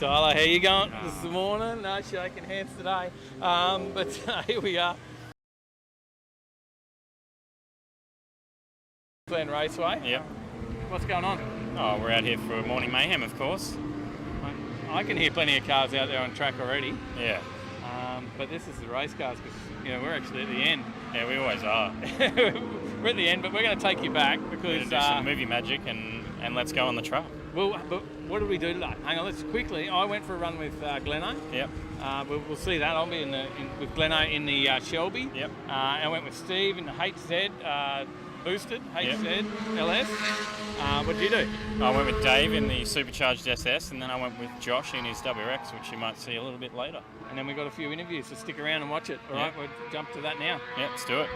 Tyler, how you going this morning? No shaking hands today. But here we are. Glen Raceway. Yep. What's going on? Oh, we're out here for morning mayhem, of course. I can hear plenty of cars out there on track already. Yeah. But this is the race cars because we're actually at the end. Yeah, we always are. We're at the end, but we're going to take you back We're because gonna do some movie magic and let's go on the truck. Well, but what did we do today? Hang on, let's quickly. I went for a run with Gleno. Yep. We'll see that. I'll be with Gleno in the Shelby. Yep. I went with Steve in the HZ boosted HZ LS. What did you do? I went with Dave in the supercharged SS, and then I went with Josh in his WRX, which you might see a little bit later. And then we got a few interviews, so stick around and watch it. All right, we'll jump to that now. Yeah, let's do it.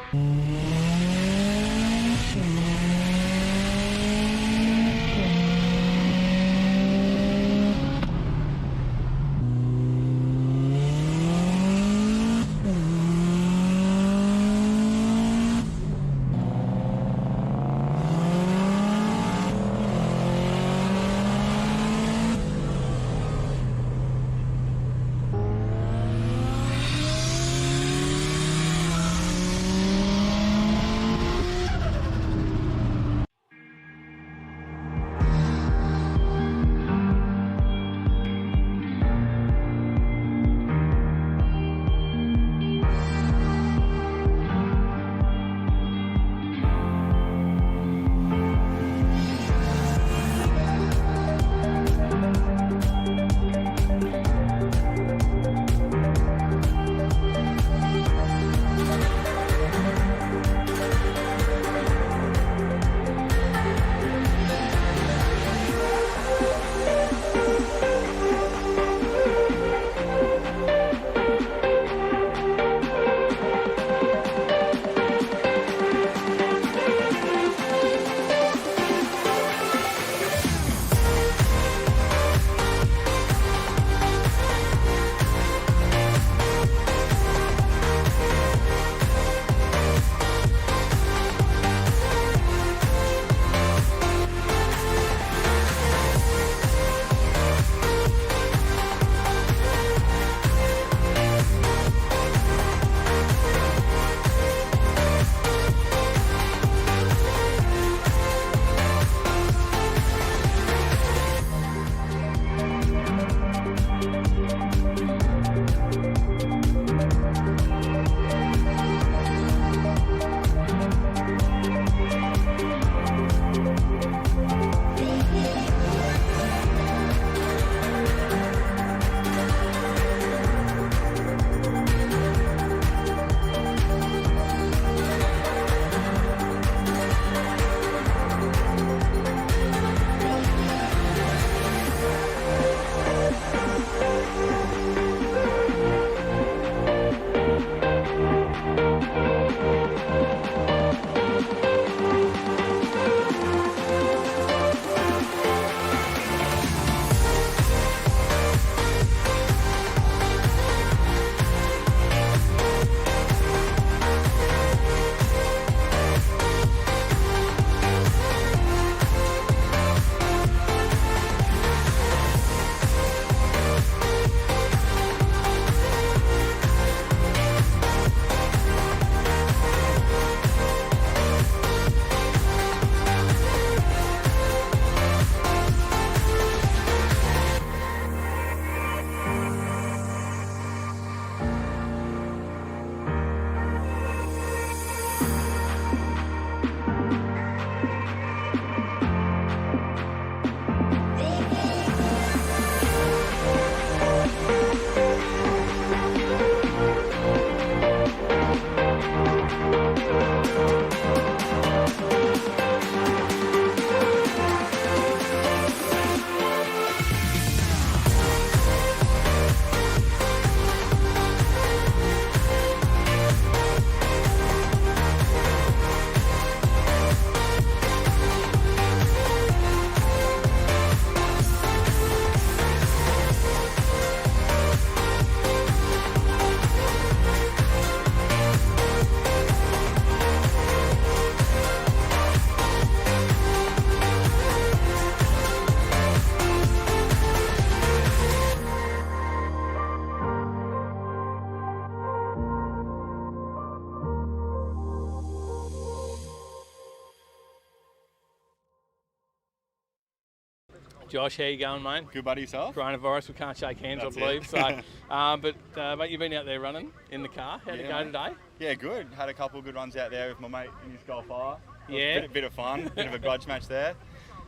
Josh, how you going, mate? Good buddy yourself? Coronavirus, we can't shake hands, That's I believe. it. So, mate, you've been out there running in the car. How'd it go mate. today? Yeah, good. Had a couple of good runs out there with my mate in his Golf R. Yeah. Bit of fun, bit of a grudge match there.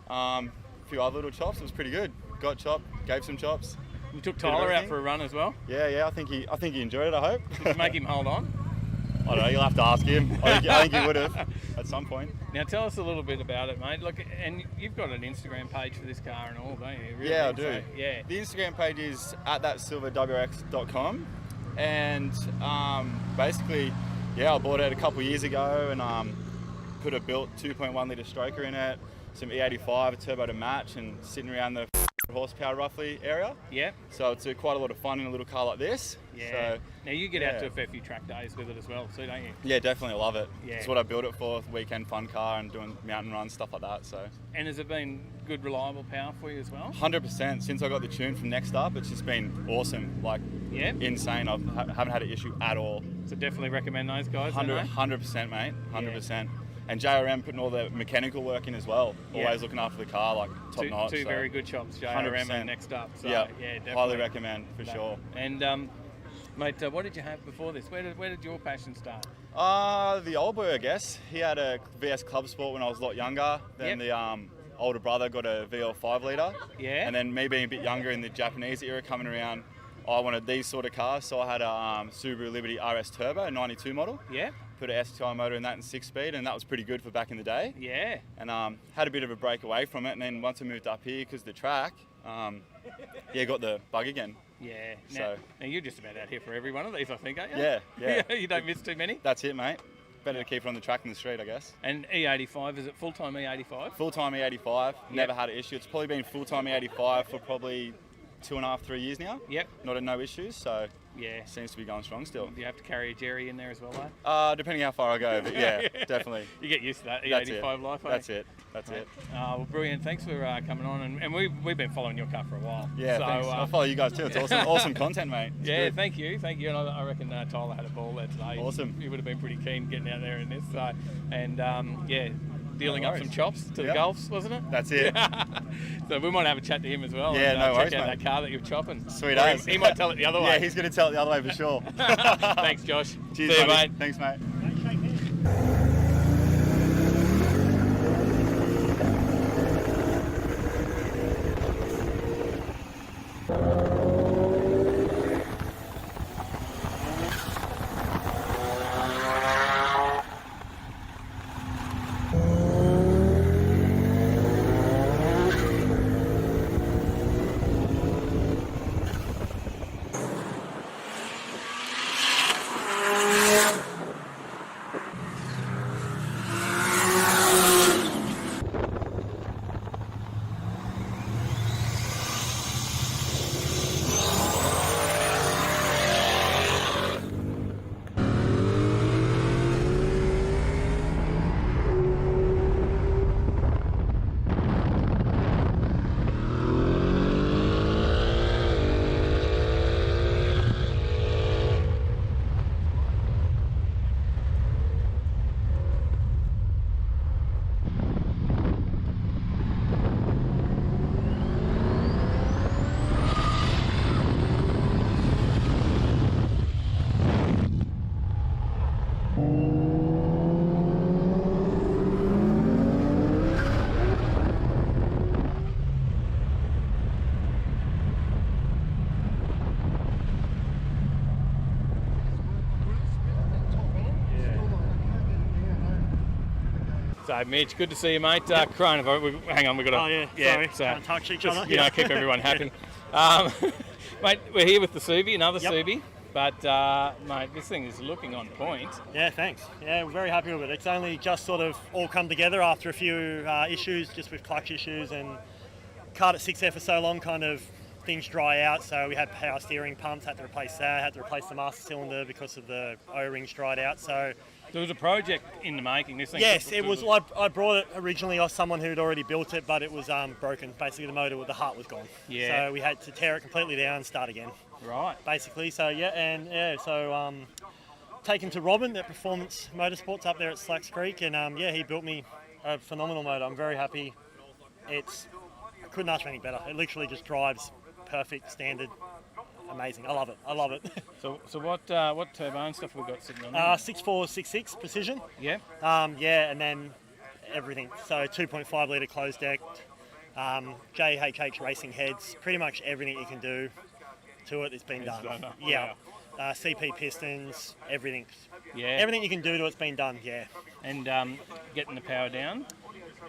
A few other little chops. It was pretty good. Got chopped, gave some chops. You took Bit of Tyler out everything. for a run as well. Yeah. I think he enjoyed it. I hope. Did you make him hold on? I don't know. You'll have to ask him. I think he would have at some point. Now tell us a little bit about it, mate. Look, and you've got an Instagram page for this car and all, don't you? Really? Yeah, I do. So, yeah. The Instagram page is @thatsilverwx.com, and basically, I bought it a couple of years ago and put a built 2.1 litre stroker in it, some E85, a turbo to match, and sitting around the horsepower roughly area. Yeah. So it's quite a lot of fun in a little car like this. Yeah. So, now you get out to a fair few track days with it as well, too, don't you? yeah, definitely love it. Yeah. It's what I built it for, weekend fun car and doing mountain runs, stuff like that. So And has it been good, reliable power for you as well? 100%. Since I got the tune from Next Up, it's just been awesome. Like, Yeah. insane. I haven't had an issue at all. So definitely recommend those guys. don't they? 100%, mate. 100%. And JRM putting all the mechanical work in as well. Yeah. Always looking after the car, like top notch. Two so very good shops, JRM 100%. and Next Up. So, yeah, definitely. highly recommend for sure. And mate, what did you have before this? Where did your passion start? The old boy, I guess. He had a VS Club Sport when I was a lot younger. Then Yep. the older brother got a VL 5 litre. Yeah. And then me being a bit younger in the Japanese era coming around, I wanted these sort of cars. So I had a Subaru Liberty RS Turbo, 92 model. Yeah. Put an STI motor in that and 6-speed, and that was pretty good for back in the day. Yeah. And had a bit of a break away from it, and then once I moved up here because the track, got the bug again. Yeah. So- Now you're just about out here for every one of these, I think, aren't you? Yeah. You don't miss too many. That's it, mate. Better to keep it on the track than the street, I guess. And E85, is it full-time E85? Full-time E85, never had an issue. It's probably been full-time E85 for probably 2.5, 3 years now. Yep. No issues, so Yeah. seems to be going strong still. Do you have to carry a Jerry in there as well, though? Depending how far I go, but yeah, definitely. You get used to that That's E85 it. life, eh? That's it. Well, brilliant. Thanks for coming on. And we've been following your car for a while. Yeah, so, thanks. I'll follow you guys too. It's awesome content, mate. It's Yeah, good. thank you. And I reckon Tyler had a ball there today. Awesome. He would have been pretty keen getting out there in this. Dealing No up some worries. chops to the Yep. Gulfs, wasn't it? That's it. So we might have a chat to him as well. Yeah, and, no check worries, out mate. that car that you're chopping. Sweet Or as. he might tell it the other way. Yeah, he's going to tell it the other way for sure. Thanks, Josh. Cheers, See you, buddy. mate. Thanks, mate. So, Mitch, good to see you, mate. Coronavirus. Hang on, we've got to. Sorry, so can't touch each just, other. keep everyone happy. Mate, we're here with the Subi, another Yep. Subi. But, mate, this thing is looking on point. Yeah, thanks. Yeah, we're very happy with it. It's only just sort of all come together after a few issues, just with clutch issues, and cart at 6F for so long, kind of things dry out. So we had power steering pumps, had to replace that, had to replace the master cylinder because of the O-rings dried out. So There was a project in the making. This thing. yes, it was. I brought it originally off someone who'd already built it, but it was broken. Basically, the motor with the heart was gone. Yeah. So we had to tear it completely down and start again. Right. Basically, so taken to Robin at Performance Motorsports up there at Slacks Creek, and he built me a phenomenal motor. I'm very happy. It's couldn't ask for anything better. It literally just drives perfect, standard, amazing. I love it. I love it. So what turbo and stuff have we got sitting on there? 6466 precision. Yeah. And then everything. So 2.5 litre closed deck, JHH racing heads, pretty much everything you can do to it, it's been done. Yeah. CP pistons, everything. Yeah. Everything you can do to it's been done, yeah. And getting the power down?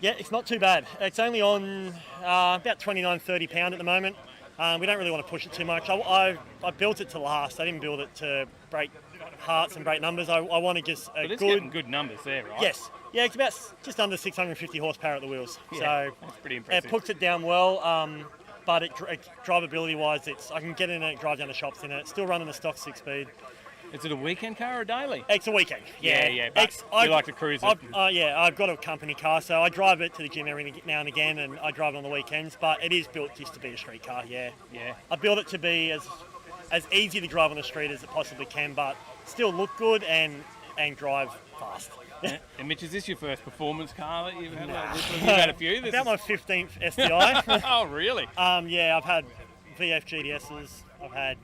Yeah, it's not too bad. It's only on about 29, 30 pound at the moment. We don't really want to push it too much. I built it to last. I didn't build it to break hearts and break numbers. I want to just But it's getting good numbers there, right? Yes. Yeah, it's about just under 650 horsepower at the wheels. Yeah, so that's pretty impressive. It puts it down well, but drivability-wise, I can get in it, drive down the shops in it. Still running the stock 6-speed. Is it a weekend car or a daily? It's a weekend. Yeah. But you like to cruise it? I've got a company car, so I drive it to the gym every now and again, and I drive it on the weekends. But it is built just to be a street car. Yeah. Yeah. I built it to be as easy to drive on the street as it possibly can, but still look good and drive fast. And Mitch, is this your first performance car that you've had? You've had a few. About my 15th SDI. Oh, really? Yeah, I've had VF GDSs. I've had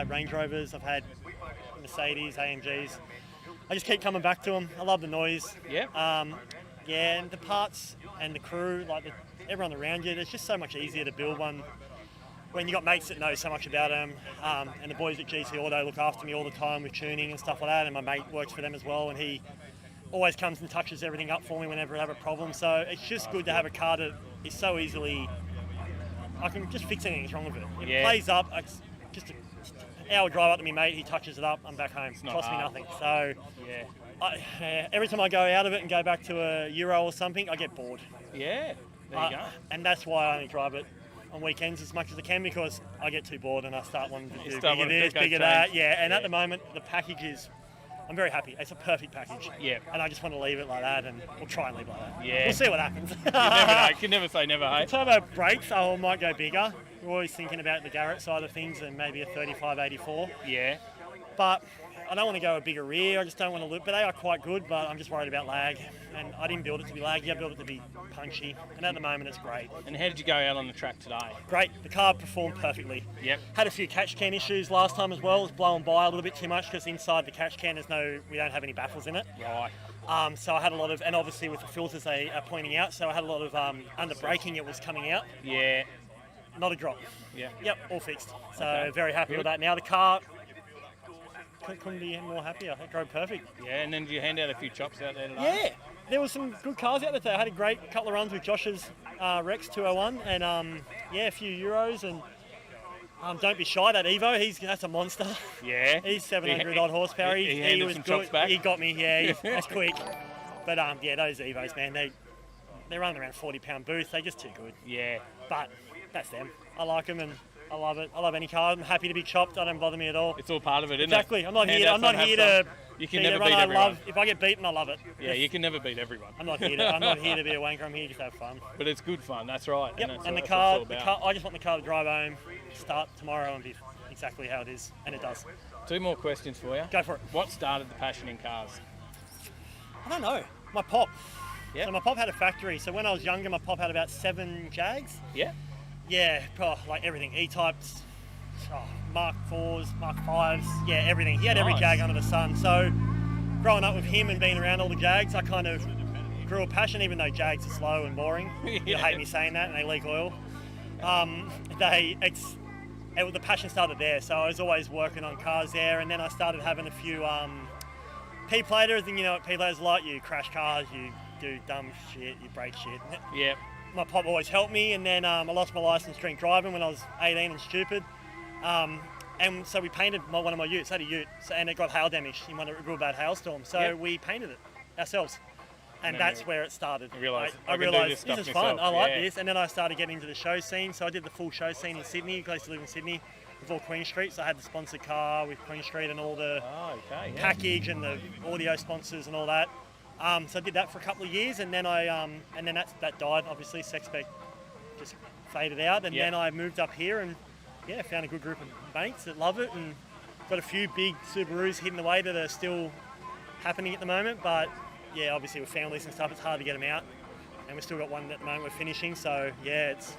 Range Rovers. I've had Mercedes, AMGs. I just keep coming back to them. I love the noise. Yeah. And the parts and the crew, everyone around you. It's just so much easier to build one when you got mates that know so much about them. And the boys at GT Auto look after me all the time with tuning and stuff like that. And my mate works for them as well, and he always comes and touches everything up for me whenever I have a problem. So it's just good to have a car that is so easily. I can just fix anything that's wrong with it. It plays up. It's just an hour drive up to me, mate. He touches it up. I'm back home. It costs me nothing. So every time I go out of it and go back to a Euro or something, I get bored. Yeah. There you go. And that's why I only drive it on weekends as much as I can, because I get too bored and I start wanting to do bigger this, bigger that. Yeah. And at the moment, the package is. I'm very happy. It's a perfect package. Yeah. And I just want to leave it like that, and we'll try and leave it like that. Yeah. We'll see what happens. You never know. You can never say never, hey? The turbo brakes, I might go bigger. We're always thinking about the Garrett side of things and maybe a 35-84. Yeah. But I don't want to go a bigger rear. I just don't want to look. But they are quite good, but I'm just worried about lag. And I didn't build it to be laggy. I built it to be punchy. And at the moment, it's great. And how did you go out on the track today? Great. The car performed perfectly. Yep. Had a few catch can issues last time as well. It was blowing by a little bit too much because inside the catch can, we don't have any baffles in it. Right. So I had a lot of, and obviously with the filters they are pointing out, so I had a lot of under braking. It was coming out. Yeah. Not a drop. Yeah. Yep, all fixed. So Okay. very happy with that. Now the car couldn't be more happier. It drove perfect. Yeah, and then did you hand out a few chops out there today? Yeah, there was some good cars out there today. I had a great couple of runs with Josh's Rex 201 and a few Euros, and don't be shy, that Evo, that's a monster. Yeah. He's 700 odd horsepower. He handed was some good. chops back? He got me, yeah, that's quick. But those Evos, man, they're running around 40-pound boost. They're just too good. Yeah. But that's them. I like them and I love it. I love any car. I'm happy to be chopped. It don't bother me at all. It's all part of it, isn't exactly. it? I'm not here to. You can never beat everyone. If I get beaten, I love it. Yeah, you can never beat everyone. I'm not here to be a wanker. I'm here just to have fun. But it's good fun. That's right. Yep. And, And the that's car, what it's all about. I just want the car to drive home, start tomorrow, and be exactly how it is, and it does. 2 more questions for you. Go for it. What started the passion in cars? I don't know. My pop. Yep. So my pop had a factory. So when I was younger, my pop had about 7 Jags. Yeah. Yeah, like everything. E-types, Mark 4s, Mark 5s, yeah, everything. He had every Nice. Jag under the sun. So growing up with him and being around all the Jags, I kind of grew a passion, even though Jags are slow and boring. You'll hate me saying that, and they leak oil. The passion started there. So I was always working on cars there, and then I started having a few P-platers, and you know what P-platers are like. You crash cars, you do dumb shit, you break shit. Yeah. My pop always helped me, and then I lost my license drink driving when I was 18 and stupid. And so we painted one of my utes, had a ute, and it got hail damage in a real bad hailstorm. So we painted it ourselves. And that's where it started. I realised this is fun, I like this. And then I started getting into the show scene. So I did the full show scene in Sydney. I used to live in Sydney before Queen Street. So I had the sponsored car with Queen Street and all the package and the audio sponsors and all that. So I did that for a couple of years, and then that died. Obviously, Sex Spec just faded out, and then I moved up here and found a good group of mates that love it, and got a few big Subarus hidden away that are still happening at the moment. But obviously with families and stuff, it's hard to get them out, and we've still got one at the moment we're finishing. So it's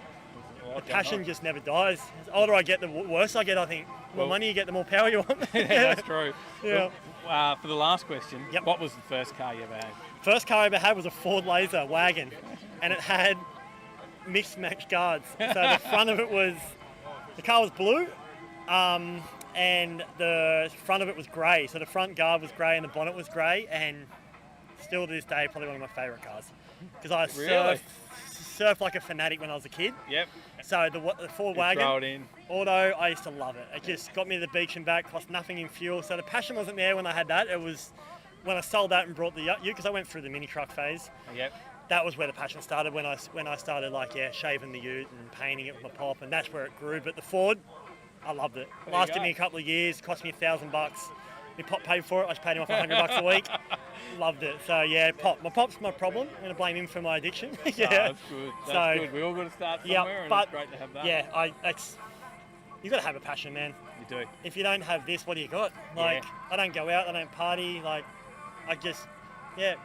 Well, passion just never dies. The older I get, the worse I get, I think. The more money you get, the more power you want. Yeah, that's true. Yeah. Well, for the last question, Yep. what was the first car you ever had? First car I ever had was a Ford Laser wagon, and it had mixed match guards. So the front of it was, the car was blue, and the front of it was grey. So the front guard was grey and the bonnet was grey, and still to this day, probably one of my favourite cars. Because I surfed like a fanatic when I was a kid. Yep. So the Ford wagon, Throw it in. auto, I used to love it. It just got me to the beach and back, cost nothing in fuel. So the passion wasn't there when I had that. It was when I sold that and brought the Ute, because I went through the mini truck phase. Yep. That was where the passion started, when I started shaving the Ute and painting it with my pop, and that's where it grew. But the Ford, I loved it. There you Lasted go. me a couple of years, cost me $1,000. My pop paid for it. I just paid him off $100 a week. Loved it. So yeah, pop. My pop's my problem. I'm gonna blame him for my addiction. Yeah. Oh, that's good. That's good. We all got to start somewhere, and but it's great to have that. yeah, you got to have a passion, man. You do. If you don't have this, what do you got? Like, Yeah. I don't go out, I don't party. Like, I just Live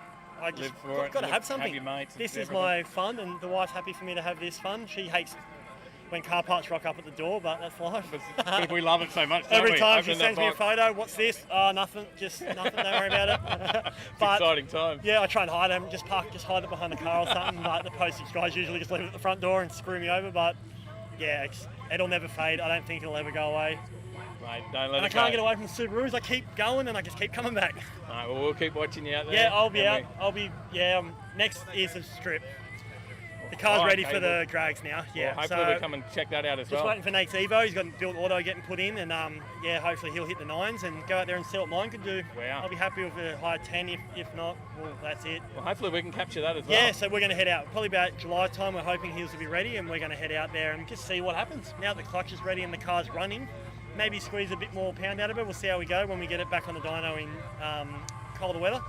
for it, got to live- have something. have your mates and This is everything. my fun, and the wife's happy for me to have this fun. She hates when car parts rock up at the door, but that's life. But we love it so much, don't Every we? time she Opening that sends me a box. photo, what's this? Oh, nothing. Just nothing. Don't worry about it. It's But exciting time. yeah, I try and hide them. Just hide it behind the car or something. But the postage guys usually just leave it at the front door and screw me over. But yeah, it'll never fade. I don't think it'll ever go away. Mate, don't let And I it can't go. get away from the Subarus. I keep going and I just keep coming back. Alright, well, we'll keep watching you out there. Yeah, I'll be and out. I'll be next is a strip. The car's Oh, ready okay, for the well- drags now. Well, Yeah, hopefully so we come and check that out as just well. waiting for Nate's Evo. He's got a built auto getting put in, and hopefully he'll hit the 9s and go out there and see what mine could do. Wow. I'll be happy with a high 10. If not, well, that's it. Well, hopefully we can capture that as well. Yeah, so we're going to head out probably about July time. We're hoping heels will be ready, and we're going to head out there and just see what happens. Now that the clutch is ready and the car's running, maybe squeeze a bit more pound out of it. We'll see how we go when we get it back on the dyno in colder weather.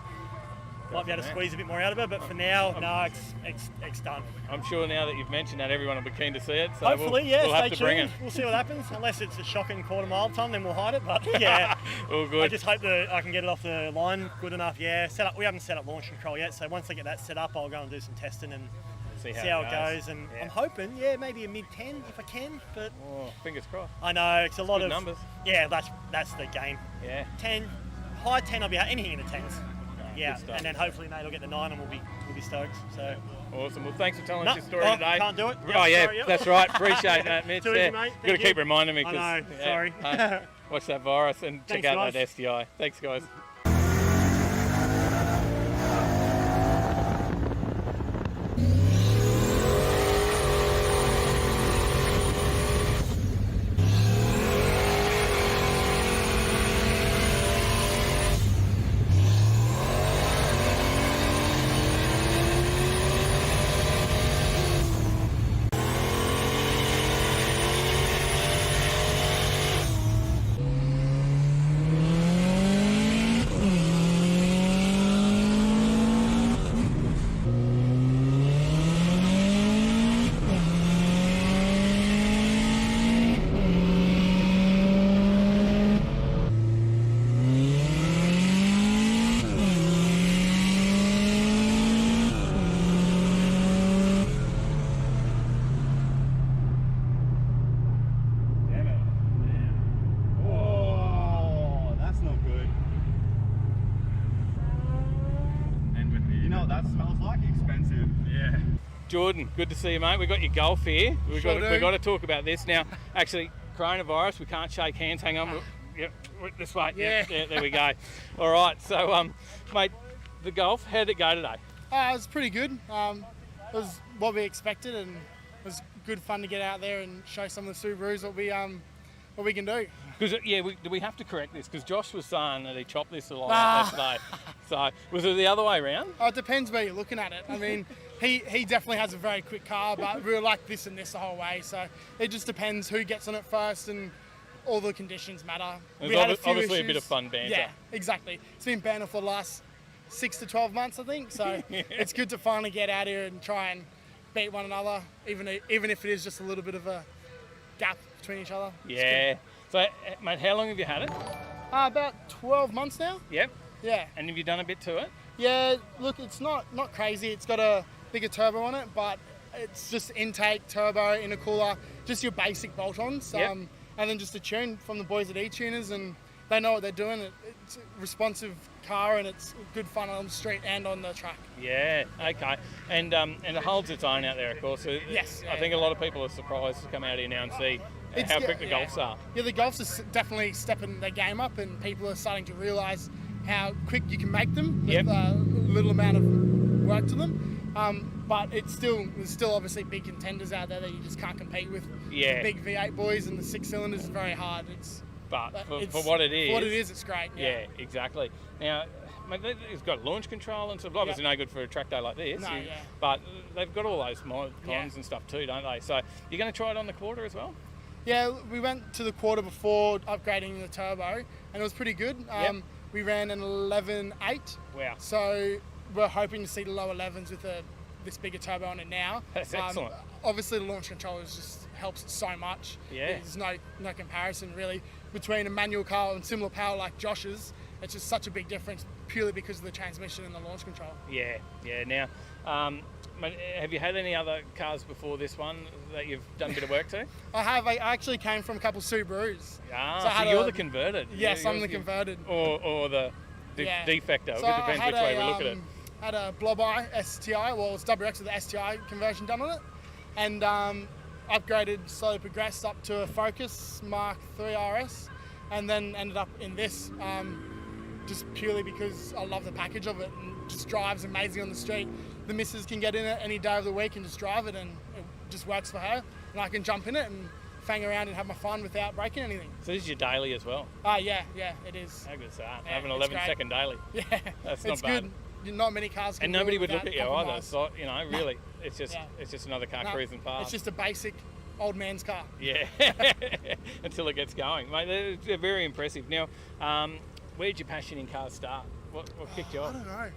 Might be able to squeeze a bit more out of it, but for now, no, it's done. I'm sure now that you've mentioned that, everyone will be keen to see it. So Hopefully, we'll stay have to bring it. tuned. We'll see what happens. Unless it's a shocking quarter mile time, then we'll hide it. But yeah, All good. I just hope that I can get it off the line good enough. Yeah, we haven't set up launch control yet, so once I get that set up, I'll go and do some testing and see how it goes. And Yeah. I'm hoping, maybe a mid-10 if I can. But Oh, fingers crossed. I know it's a lot good of numbers. Yeah, that's the game. Yeah. 10, high 10, I'll be anything in the 10s. Yeah, good stuff. and then hopefully Nate will get the 9 and we'll be stoked. So Awesome. Well, thanks for telling No, us your story oh, today. can't do it. Yep, Oh, yeah, sorry, yep. that's right. Appreciate that, Mitch. Too easy, Yeah. mate. Got to Thank keep you. reminding me. I 'cause, know, sorry. hey, watch that virus and check Thanks, out guys. that STI. Thanks, guys. Oh, that's not good. You know what that smells like? Expensive. Yeah. Jordan, good to see you, mate. We've got your golf here. We've Sure got do. to talk about this now. Actually, coronavirus, we can't shake hands. Hang on. Yep, this way. Yep, Yeah. there we go. All right. So, mate, the golf, how did it go today? It was pretty good. It was what we expected, and it was good fun to get out there and show some of the Subarus what we can do. Because do we have to correct this? Because Josh was saying that he chopped this a lot yesterday. So was it the other way around? It depends where you're looking at it. I mean, he definitely has a very quick car, but we were like this and this the whole way. So it just depends who gets on it first, and all the conditions matter. There's We had a few obviously a bit issues. of fun banter. Yeah, exactly. It's been banter for the last 6 to 12 months, I think. So it's good to finally get out here and try and beat one another, even if it is just a little bit of a gap between each other. It's Yeah. So, mate, how long have you had it? good. About 12 months now. Yep. Yeah. And have you done a bit to it? Yeah, look, it's not crazy. It's got a bigger turbo on it, but it's just intake, turbo, intercooler, just your basic bolt-ons. Yep. And then just a tune from the boys at E-Tuners, and they know what they're doing. It's a responsive car, and it's good fun on the street and on the track. Yeah, okay. And it holds its own out there, of course. So Yes, I think a lot of people are surprised to come out here now and see how quick the Golfs are. Yeah, the Golfs are definitely stepping their game up, and people are starting to realise how quick you can make them with little amount of work to them. But there's still obviously big contenders out there that you just can't compete with. Yeah. The big V8 boys and the 6 cylinders is very hard. But for what it is... For what it is, it's great. Yeah, exactly. Now, mate, it's got launch control and stuff. Obviously no good for a track day like this. No, But they've got all those cons and stuff too, don't they? So you're going to try it on the quarter as well? Yeah, we went to the quarter before upgrading the turbo, and it was pretty good. We ran an 11.8. Wow. So we're hoping to see the low 11s with this bigger turbo on it now. That's excellent. Obviously, the launch control just helps so much. Yeah. There's no comparison really between a manual car and similar power like Josh's. It's just such a big difference purely because of the transmission and the launch control. Yeah. Now, mate, have you had any other cars before this one that you've done a bit of work to? I have. I actually came from a couple Subarus. So you're the converted. Yes, I'm the converted. Or the defector. So it depends which way we look at it. Had a Blob Eye STI, well, it's WX with the STI conversion done on it, and upgraded, slowly progressed up to a Focus Mark III RS, and then ended up in this, just purely because I love the package of it, and just drives amazing on the street. The missus can get in it any day of the week and just drive it, and it just works for her, and I can jump in it and fang around and have my fun without breaking anything. So this is your daily as well? Yeah, it is. How good is that? Yeah, Have an it's 11-second daily. Yeah, That's it's not bad. good. Not many cars can And do nobody it would look without at you either. compromise. So, really, it's just another car cruising past. It's just a basic old man's car. Yeah, until it gets going, mate. They're very impressive. Now, where did your passion in cars start? What kicked you off? I don't know.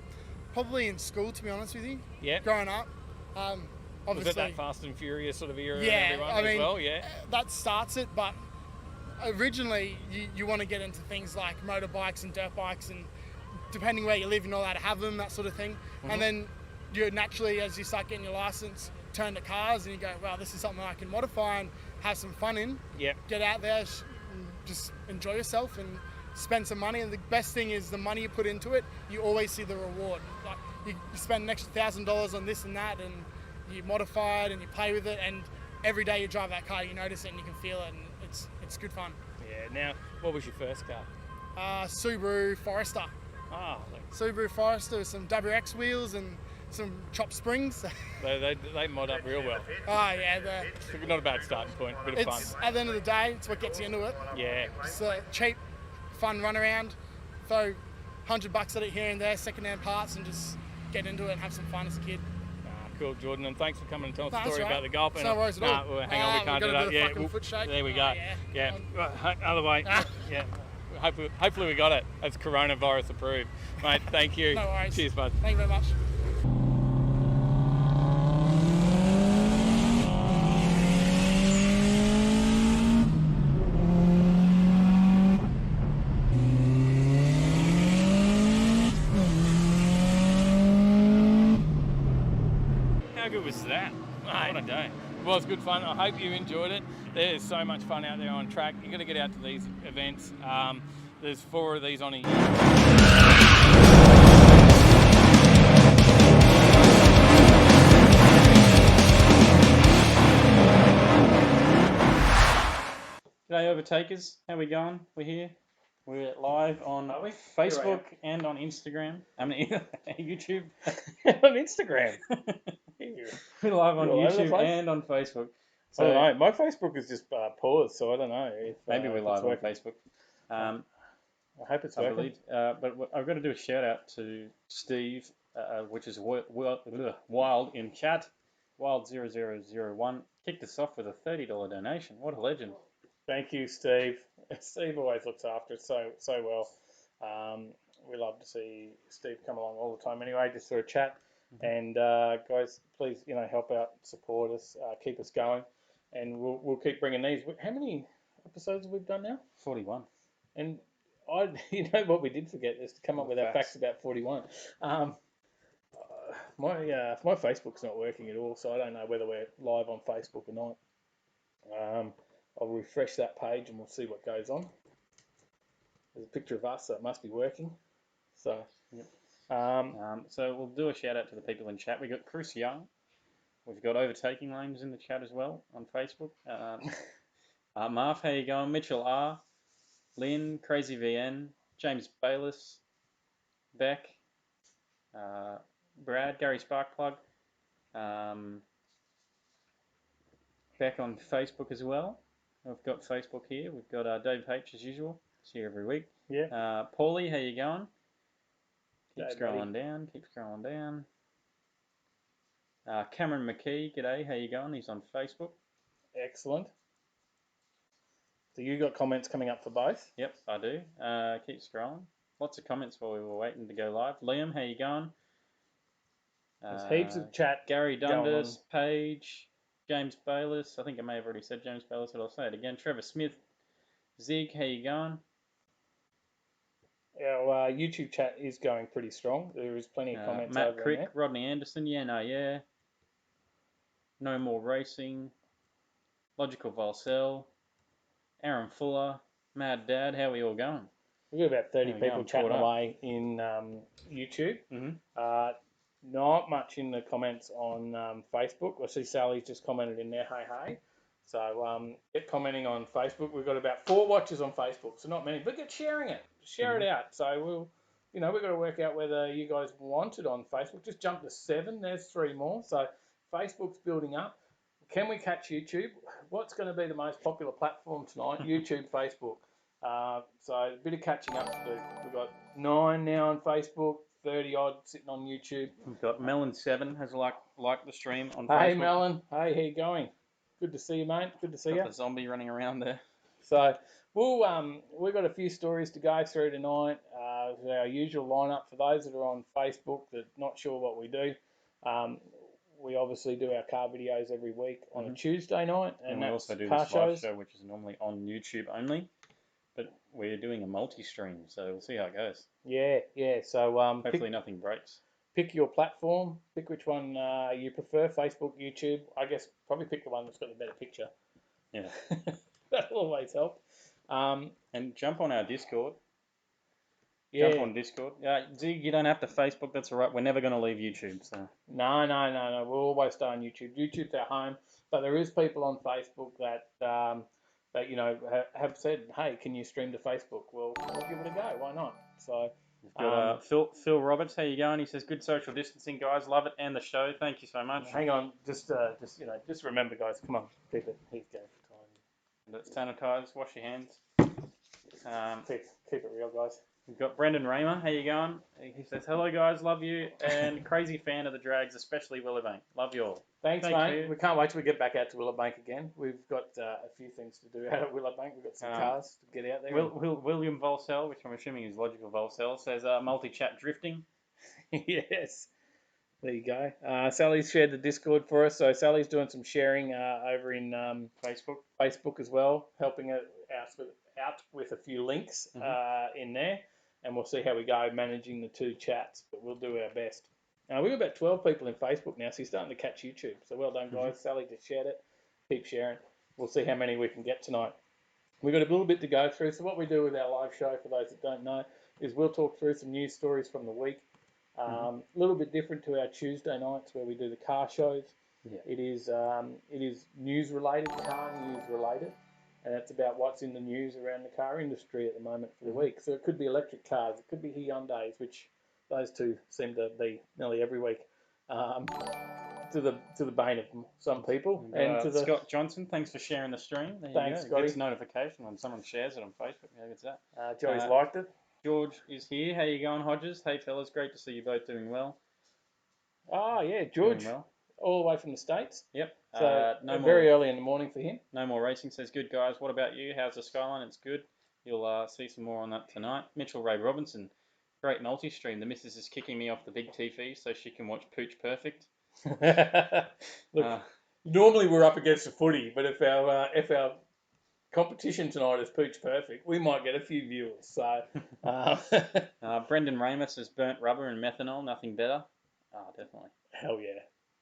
Probably in school, to be honest with you. Yeah. Growing up, Was obviously. it that Fast and Furious sort of era? Yeah, and everyone I mean, as well. Yeah. That starts it, but originally you want to get into things like motorbikes and dirt bikes, and depending where you live, you're not allowed to have them, that sort of thing. Mm-hmm. And then you naturally, as you start getting your license, turn to cars and you go, well, this is something I can modify and have some fun in. Yep. Get out there, and just enjoy yourself and spend some money. And the best thing is the money you put into it, you always see the reward. Like you spend an extra $1,000 on this and that, and you modify it and you play with it, and every day you drive that car, you notice it and you can feel it, and it's good fun. Yeah. Now, what was your first car? Subaru Forester. Subaru Forester with some WX wheels and some chopped springs. They mod up real well. Yeah. Not a bad starting point. Bit of fun. At the end of the day, it's what gets you into it. Yeah. It's a cheap, fun run around. Throw $100 at it here and there, second-hand parts, and just get into it and have some fun as a kid. Cool, Jordan, and thanks for coming and telling us No, the story that's about the golf. No worries at all. Well, hang on, we can't do that. Yeah, foot shake. There we go. Yeah. Right, other way. Yeah. Hopefully we got it. That's coronavirus approved, mate. Thank you. No worries. Cheers, bud. Thank you very much. How good was that? Mate, What a day. it was good fun. I hope you enjoyed it. There's so much fun out there on track. You've got to get out to these events. There's 4 of these on a year. G'day Overtakers, how we going? We're here. We're live on Facebook and on Instagram. I mean, YouTube and on Instagram. We're live on You're all over the YouTube place? and on Facebook. I don't know. My Facebook is just paused, so I don't know. If, Maybe we're if live it's on working. Facebook. I hope it's I working. believe. But I've got to do a shout out to Steve, which is Wild in chat. Wild0001 kicked us off with a $30 donation. What a legend. Thank you, Steve. Steve always looks after us so well. We love to see Steve come along all the time. Anyway, just for a chat. And guys, please, help out, support us, keep us going, and we'll keep bringing these. How many episodes have we done now? 41. And what we did forget is to come up with our facts about 41. my Facebook's not working at all, so I don't know whether we're live on Facebook or not. I'll refresh that page and we'll see what goes on. There's a picture of us, so it must be working. So, Yep. um, So we'll do a shout out to the people in chat. We've got Chris Young. We've got Overtaking Lanes in the chat as well on Facebook. Marv, how you going? Mitchell R. Lynn, Crazy VN, James Bayless, Beck, Brad, Gary Sparkplug, Beck on Facebook as well. We've got Facebook here. We've got Dave H as usual. It's here every week. yeah. Paulie, how you going? Keep G'day, scrolling down. Keep scrolling down. Cameron McKee, g'day. How you going? He's on Facebook. Excellent. So you got comments coming up for both? Yep, I do. Keep scrolling. Lots of comments while we were waiting to go live. Liam, how you going? There's heaps of chat. Gary going Dundas, Paige, James Bayless. I think I may have already said James Bayless, but I'll say it again. Trevor Smith, Zig, how you going? Our YouTube chat is going pretty strong. There is plenty of comments Matt over Crick, there. Rodney Anderson, yeah. No More Racing, Logical Volcel, Aaron Fuller, Mad Dad, how are we all going? We've got about 30 There we go, people I'm chatting caught up. away in YouTube. Mm-hmm. Not much in the comments on Facebook. I see Sally's just commented in there, hey. So get commenting on Facebook. We've got about 4 watchers on Facebook, so not many, but get sharing it. Share it out. So we've got to work out whether you guys want it on Facebook. Just jump to 7. There's 3 more. So Facebook's building up. Can we catch YouTube? What's going to be the most popular platform tonight? YouTube, Facebook. So a bit of catching up to do. We've got 9 now on Facebook, 30 odd sitting on YouTube. We've got Melon7 has liked the stream on Facebook. Hey Melon, hey, how you going? Good to see you, mate. Good to see you. Got the zombie running around there. So we've got a few stories to go through tonight. Our usual lineup for those that are on Facebook that not sure what we do. We obviously do our car videos every week on a Tuesday night, And we that's also do car this live shows. show, which is normally on YouTube only. But we're doing a multi-stream, so we'll see how it goes. Yeah. So Hopefully nothing breaks. pick your platform. Pick which one you prefer, Facebook, YouTube. I guess probably pick the one that's got the better picture. Yeah. That'll always help. And jump on our Discord. Yeah. Jump on Discord. Zig, you don't have to Facebook. That's all right. We're never going to leave YouTube. So No. We'll always stay on YouTube. YouTube's our home, but there is people on Facebook that have said, "Hey, can you stream to Facebook?" Well, we'll give it a go. Why not? So we've got Phil Roberts. How you going? He says, "Good social distancing, guys. Love it and the show. Thank you so much." hang on, just remember, guys. Come on, keep it. Here you go. Let's sanitize. Wash your hands. Keep it real, guys. We've got Brendan Raymer. How you going? He says, "Hello, guys. Love you and crazy fan of the drags, especially Willowbank. Love you all." Thanks, Thank mate. you. We can't wait till we get back out to Willowbank again. We've got a few things to do out at Willowbank. We've got some cars to get out there. William Volcel, which I'm assuming is Logical Volcel, says multi-chat drifting. Yes. There you go. Sally's shared the Discord for us, so Sally's doing some sharing over in Facebook as well, helping out with a few links in there, and we'll see how we go managing the 2 chats, but we'll do our best. We've got about 12 people in Facebook now, so you're starting to catch YouTube. So well done, guys. Sally just shared it. Keep sharing. We'll see how many we can get tonight. We've got a little bit to go through. So what we do with our live show, for those that don't know, is we'll talk through some news stories from the week. A little bit different to our Tuesday nights where we do the car shows. Yeah. It is news related, car news related, and it's about what's in the news around the car industry at the moment for the week. So it could be electric cars, it could be Hyundais, which those two seem to be nearly every week, to the bane of some people. And to Scott Johnson, thanks for sharing the stream. There Thanks, you go. Scotty. Gets a notification when someone shares it on Facebook. How good's that? Joey's liked it. George is here. How you going, Hodges? Hey, fellas. Great to see you both doing well. Oh, yeah, George, Doing well. all the way from the States. Yep. So very early in the morning for him. No More Racing says, "Good, guys. What about you? How's the Skyline?" It's good. You'll see some more on that tonight. Mitchell Ray Robinson, great multi-stream. The missus is kicking me off the big TV so she can watch Pooch Perfect. Look, normally we're up against the footy, but if our competition tonight is Pooch Perfect, we might get a few viewers. So Brendan Ramos says, "Burnt rubber and methanol, nothing better." Ah, definitely. Hell yeah.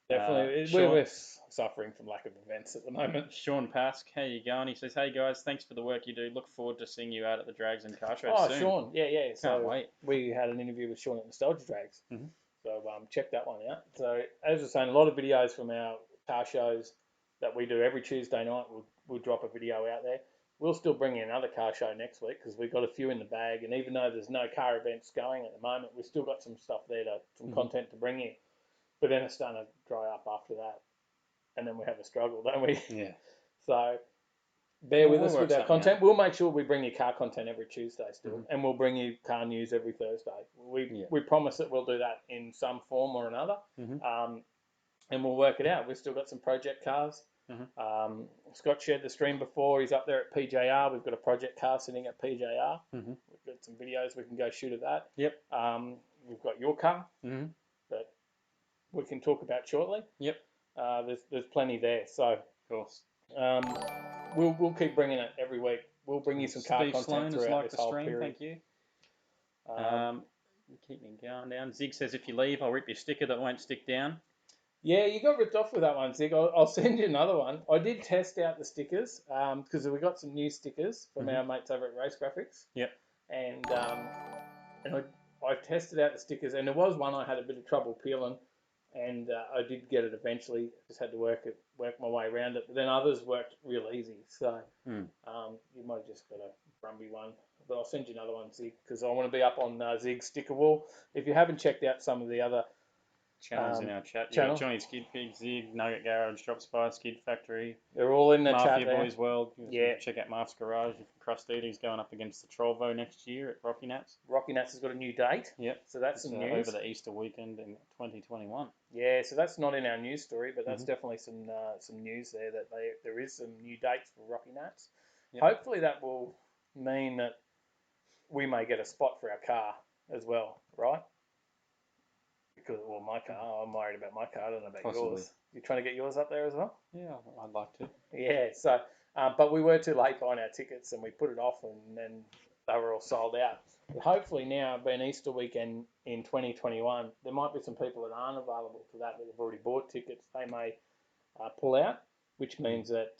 Definitely. Sean- We're suffering from lack of events at the moment. Sean Pask, how you going? He says, "Hey guys, thanks for the work you do. Look forward to seeing you out at the Drags and Car Show Oh, soon." Sean. Yeah. So wait. we had an interview with Sean at Nostalgia Drags. Mhm. So check that one out. So as I was saying, a lot of videos from our car shows that we do every Tuesday night. We'll drop a video out there. We'll still bring you another car show next week because we've got a few in the bag. And even though there's no car events going at the moment, we've still got some stuff there, some content to bring you. But then it's starting to dry up after that. And then we have a struggle, don't we? Yeah. So bear with We'll us work with our something content. out. We'll make sure we bring you car content every Tuesday still. And we'll bring you car news every Thursday. We promise that we'll do that in some form or another. And we'll work it out. We've still got some project cars. Scott shared the stream before. He's up there at PJR. We've got a project car sitting at PJR. We've got some videos we can go shoot of that. Yep. We've got your car that we can talk about shortly. Yep. There's plenty there. So Of course. we'll keep bringing it every week. We'll bring you some car Steve content Sloan has throughout liked this the whole stream. period. Thank you. Keep me going down. Zig says, "If you leave, I'll rip your sticker that won't stick down." Yeah, you got ripped off with that one, Zig. I'll send you another one. I did test out the stickers because we got some new stickers from our mates over at Race Graphics. Yep. And I tested out the stickers, and there was one I had a bit of trouble peeling, and I did get it eventually. Just had to work my way around it. But then others worked real easy. So you might have just got a Brumby one. But I'll send you another one, Zig, because I want to be up on Zig's sticker wall. If you haven't checked out some of the other channels in our chat. channel. Johnny Skid Pig, Zig, Nugget Garage, Drop Spy, Skid Factory. They're all in the Mafia chat there. Boys World. Yeah. Check out Marf's Garage. He's going up against the Trollvo next year at Rocky Nats. Rocky Nats has got a new date. Yep. So that's some news. Over the Easter weekend in 2021. Yeah, so that's not in our news story, but that's definitely some news there that there is some new dates for Rocky Nats. Yep. Hopefully that will mean that we may get a spot for our car as well, right? Because, well, my car, I'm worried about my car. I don't know about Possibly. yours. You trying to get yours up there as well? Yeah, I'd like to. Yeah, so, but we were too late buying our tickets and we put it off and then they were all sold out. But hopefully now, being Easter weekend in 2021, there might be some people that aren't available for that have already bought tickets. They may pull out, which means that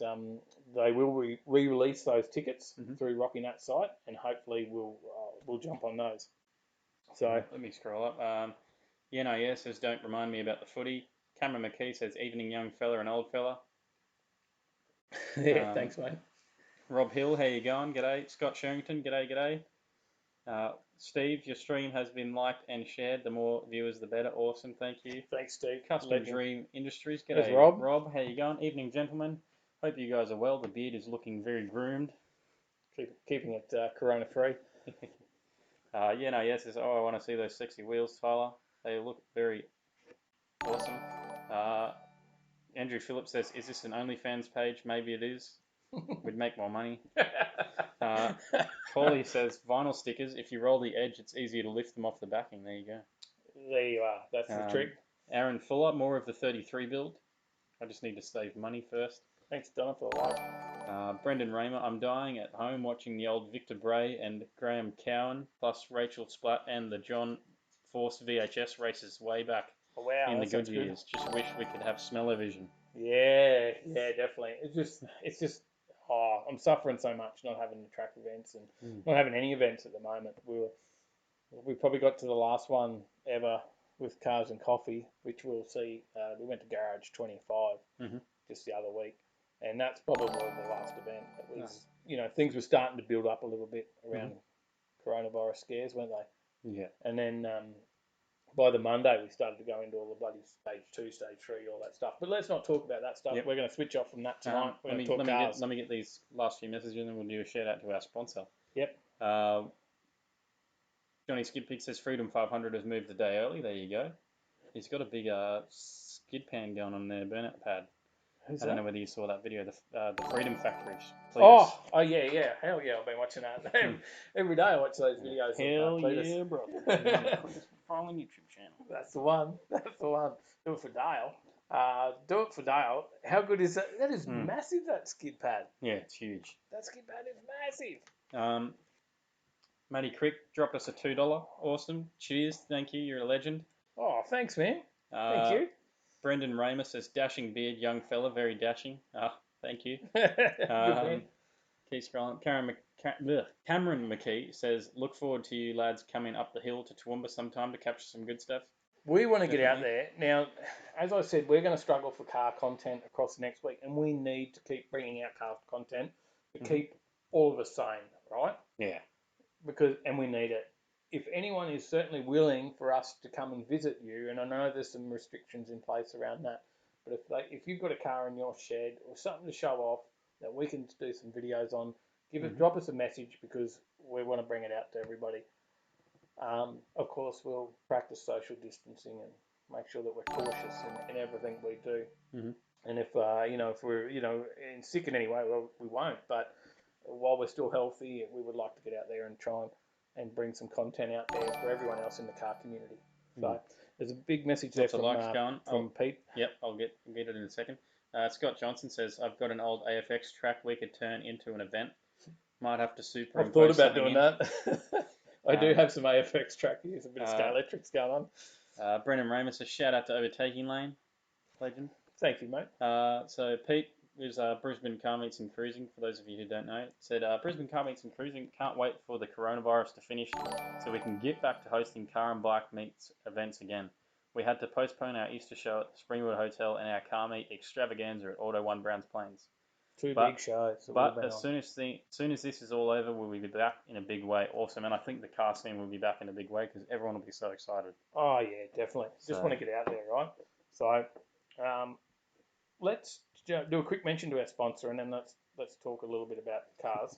they will re-release those tickets through Rocky Nut's site, and hopefully we'll jump on those. So let me scroll up. Yeah says, "Don't remind me about the footy." Cameron McKee says, "Evening, young fella and old fella." yeah, thanks, mate. Rob Hill, how you going? G'day. Scott Sherrington, g'day. Steve, your stream has been liked and shared. The more viewers, the better. Awesome, thank you. Thanks, Steve. Custom Legend. Dream Industries, g'day. There's Rob. Rob, how you going? Evening, gentlemen. Hope you guys are well. The beard is looking very groomed. Keeping it corona-free. Says, "Oh, I want to see those sexy wheels, Tyler. They look very awesome." Andrew Phillips says, "Is this an OnlyFans page? Maybe it is. We'd make more money." Paulie says, "Vinyl stickers. If you roll the edge, it's easier to lift them off the backing." There you go. There you are. That's the trick. Aaron Fuller, more of the 33 build. I just need to save money first. Thanks, Donna, for the like. Brendan Raymer, "I'm dying at home watching the old Victor Bray and Graham Cowan, plus Rachel Splatt and the John Force VHS races way back in the good years. Just wish we could have smell-o-vision." Yeah, definitely. It's just. Oh, I'm suffering so much not having the track events and not having any events at the moment. We probably got to the last one ever with Cars and Coffee, which we'll see. We went to Garage 25 just the other week, and that's probably the last event. That was, things were starting to build up a little bit around coronavirus scares, weren't they? Yeah. And then by the Monday, we started to go into all the bloody stage 2, stage 3, all that stuff. But let's not talk about that stuff. Yep. We're going to switch off from that tonight. We're going to talk cars. Let me get these last few messages and then we'll do a shout out to our sponsor. Yep. Johnny Skidpig says, "Freedom 500 has moved a day early." There you go. He's got a big skid pan going on their burnout pad. I don't know whether you saw that video, the Freedom Factories. Oh, yeah. Hell yeah, I've been watching that. Every day I watch those videos. Hell yeah, bro. Following YouTube channel. That's the one. Do it for Dale. How good is that? That is massive, that skid pad. Yeah, it's huge. That skid pad is massive. Matty Crick dropped us a $2. Awesome. Cheers. Thank you. You're a legend. Oh, thanks, man. Thank you. Brendan Raymer says, dashing beard, young fella, very dashing. Thank you. Good man. Keep scrolling. Cameron McKee says, look forward to you lads coming up the hill to Toowoomba sometime to capture some good stuff. We want to get out there. Now, as I said, we're going to struggle for car content across the next week, and we need to keep bringing out car content to keep all of us sane, right? Yeah. And we need it. If anyone is certainly willing for us to come and visit you, and I know there's some restrictions in place around that, but if you've got a car in your shed or something to show off that we can do some videos on, drop us a message, because we want to bring it out to everybody. Of course, we'll practice social distancing and make sure that we're cautious in everything we do. And if if we're sick in any way, well, we won't. But while we're still healthy, we would like to get out there and try and bring some content out there for everyone else in the car community. So there's a big message there from Pete. Yep, I'll get it in a second. Scott Johnson says, I've got an old AFX track we could turn into an event. Might have to superimpose. I've thought about doing that. I do have some AFX track here, a bit of Scalextrics going on. Brendan Ramos says, shout out to Overtaking Lane, legend. Thank you, mate. So Pete is Brisbane Car Meets and Cruising, for those of you who don't know. Said, Brisbane Car Meets and Cruising, can't wait for the coronavirus to finish so we can get back to hosting car and bike meets events again. We had to postpone our Easter show at the Springwood Hotel and our car meet extravaganza at Auto One Browns Plains. Two big shows. But as soon as this is all over, we'll be back in a big way. Awesome. And I think the car scene will be back in a big way because everyone will be so excited. Oh, yeah, definitely. Just want to get out there, right? So let's do a quick mention to our sponsor, and then let's talk a little bit about cars.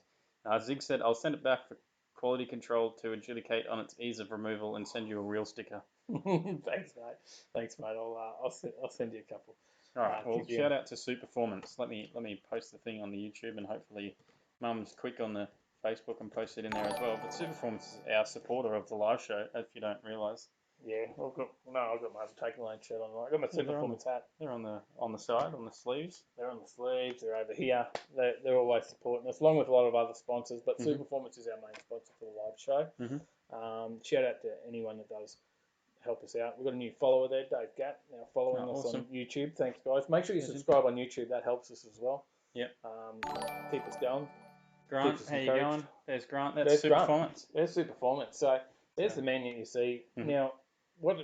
Zig said, I'll send it back for quality control to adjudicate on its ease of removal and send you a real sticker. Thanks, mate. I'll send you a couple. All right. Well, shout out to Superformance. Let me post the thing on the YouTube, and hopefully, Mum's quick on the Facebook and post it in there as well. But Superformance is our supporter of the live show, if you don't realise. Yeah, I've got my Overtaking Lane shirt on. I've got my Superformance hat. They're on the side, on the sleeves. They're on the sleeves. They're over here. They're always supporting us, along with a lot of other sponsors. But Superformance is our main sponsor for the live show. Shout out to anyone that does help us out. We've got a new follower there, Dave Gatt, now following us on YouTube. Thanks, guys. Make sure you subscribe on YouTube. That helps us as well. Yep. Keep us going. Grant, how you going? There's Grant. That's Superformance. There's Superformance. So there's the menu you see. Now, what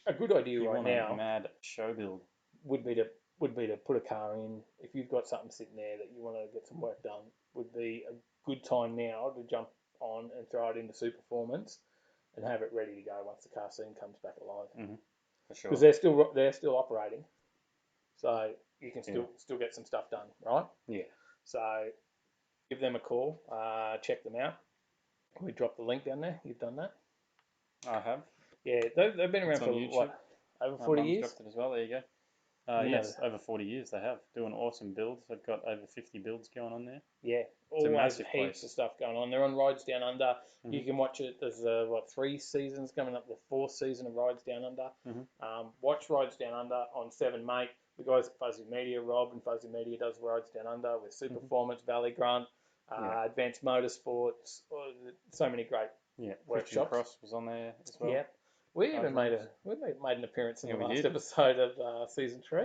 a good idea right now. A mad show build would be to put a car in. If you've got something sitting there that you want to get some work done, would be a good time now to jump on and throw it into Superformance and have it ready to go once the car scene comes back alive. For sure. Because they're still operating, so you can still get some stuff done, right? Yeah. So give them a call, check them out. We drop the link down there. You've done that? I have. Yeah, they've been around for what, over 40 years? Dropped it as well. There you go. Yes, over 40 years they have. Doing awesome builds. They've got over 50 builds going on there. Yeah, always heaps of stuff going on. They're on Rides Down Under. You can watch it. There's 3 seasons coming up. The 4th season of Rides Down Under. Watch Rides Down Under on 7 Mate. The guys at Fuzzy Media, Rob and Fuzzy Media does Rides Down Under with Superformance, Valley Grunt, Advanced Motorsports. So many great workshops. Cross was on there as well. Yeah. We even made an appearance in the last episode of season 3,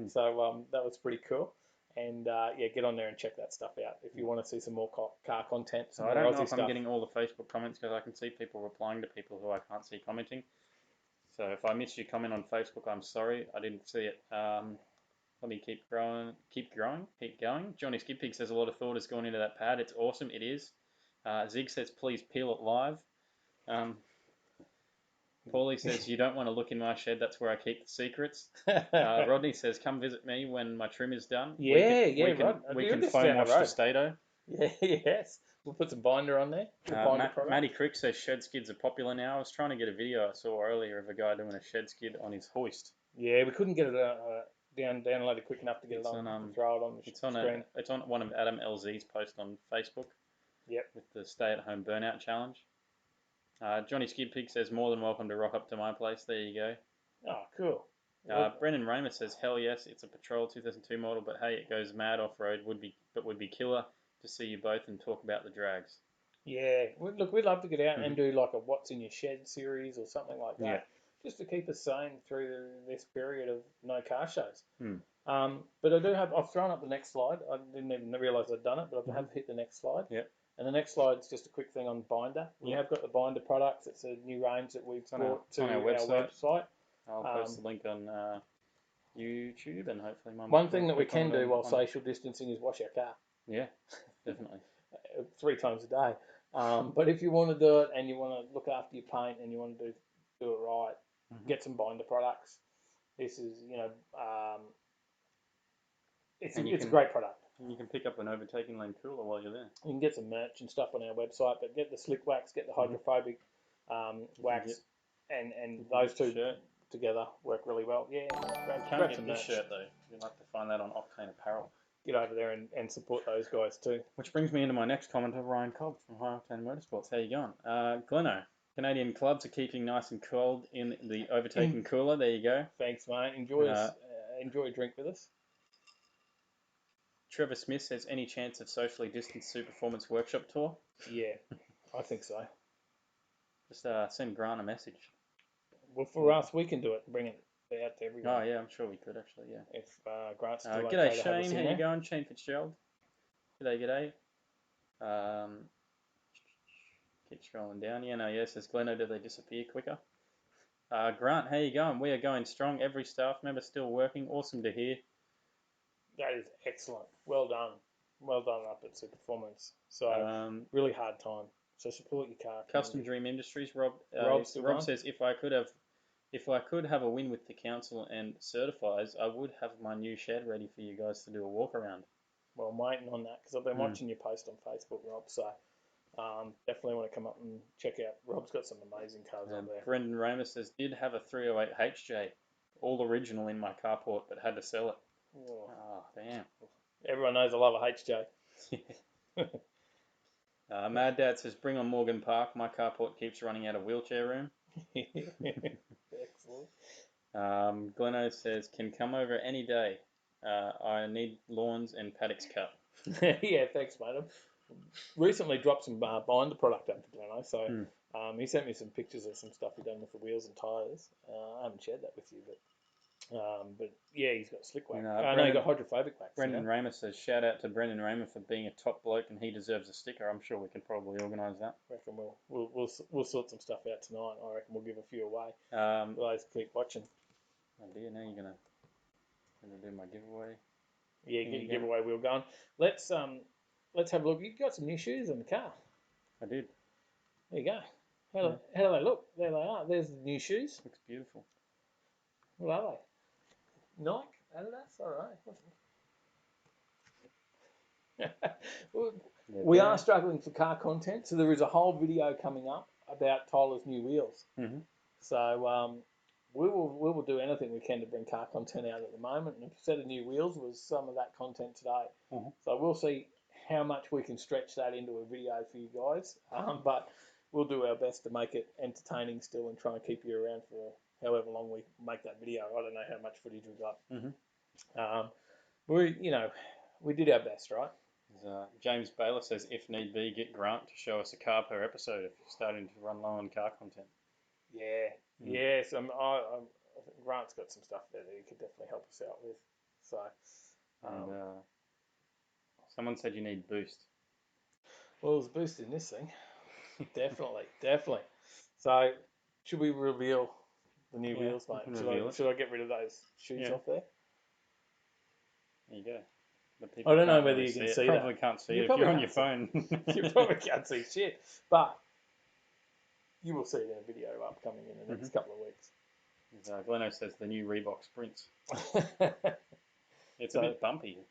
so that was pretty cool. And get on there and check that stuff out if you want to see some more car content. So I don't know if I'm getting all the Facebook comments because I can see people replying to people who I can't see commenting. So if I missed your comment on Facebook, I'm sorry, I didn't see it. Let me keep going. Johnny Skidpig says a lot of thought has gone into that pad. It's awesome. It is. Zig says please peel it live. Paulie says, you don't want to look in my shed. That's where I keep the secrets. Rodney says, come visit me when my trim is done. We can foam wash the Stato. Yeah, yes. We'll put some binder on there. Matty Crick says shed skids are popular now. I was trying to get a video I saw earlier of a guy doing a shed skid on his hoist. Yeah, we couldn't get it downloaded quick enough to get it on. Throw it on the screen. It's on one of Adam LZ's posts on Facebook. Yep. With the stay-at-home burnout challenge. Johnny Skidpig says, more than welcome to rock up to my place. There you go. Oh, cool. Brendan Raymer says, hell yes, it's a Patrol 2002 model, but hey, it goes mad off-road, would be killer to see you both and talk about the drags. Yeah, look, we'd love to get out and do like a What's in Your Shed series or something like that. just to keep us sane through this period of no car shows. Hmm. But I've thrown up the next slide. I didn't even realise I'd done it, but I have hit the next slide. Yep. And the next slide's just a quick thing on binder. We have got the binder products. It's a new range that we've brought to our website. I'll post the link on YouTube, and hopefully one thing that we can do while social distancing is wash our car. Yeah, definitely. 3 times a day. But if you want to do it and you want to look after your paint and you want to do it right, get some binder products. This is, it's a great product. And you can pick up an Overtaking Lane cooler while you're there. You can get some merch and stuff on our website, but get the slick wax, get the hydrophobic wax, and those two together work really well. Yeah, Can't get this shirt though. You'll have to find that on Octane Apparel. Get over there and support those guys too. Which brings me into my next comment of Ryan Cobb from High Octane Motorsports. How you going? Gleno, Canadian clubs are keeping nice and cold in the Overtaking cooler. There you go. Thanks, mate. Enjoy a drink with us. Trevor Smith says, any chance of socially distanced Superformance workshop tour? Yeah, I think so. Just send Grant a message. Well, for us, we can do it and bring it out to everyone. Oh, yeah, I'm sure we could, actually, yeah. If Grant's still okay g'day, to Shane. have us in How there. you going? Shane Fitzgerald. G'day. Keep scrolling down. Yeah, no, yeah, says Gleno, do they disappear quicker? Grant, how you going? We are going strong. Every staff member still working. Awesome to hear. That is excellent. Well done. Well done up at Superformance. So, really hard time. So support your car. Custom Dream Industries, Rob says, if I could have a win with the council and certifies, I would have my new shed ready for you guys to do a walk around. Well, I'm waiting on that because I've been watching your post on Facebook, Rob. So definitely want to come up and check out. Rob's got some amazing cars up there. Brendan Ramos says, did have a 308 HJ, all original in my carport, but had to sell it. Oh, damn. Everyone knows I love a HJ. Mad Dad says, bring on Morgan Park. My carport keeps running out of wheelchair room. Excellent. Gleno says, can come over any day. I need lawns and paddocks cut. Yeah, thanks, mate. I've recently dropped some binder product up to Gleno, so he sent me some pictures of some stuff he's done with the wheels and tyres. I haven't shared that with you, but yeah, he's got slick wax. I know he's got hydrophobic wax. Brendan Ramos says, shout out to Brendan Ramos for being a top bloke, and he deserves a sticker. I'm sure we can probably organise that. I reckon we'll sort some stuff out tonight. I reckon we'll give a few away. For those who keep watching. Oh dear, now you're gonna do my giveaway. Yeah, get your giveaway wheel going. Let's have a look. You got some new shoes in the car. I did. There you go. How do they look? There they are. There's the new shoes. Looks beautiful. What are they? Nike? Adidas? All right. We are struggling for car content, so there is a whole video coming up about Tyler's new wheels. So we will do anything we can to bring car content out at the moment, and a set of new wheels was some of that content today. So we'll see how much we can stretch that into a video for you guys, but we'll do our best to make it entertaining still and try and keep you around for however long we make that video. I don't know how much footage we've got. We did our best, right? James Baylor says, if need be, get Grant to show us a car per episode if you're starting to run low on car content. Yeah, yes. I think Grant's got some stuff there that he could definitely help us out with. So, someone said you need boost. Well, there's a boost in this thing. definitely. So, should we reveal the new wheels, mate? Should I get rid of those shoes off there? There you go. I don't know whether you can see that. Probably can't see it if you're on your phone. You probably can't see shit, but you will see it in a video upcoming in the next couple of weeks. Gleno says the new Reebok Sprints. It's a bit bumpy.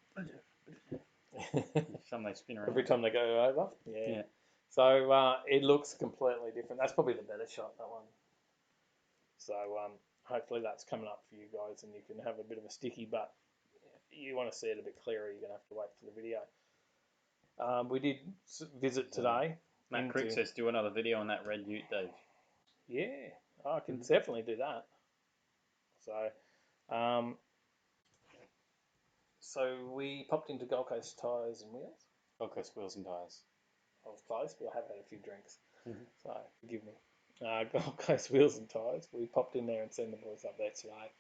Some they spin around. Every time they go over. Yeah. So it looks completely different. That's probably the better shot, that one. So hopefully that's coming up for you guys and you can have a bit of a sticky, but you want to see it a bit clearer, you're going to have to wait for the video. We did visit today. Matt Crick says, do another video on that red ute, Dave. Yeah, I can definitely do that. So we popped into Gold Coast Tyres and Wheels. Gold Coast Wheels and Tyres. I was close, but I have had a few drinks, so forgive me. Gold Coast Wheels and Tyres. We popped in there and seen the boys up there today,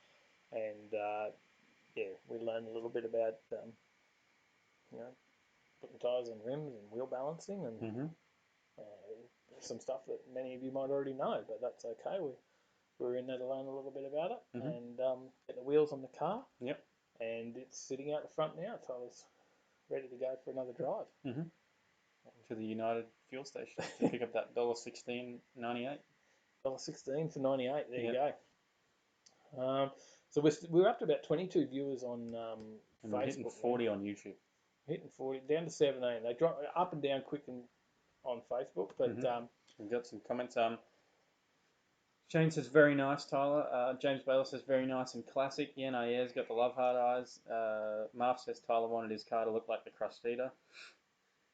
and yeah, we learned a little bit about you know, putting tyres on rims and wheel balancing and Mm-hmm. some stuff that many of you might already know, but that's okay. We were in there to learn a little bit about it and get the wheels on the car. Yep. And it's sitting out the front now, so I was ready to go for another drive. Mm-hmm. To the United fuel station to pick up that $16.98. $1.16 for 98. There you go. So we're up to about 22 viewers on And Facebook. we're hitting 40 on YouTube. Hitting 40, down to 17. They drop up and down quick on Facebook, but we've got some comments. Shane says very nice, Tyler. James Baylor says very nice and classic. Yenayer's got the love heart eyes. Marv says Tyler wanted his car to look like the Crustita.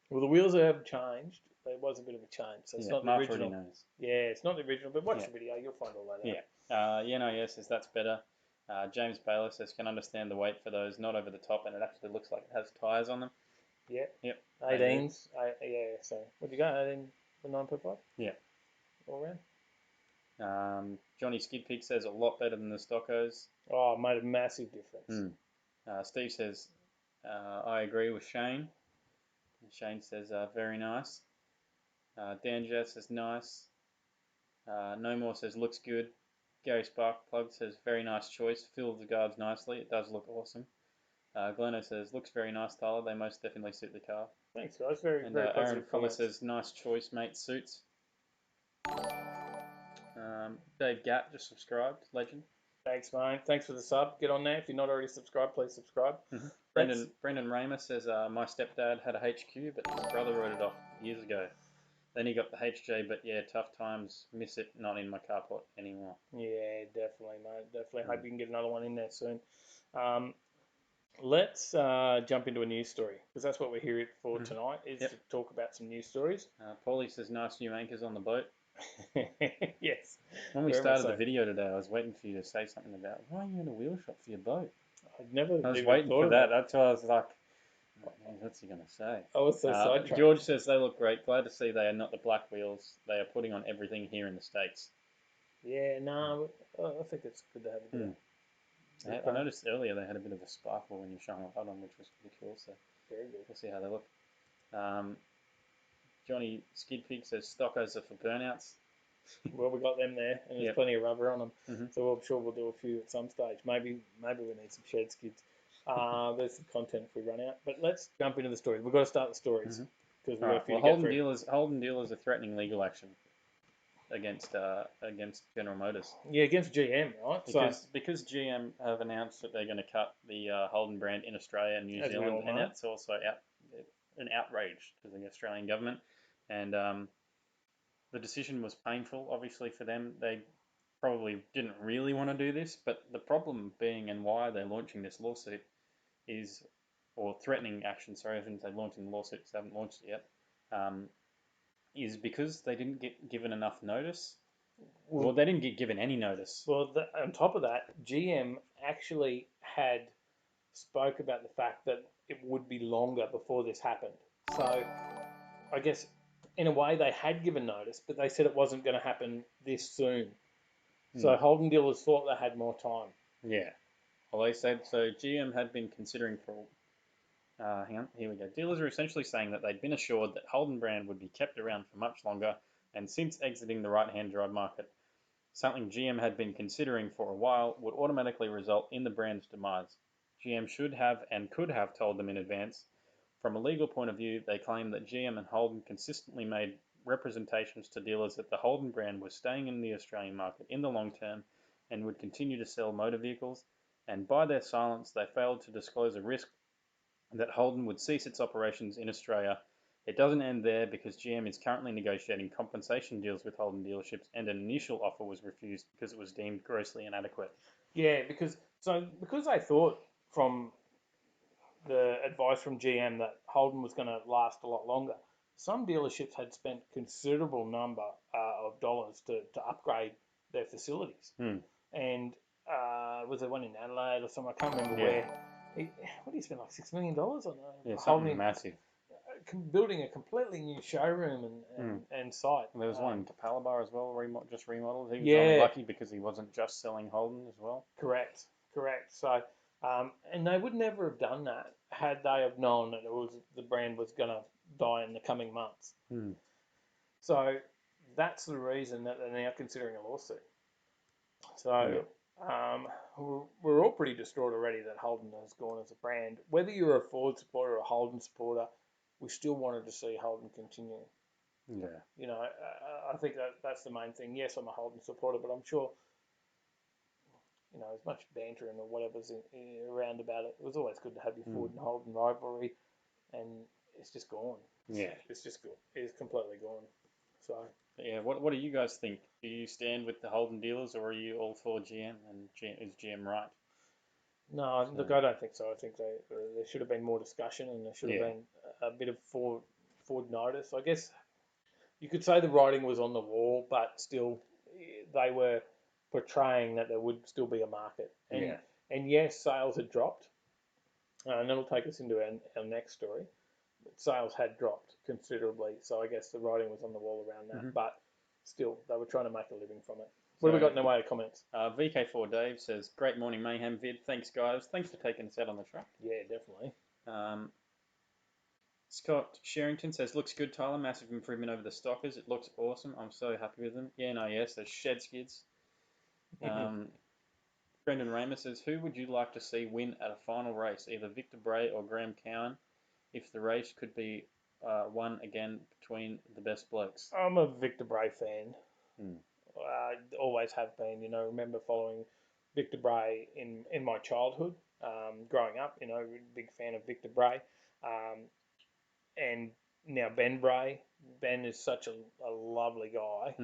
Well, the wheels have changed. There was a bit of a change, so it's not the Marv original. already knows. Yeah, it's not the original, but watch the video, you'll find all that out. Yeah. Yenayer says that's better. James Baylor says can understand the weight for those, not over the top, and it actually looks like it has tyres on them. Yeah. Yep. 18s. Yeah. So what do you got? 18 for 9.5. Yeah. All round. Johnny Skidpig says a lot better than the Stockos. Oh, made a massive difference. Steve says I agree with Shane. Shane says very nice. Dan Jess says nice. No More says looks good. Gary Sparkplug says very nice choice. Fills the guards nicely. It does look awesome. Gleno says looks very nice, Tyler. They most definitely suit the car. Thanks, guys. Very And very Aaron positive Fuller comments. says nice choice, mate. Suits. Dave Gatt just subscribed. Legend. Thanks, mate. Thanks for the sub. Get on there. If you're not already subscribed, please subscribe. Brendan Raymer says my stepdad had a HQ, but his brother wrote it off years ago. Then he got the HJ, but yeah, tough times. Miss it. Not in my carport anymore. Yeah, definitely, mate. Definitely. Hope you can get another one in there soon. Let's jump into a news story, because that's what we're here for tonight, is to talk about some news stories. Paulie says nice new anchors on the boat. Yes. When we started the video today, I was waiting for you to say something about why are you in a wheel shop for your boat. I was waiting for that. That's why I was like, what's he going to say? I was so sidetracked. George says they look great. Glad to see they are not the black wheels they are putting on everything here in the States. Yeah, no, I think it's good to have a bit. I noticed earlier they had a bit of a sparkle when you shone the light on, which was pretty cool. So very good. We'll see how they look. Johnny Skidpig says Stockos are for burnouts. Well, we got them there, and there's plenty of rubber on them. So I'm sure we'll do a few at some stage. Maybe we need some shed skids. There's some content if we run out. But let's jump into the stories. We've got to start the stories because we've got a few to get through. Holden dealers are threatening legal action against General Motors. Yeah, against GM, right? Because GM have announced that they're going to cut the Holden brand in Australia and New Zealand, and that's also an outrage to the Australian government. And the decision was painful, obviously, for them. They probably didn't really want to do this, but the problem being and why they're launching this lawsuit or threatening action, sorry, I shouldn't say launching the lawsuit because they haven't launched it yet, is because they didn't get given enough notice. Well, they didn't get given any notice. Well, on top of that, GM actually had spoke about the fact that it would be longer before this happened. So I guess in a way they had given notice, but they said it wasn't going to happen this soon. So Holden dealers thought they had more time. Yeah. Well, they said, so GM had been considering for, hang on, here we go. Dealers are essentially saying that they'd been assured that Holden brand would be kept around for much longer, and since exiting the right-hand drive market, something GM had been considering for a while would automatically result in the brand's demise. GM should have and could have told them in advance. From a legal point of view, they claim that GM and Holden consistently made representations to dealers that the Holden brand was staying in the Australian market in the long term and would continue to sell motor vehicles, and by their silence they failed to disclose a risk that Holden would cease its operations in Australia. It doesn't end there because GM is currently negotiating compensation deals with Holden dealerships, and an initial offer was refused because it was deemed grossly inadequate. Yeah, because they thought from the advice from GM that Holden was going to last a lot longer, some dealerships had spent considerable number of dollars to upgrade their facilities. And was there one in Adelaide or somewhere? I can't remember where. What did he spend, like $6 million on? Something massive. building a completely new showroom and site. There was one in Capalaba as well, just remodeled. He was Yeah. only lucky because he wasn't just selling Holden as well. Correct. So, and they would never have done that had they have known that the brand was going to die in the coming months. So that's the reason that they're now considering a lawsuit. So we're all pretty distraught already that Holden has gone as a brand. Whether you're a Ford supporter or a Holden supporter, we still wanted to see Holden continue. Yeah. You know, I think that's the main thing. Yes, I'm a Holden supporter, but I'm sure, you know, as much banter and whatever's around about it, it was always good to have your Ford and Holden rivalry, and it's just gone. Yeah. It's just gone. It's completely gone. So. Yeah, what do you guys think? Do you stand with the Holden dealers, or are you all for GM, and is GM right? No, look, I don't think so. I think there should have been more discussion, and there should have been a bit of Ford notice. I guess you could say the writing was on the wall, but still they were portraying that there would still be a market. And yes, sales had dropped, and that'll take us into our next story. Sales had dropped considerably, so I guess the writing was on the wall around that. But still, they were trying to make a living from it. What have we got in the way of comments? VK4 Dave says, "Great morning, Mayhem Vid. Thanks, guys. Thanks for taking us out on the track." Yeah, definitely. Scott Sherrington says, "Looks good, Tyler. Massive improvement over the stockers. It looks awesome. I'm so happy with them." Yes, those shed skids. Brendan Raymer says, "Who would you like to see win at a final race, either Victor Bray or Graham Cowan, if the race could be won again between the best blokes?" I'm a Victor Bray fan. Always have been. You know, remember following Victor Bray in my childhood, growing up. You know, big fan of Victor Bray. And now Ben Bray. Ben is such a lovely guy.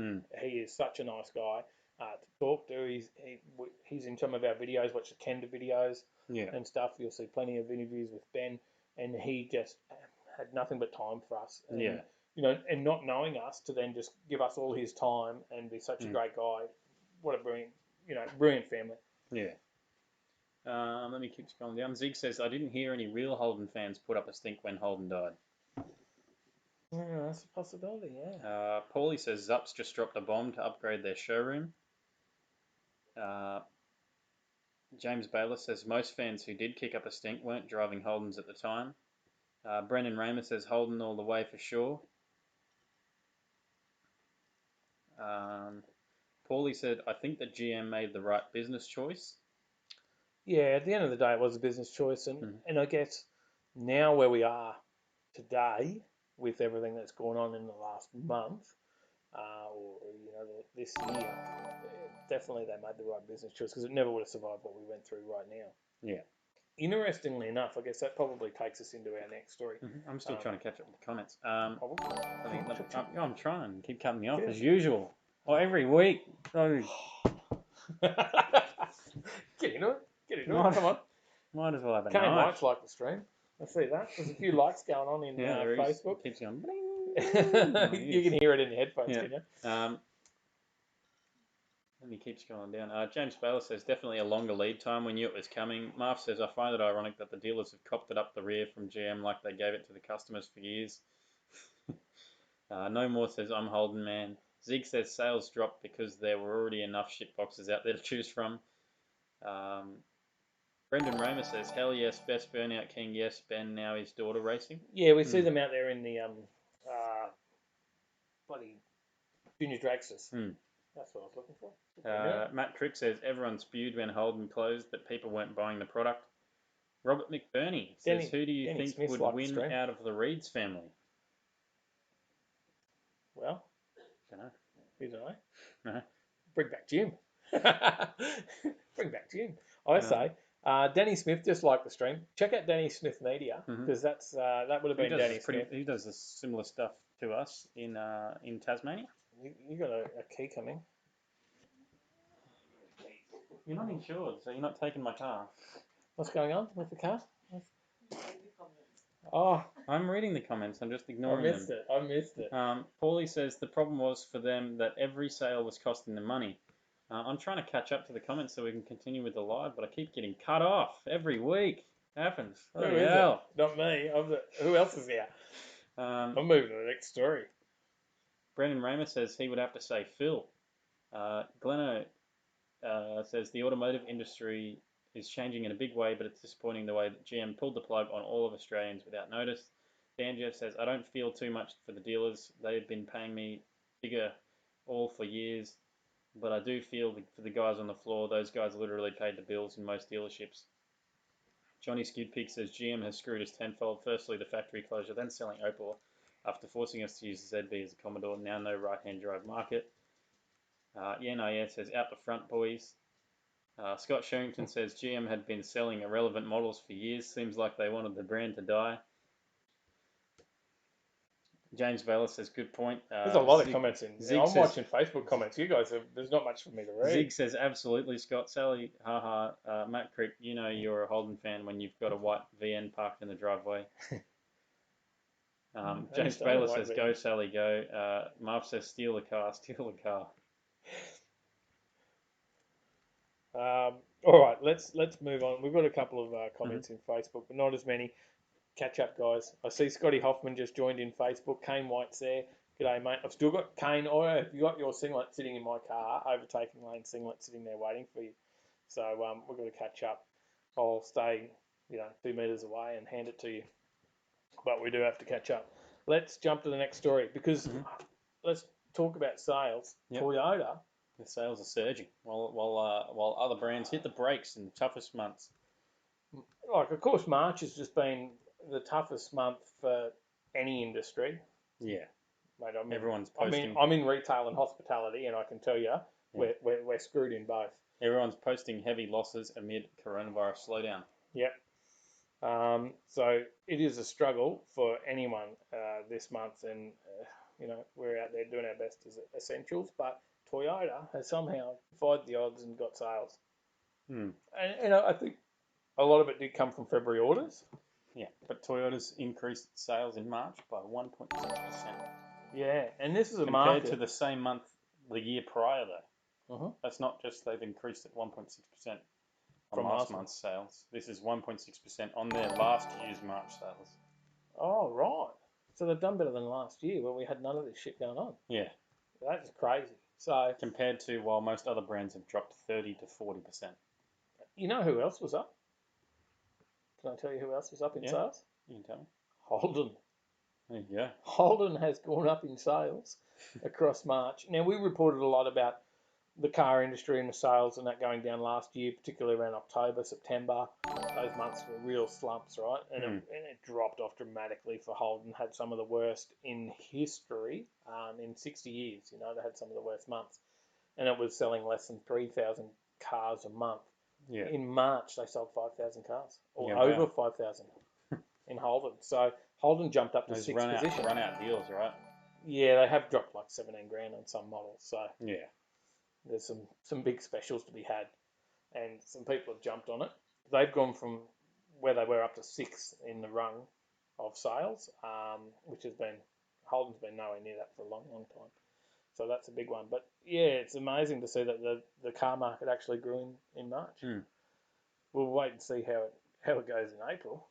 He is such a nice guy to talk to. He's in some of our videos, watch the Kenda videos and stuff. You'll see plenty of interviews with Ben, and he just had nothing but time for us. And, you know, and not knowing us to then just give us all his time and be such a great guy. What a brilliant family. Yeah. Let me keep scrolling down. Zig says, "I didn't hear any real Holden fans put up a stink when Holden died." Yeah, that's a possibility, yeah. Paulie says, "Zups just dropped a bomb to upgrade their showroom." James Baylor says, "Most fans who did kick up a stink weren't driving Holdens at the time." Brendan Raymer says, "Holden all the way for sure." Paulie said, "I think that GM made the right business choice." Yeah, at the end of the day, it was a business choice. And I guess now where we are today, with everything that's gone on in the last month, or you know, this year, definitely they made the right business choice, because it never would have survived what we went through right now. Yeah. Interestingly enough, I guess that probably takes us into our next story. I'm still trying to catch up with the comments. I'm trying. Keep cutting me off as usual. Every week. Get into it. Come on. Might as well have a Kane knife. likes like the stream. I see that. There's a few likes going on in Facebook. Keeps going. You can hear it in the headphones, can you? And he keeps going down. James Baylor says, "Definitely a longer lead time. We knew it was coming." Marv says, "I find it ironic that the dealers have copped it up the rear from GM like they gave it to the customers for years." No More says, "I'm Holden, man." Zig says, "Sales dropped because there were already enough shit boxes out there to choose from." Brendan Raymer says, "Hell yes, best Burnout King. Yes, Ben now his daughter racing." Yeah, we see them out there in the bloody junior dragsters. That's what I was looking for. Matt Tripp says, "Everyone spewed when Holden closed, but people weren't buying the product." Robert McBurney says, "Who do you think Smith's would win out of the Reeds family?" Well, don't know. Who do I? No. Bring back Jim. Bring back Jim. I say, Danny Smith just liked the stream. Check out Danny Smith Media, because that would have been Danny Smith. He does this similar stuff to us in Tasmania. You got a key coming. You're not insured, so you're not taking my car. What's going on with the car? Oh, I'm reading the comments. I'm just ignoring them. I missed it. Paulie says the problem was for them that every sale was costing them money. I'm trying to catch up to the comments so we can continue with the live, but I keep getting cut off every week. Happens. Who is it? Not me. Who else is here? I'm moving to the next story. Brendan Raymer says he would have to say Phil. Gleno says the automotive industry is changing in a big way, but it's disappointing the way that GM pulled the plug on all of Australians without notice. Dan Jeff says, I don't feel too much for the dealers. They've been paying me bigger all for years, but I do feel for the guys on the floor. Those guys literally paid the bills in most dealerships. Johnny Skewed Pig says GM has screwed us tenfold. Firstly, the factory closure, then selling Opel after forcing us to use the ZB as a Commodore. Now no right-hand drive market. Says out the front, boys. Scott Sherrington says GM had been selling irrelevant models for years. Seems like they wanted the brand to die. James Vela says good point. There's a lot of comments in. Zig I'm says, watching Facebook comments. You guys, there's not much for me to read. Zig says absolutely. Scott Sally, haha. Matt Crick, you know you're a Holden fan when you've got a white VN parked in the driveway. James Baylor says go Sally go. Marv says steal the car, steal the car. All right, let's move on. We've got a couple of comments in Facebook, but not as many. Catch up, guys. I see Scotty Hoffman just joined in Facebook. Kane White's there. G'day, mate. I've still got Kane. Oh, have you got your singlet sitting in my car? Overtaking Lane singlet sitting there waiting for you. So we're going to catch up. I'll stay, 2 meters away and hand it to you. But we do have to catch up. Let's jump to the next story because let's talk about sales. Yep. Toyota. The sales are surging while other brands hit the brakes in the toughest months. Like, of course, March has just been the toughest month for any industry. Yeah. Mate, everyone's posting. I'm in retail and hospitality, and I can tell you we're screwed in both. Everyone's posting heavy losses amid coronavirus slowdown. Yep. So it is a struggle for anyone this month, and we're out there doing our best as essentials. But Toyota has somehow defied the odds and got sales. And I think a lot of it did come from February orders. Yeah, but Toyota's increased sales in March by 1.6%. Yeah, and this is a compared market to the same month the year prior, though. Uh-huh. That's not just they've increased it 1.6% from last month's sales. This is 1.6% on their last year's March sales. Oh, right. So they've done better than last year when we had none of this shit going on. Yeah. That's crazy. So compared to while most other brands have dropped 30 to 40%. You know who else was up? Can I tell you who else was up in sales? You can tell me. Holden. There you go. Holden has gone up in sales across March. Now, we reported a lot about the car industry and the sales and that going down last year, particularly around October, September. Those months were real slumps, right? And it dropped off dramatically for Holden. Had some of the worst in history in 60 years. They had some of the worst months. And it was selling less than 3,000 cars a month. Yeah. In March, they sold 5,000 cars, or over 5,000 in Holden. So Holden jumped up to sixth position. Run out deals, right? Yeah, they have dropped like 17 grand on some models. So yeah, there's some big specials to be had, and some people have jumped on it. They've gone from where they were up to 6th in the rung of sales, which has been Holden's been nowhere near that for a long, long time. So that's a big one. But yeah, it's amazing to see that the car market actually grew in March. We'll wait and see how it goes in April.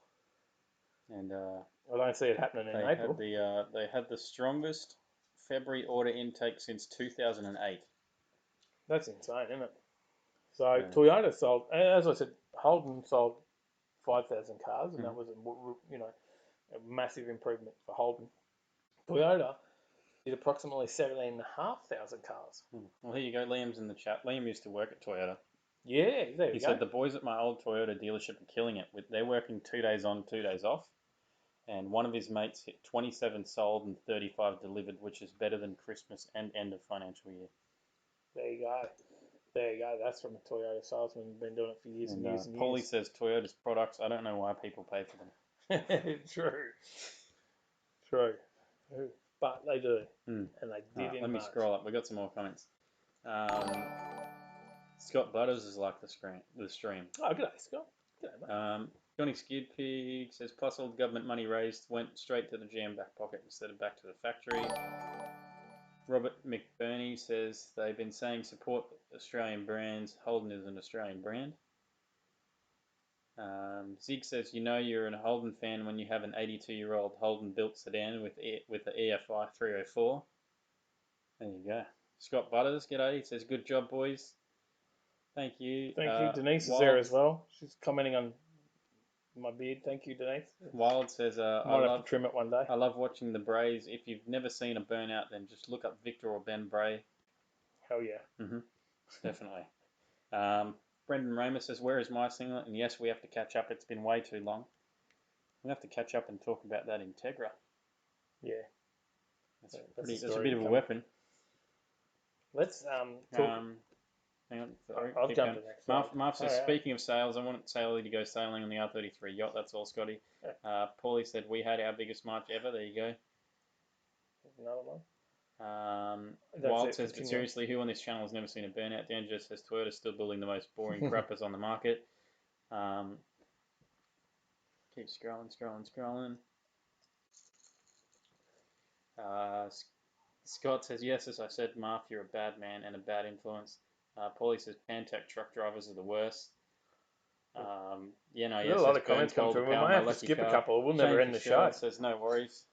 And I don't see it happening in April. They had the strongest February order intake since 2008. That's insane, isn't it? So Toyota sold, as I said, Holden sold 5,000 cars, and that was a massive improvement for Holden. Toyota did approximately 17,500 cars. Well, here you go. Liam's in the chat. Liam used to work at Toyota. Yeah, there you go. He said the boys at my old Toyota dealership are killing it. They're working 2 days on, 2 days off. And one of his mates hit 27 sold and 35 delivered, which is better than Christmas and end of financial year. There you go. There you go. That's from a Toyota salesman who's been doing it for years and years and years. Paulie says Toyota's products, I don't know why people pay for them. True. But they do. And they did in Let me March. scroll up. We've got some more comments. Scott Butters is like the stream. Oh, g'day, Scott. G'day, mate. Johnny Skewed Pig says, plus all the government money raised went straight to the GM back pocket instead of back to the factory. Robert McBurney says, they've been saying support Australian brands. Holden is an Australian brand. Zig says, you know you're a Holden fan when you have an 82-year-old Holden built sedan with the EFI 304. There you go. Scott Butters, g'day. He says, good job, boys. Thank you. Thank you. Denise is there as well. She's commenting on my beard. Thank you, Denise. Wild says, Might have to trim it one day. I love watching the Brays. If you've never seen a burnout, then just look up Victor or Ben Bray. Hell yeah. Definitely. Brendan Ramos says, where is my singlet? And yes, we have to catch up. It's been way too long. We'll have to catch up and talk about that Integra. Yeah. That's a bit of a weapon. Let's talk. Hang on, sorry. I'll jump to the next slide. Marv says, speaking of sales, I want Sally to go sailing on the R33 yacht. That's all, Scotty. Paulie said, we had our biggest March ever. There you go. Another one. Wild says, but seriously, who on this channel has never seen a burnout? Danger says, Toyota's still building the most boring crappers on the market. Keep scrolling. Scott says, yes, as I said, Marv, you're a bad man and a bad influence. Paulie says, Pantech truck drivers are the worst. There's a lot of comments coming through. We might have to skip a couple. We'll never end the show. Says, no worries.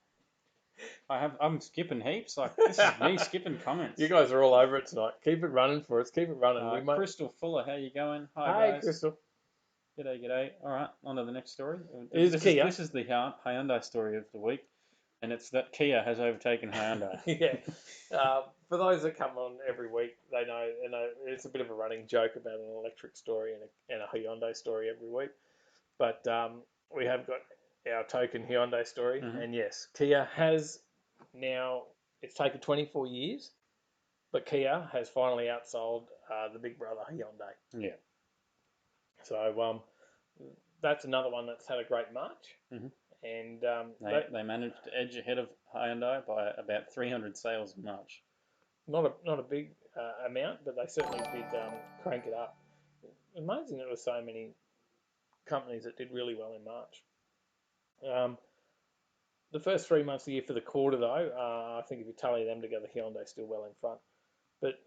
I'm skipping heaps. Like, this is me skipping comments. You guys are all over it tonight. Keep it running for us. Keep it running. Crystal Fuller, how you going? Hi, guys. Crystal. G'day. All right, on to the next story. This is the Hyundai story of the week, and it's that Kia has overtaken Hyundai. Yeah. For those that come on every week, they know it's a bit of a running joke about an electric story and a Hyundai story every week. But we have got our token Hyundai story, and yes, Kia has now, it's taken 24 years, but Kia has finally outsold the big brother Hyundai. Yeah. So that's another one that's had a great March. And they managed to edge ahead of Hyundai by about 300 sales in March. Not a big amount, but they certainly did crank it up. Amazing there were so many companies that did really well in March. The first 3 months of the year for the quarter, though, I think if you tally them together, Hyundai's still well in front. But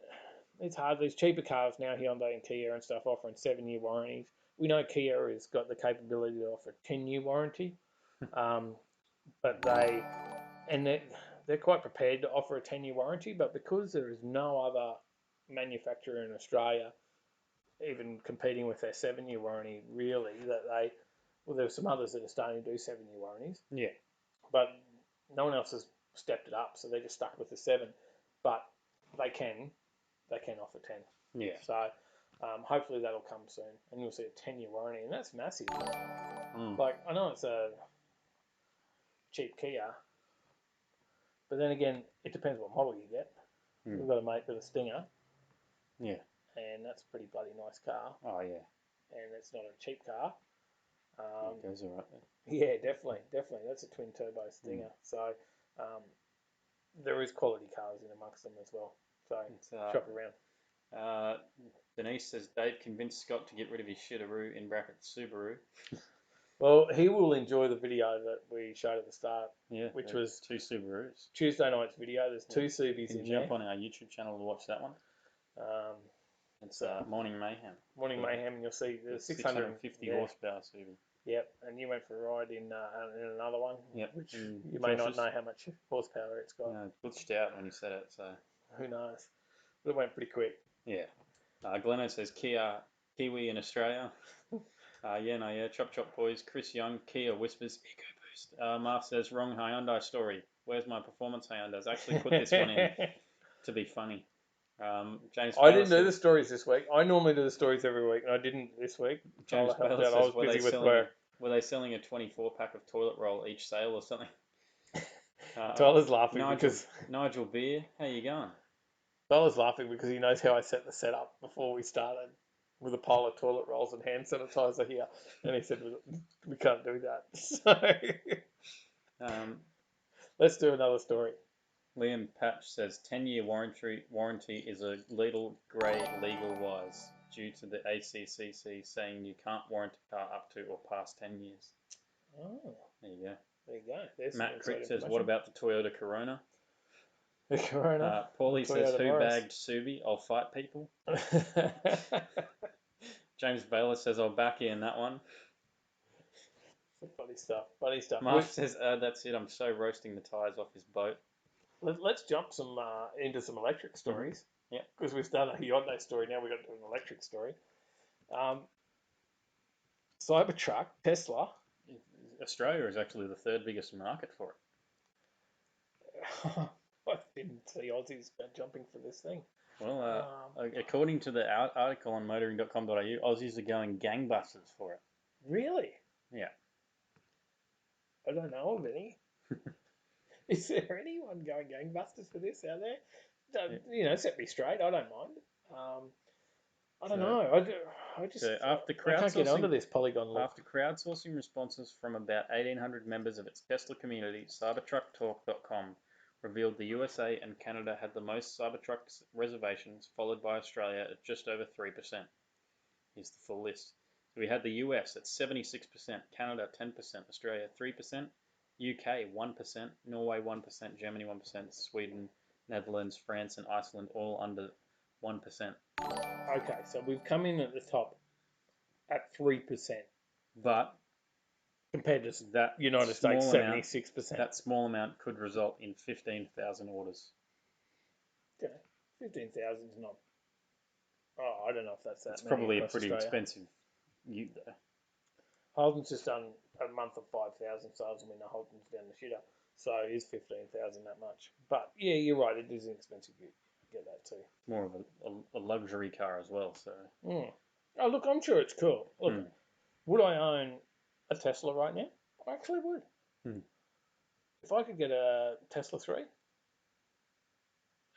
it's hard. These cheaper cars now, Hyundai and Kia and stuff, offering 7-year warranties. We know Kia has got the capability to offer a 10-year warranty, but they're quite prepared to offer a 10-year warranty. But because there is no other manufacturer in Australia even competing with their 7-year warranty, really, there's some others that are starting to do 7-year warranties. Yeah. But no one else has stepped it up, so they're just stuck with the 7. But they can offer 10. Yeah. So hopefully that'll come soon, and you'll see a 10-year warranty, and that's massive. Like, I know it's a cheap Kia, but then again, it depends what model you get. We've got a mate with a Stinger. Yeah. And that's a pretty bloody nice car. Oh, yeah. And it's not a cheap car. It goes all right then. Yeah, definitely. That's a twin turbo Stinger. So there is quality cars in amongst them as well. So shop around. Denise says Dave convinced Scott to get rid of his shitaroo in brackets Subaru. Well, he will enjoy the video that we showed at the start. Yeah, which was 2 Subarus. Tuesday night's video. There's 2 Subis in there. Jump on our YouTube channel to watch that one. It's Morning Mayhem. Morning Mayhem, and you'll see there's 650 horsepower Subi. Yep, and you went for a ride in another one. Yep. Which you may not know how much horsepower it's got. No, it glitched out when you said it, so who knows? But it went pretty quick. Yeah. Gleno says Kiwi in Australia. Chop boys. Chris Young, Kia whispers EcoBoost. Marv says wrong Hyundai story. Where's my performance Hyundai's? I actually put this one in to be funny. James I didn't do the stories this week. I normally do the stories every week, and I didn't this week. James I was busy with work. Were they selling a 24-pack of toilet roll each sale or something? Tyler's laughing because Nigel Beer, how you going? Tyler's laughing because he knows how I set the setup before we started with a pile of toilet rolls and hand sanitizer here, and he said we can't do that. So let's do another story. Liam Patch says 10-year warranty is a little grey legal-wise due to the ACCC saying you can't warrant a car up to or past 10 years. Oh. There you go. There you go. There's Matt Crick says, what about the Toyota Corona? The Corona? Paulie says, who bagged Subi? I'll fight people. James Baylor says, I'll back you in that one. Funny stuff. Funny stuff. Mark says, that's it. I'm so roasting the tyres off his boat. Let's jump into some electric stories. Yeah. Because we've done a Hyundai story, now we've got to do an electric story. Cybertruck, Tesla. Australia is actually the third biggest market for it. I didn't see Aussies jumping for this thing. Well, according to the article on motoring.com.au, Aussies are going gangbusters for it. Really? Yeah. I don't know of any. Is there anyone going gangbusters for this out there? You know, set me straight. I don't mind. I don't know. I just after I can't get onto this Polygon look. After crowdsourcing responses from about 1,800 members of its Tesla community, CybertruckTalk.com revealed the USA and Canada had the most Cybertruck reservations, followed by Australia at just over 3%. Here's the full list. So we had the US at 76%, Canada 10%, Australia 3%, UK 1%, Norway 1%, Germany 1%, Sweden, Netherlands, France, and Iceland all under 1%. Okay, so we've come in at the top at 3%. But compared to that United States, 76%. That small amount could result in 15,000 orders. Okay, 15,000 is not. Oh, I don't know if that's that. It's probably a pretty expensive ute though. Holden's just done a month of 5,000 sales. I mean, Holden's down the shitter, so it is 15,000 that much. But yeah, you're right. It is an expensive ute. Get that too. More of a luxury car as well. So. Oh look, I'm sure it's cool. Look, would I own a Tesla right now? I actually would. If I could get a Tesla 3,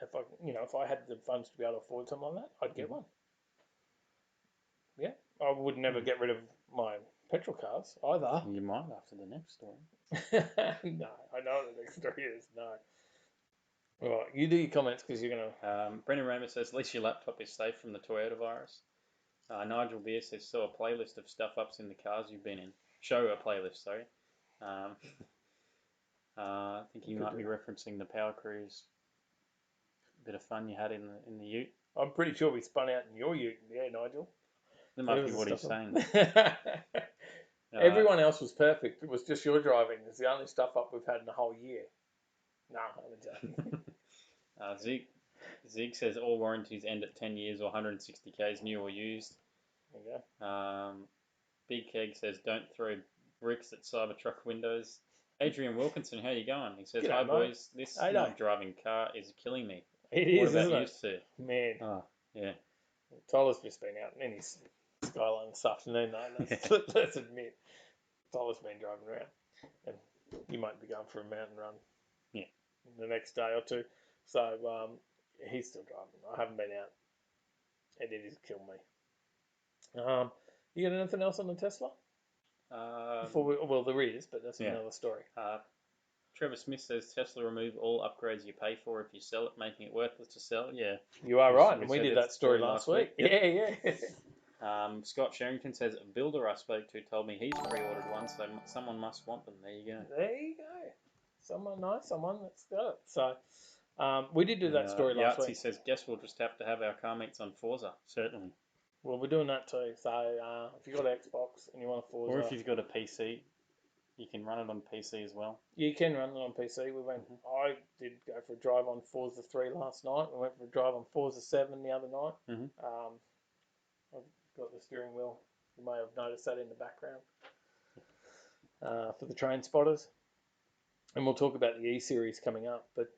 if I had the funds to be able to afford something like that, I'd get one. Yeah, I would never get rid of my petrol cars either. You might after the next story. No, I know what the next story is. No. All right, you do your comments because you're gonna. Brendan Ramos says, "At least your laptop is safe from the Toyota virus." Nigel Beer says, "Saw a playlist of stuff ups in the cars you've been in." Show a playlist, sorry. I think he might be referencing the Power Cruise bit of fun you had in the ute. I'm pretty sure we spun out in your ute, yeah, Nigel. That might be what he's saying. Everyone else was perfect. It was just your driving. It's the only stuff up we've had in the whole year. No, I'm joking. Zig says all warranties end at 10 years or 160 Ks, new or used. There you go. Big Keg says don't throw bricks at Cybertruck windows. Adrian Wilkinson, how you going? He says, "Hi boys, this not driving car is killing me." It is, what about isn't you, it? Sue? Man. Oh, yeah. Tyler's just been out in his Skyline this afternoon, though. Let's admit. Tyler's been driving around. And you might be going for a mountain run the next day or two. So he's still driving. I haven't been out. And it has killed me. You got anything else on the Tesla? Well, there is, but that's another story. Trevor Smith says Tesla remove all upgrades you pay for if you sell it, making it worthless to sell. Yeah, you are right, and we did that story last week. Yep. Yeah. Scott Sherrington says a builder I spoke to told me he's pre-ordered one, so someone must want them. There you go. There you go. Someone knows someone that's got it. So we did do that story last week. He says, guess we'll just have to have our car meets on Forza. Certainly. Well, we're doing that too. So if you've got an Xbox and you want a Forza, or if you've got a PC, you can run it on PC as well. You can run it on PC. We went. I did go for a drive on Forza 3 last night. We went for a drive on Forza 7 the other night. I've got the steering wheel. You may have noticed that in the background for the train spotters. And we'll talk about the E-Series coming up. But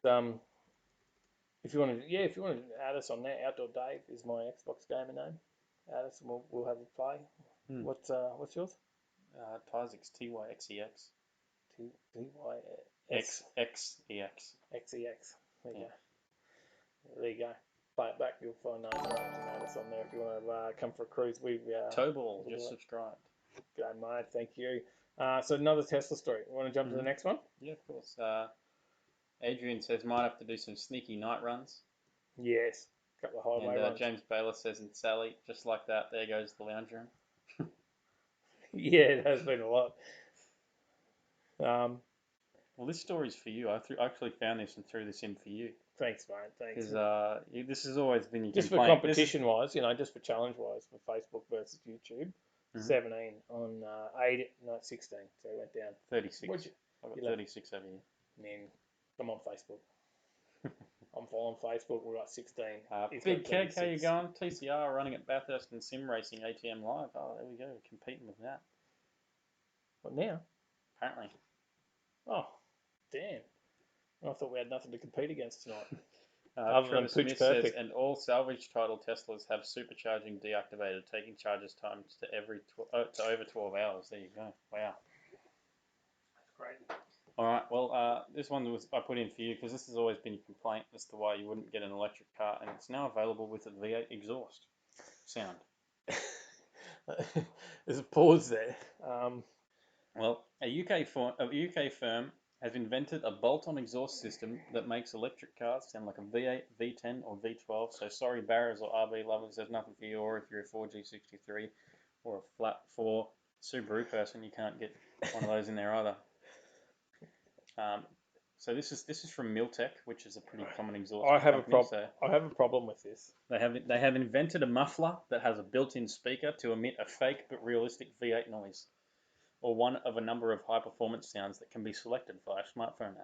if you want to add us on there, Outdoor Dave is my Xbox gamer name. Add us and we'll have a play. What's yours? Tyzix TYXEX. TYXEX. XEX. XEX. There you go. There you go. Play it back. You'll find those names and add us on there if you want to come for a cruise. Towball just subscribed. G'day, mate. Thank you. So another Tesla story. You want to jump to the next one? Yeah, of course. Adrian says might have to do some sneaky night runs. Yes. A couple of highway runs. James Baylor says, and Sally, just like that, there goes the lounge room. Yeah, it has been a lot. Well, this story's for you. I actually found this and threw this in for you. Thanks, mate. Thanks. Because this has always been your just complaint. for competition-wise, just for challenge-wise, for Facebook versus YouTube. 17 on 16. So it went down. 36. What'd you- I've got you left? 36 over here. Man, I'm on Facebook. I'm following Facebook. We're at 16. He's Big got Keg, how you 36. going? TCR running at Bathurst and Sim Racing ATM Live. Oh, there we go. Competing with that, What now? apparently. Oh, damn. I thought we had nothing to compete against tonight. Other Trevor than Smith Pooch says, Perfect. and all salvage title Teslas have supercharging deactivated, taking charges times to to over 12 hours. There you go. Wow. That's great. All right. Well, this one I put in for you because this has always been a complaint as to why you wouldn't get an electric car, and it's now available with a V8 exhaust sound. There's a pause there. Well, a UK firm has invented a bolt-on exhaust system that makes electric cars sound like a V8, V10, or V12. So sorry, Barras or RB lovers, there's nothing for you. Or if you're a 4G63 or a flat 4 Subaru person, you can't get one of those in there either. So this is from Miltech, which is a pretty common exhaust company. I have a problem with this. They have invented a muffler that has a built-in speaker to emit a fake but realistic V8 noise, or one of a number of high-performance sounds that can be selected via a smartphone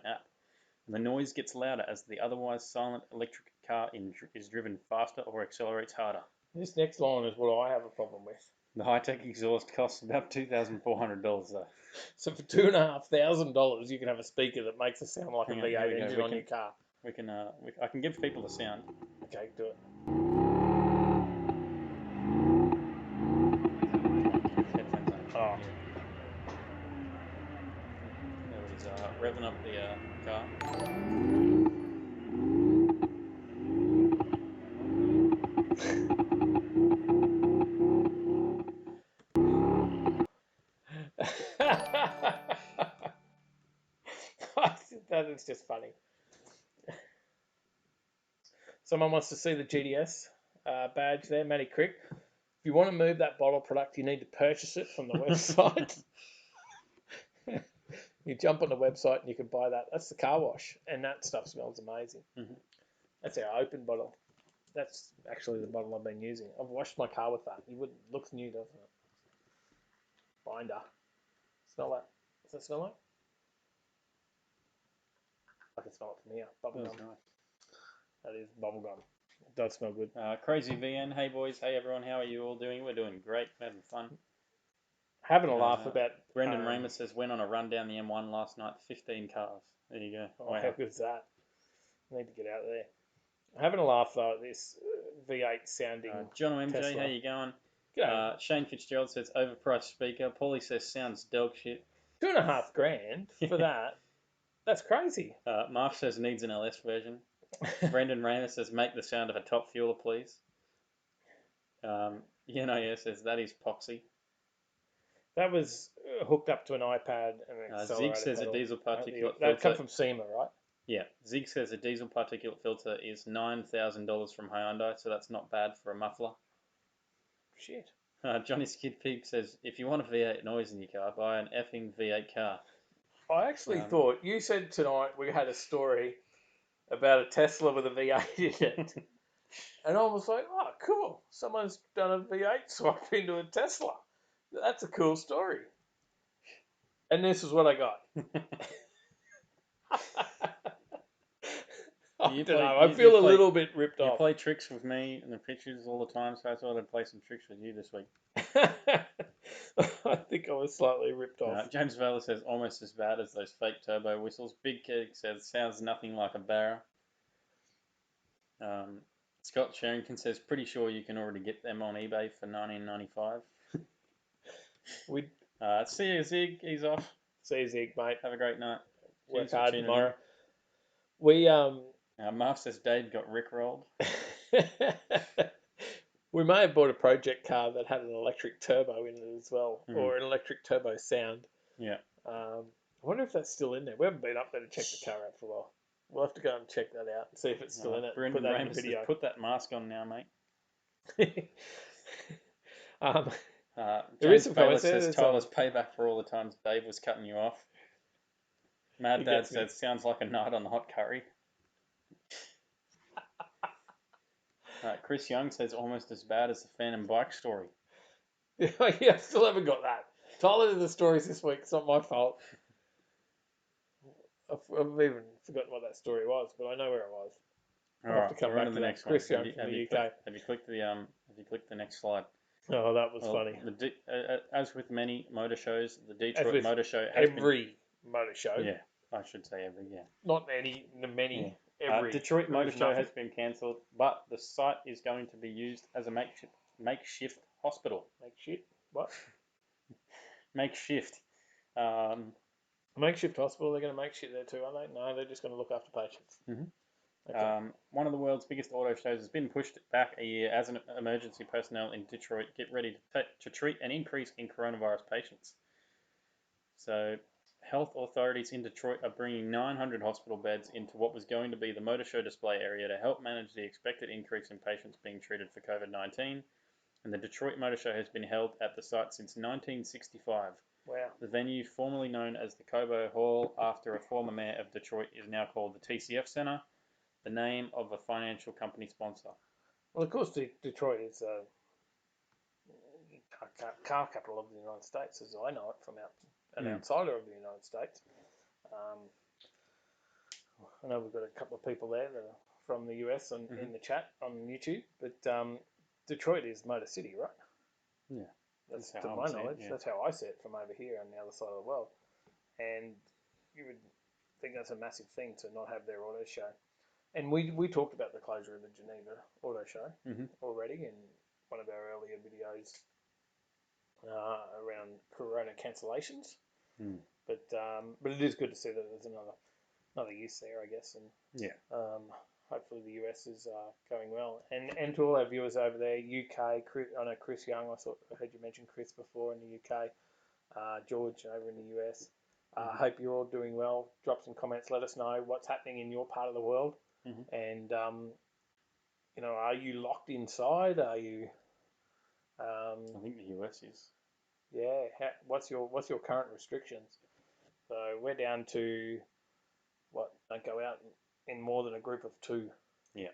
app. And the noise gets louder as the otherwise silent electric car is driven faster or accelerates harder. This next line is what I have a problem with. The high-tech exhaust costs about $2,400 though. So for $2,500, you can have a speaker that makes it sound like Hang a on, here V8 we go. engine on your car. I can give people the sound. Okay, do it. Headphones on. Oh. There he's revving up the car. That is just funny. Someone wants to see the GDS badge there, Matty Crick. If you want to move that bottle product, you need to purchase it from the website. You jump on the website and you can buy that. That's the car wash, and that stuff smells amazing. Mm-hmm. That's our open bottle. That's actually the bottle I've been using. I've washed my car with that. It looks new, doesn't it? Binder. Smell that. Does that smell like? I can smell it from here. Bubblegum. Nice. That is bubblegum. It does smell good. Crazy VN, hey boys, hey everyone, how are you all doing? We're doing great, we're having fun. Having a laugh about... Brendan Ramos says, went on a run down the M1 last night, 15 cars. There you go. Oh, wow. How good is that? I need to get out there. Having a laugh though at this V8 sounding John MJ, Tesla. how you going? G'day. Shane Fitzgerald says, overpriced speaker. Paulie says, sounds dog shit. $2,500 for that. That's crazy. Marv says, needs an LS version. Brendan Ramos says, make the sound of a top fueler, please. Says, that is poxy. That was hooked up to an iPad and an Zig says pedal. a diesel particulate filter. That come from SEMA, right? Yeah. Zig says a diesel particulate filter is $9,000 from Hyundai, so that's not bad for a muffler. Shit. Johnny Skid Peep says, if you want a V8 noise in your car, buy an effing V8 car. I actually thought, you said tonight we had a story about a Tesla with a V8 in it. And I was like, oh, cool. Someone's done a V8 swap into a Tesla. That's a cool story. And this is what I got. I don't know. I feel a little bit ripped off. You play tricks with me and the pictures all the time, so I thought I'd play some tricks with you this week. I think I was slightly ripped off. James Vela says, almost as bad as those fake turbo whistles. Big Keg says, sounds nothing like a Barra. Scott Sherrington says, pretty sure you can already get them on eBay for $19.95. See you, Zig. He's off. See you, Zig, mate. Have a great night. Work hard tomorrow. We Marv says Dave got rickrolled. We may have bought a project car that had an electric turbo in it as well, or an electric turbo sound. Yeah. I wonder if that's still in there. We haven't been up there to check the car out for a while. We'll have to go and check that out and see if it's still in it. Brendan put that Ramos in the video. Says, put that mask on now, mate. There is some Baylor comments. says Tyler's payback for all the times Dave was cutting you off. Mad Dad says sounds like a night on the hot curry. Chris Young says almost as bad as the Phantom bike story. Yeah, I still haven't got that. Tyler did the stories this week. It's not my fault. I've even forgotten what that story was, but I know where it was. All I'll right, have to come we're back on to to the that. next one. Chris Young from the UK. Have you clicked the next slide? Oh, that was Well, funny. As with many motor shows, the As Detroit with Motor Show has every motor show. been. Yeah, I should say every. Yeah. Not any, the many. Yeah. Every. Detroit There Motor was Show nothing. has been cancelled, but the site is going to be used as a makeshift hospital. Makeshift? What? Makeshift. A makeshift hospital, they're going to make shit there too, aren't they? No, they're just going to look after patients. Mhm. Okay. One of the world's biggest auto shows has been pushed back a year as an emergency personnel in Detroit get ready to treat an increase in coronavirus patients. So, health authorities in Detroit are bringing 900 hospital beds into what was going to be the motor show display area to help manage the expected increase in patients being treated for COVID-19. And the Detroit Motor Show has been held at the site since 1965. Wow. The venue, formerly known as the Cobo Hall after a former mayor of Detroit, is now called the TCF Center, the name of a financial company sponsor. Well, of course, Detroit is a car capital of the United States, as I know it from an outsider of the United States. I know we've got a couple of people there that are from the US in the chat on YouTube, but Detroit is Motor City, right? Yeah. That's That's to how my I see it, knowledge. yeah. That's how I see it from over here on the other side of the world. And you would think that's a massive thing to not have their auto show. And we talked about the closure of the Geneva Auto Show already in one of our earlier videos around Corona cancellations. But it is good to see that there's another use there, I guess. And hopefully the US is going well. And to all our viewers over there, UK, I know Chris Young, I heard you mention Chris before in the UK, George over in the US. Hope you're all doing well. Drop some comments. Let us know what's happening in your part of the world. And, are you locked inside? Are you... I think the US is. Yeah. What's your current restrictions? So we're down to, don't go out in more than a group of two. Yeah.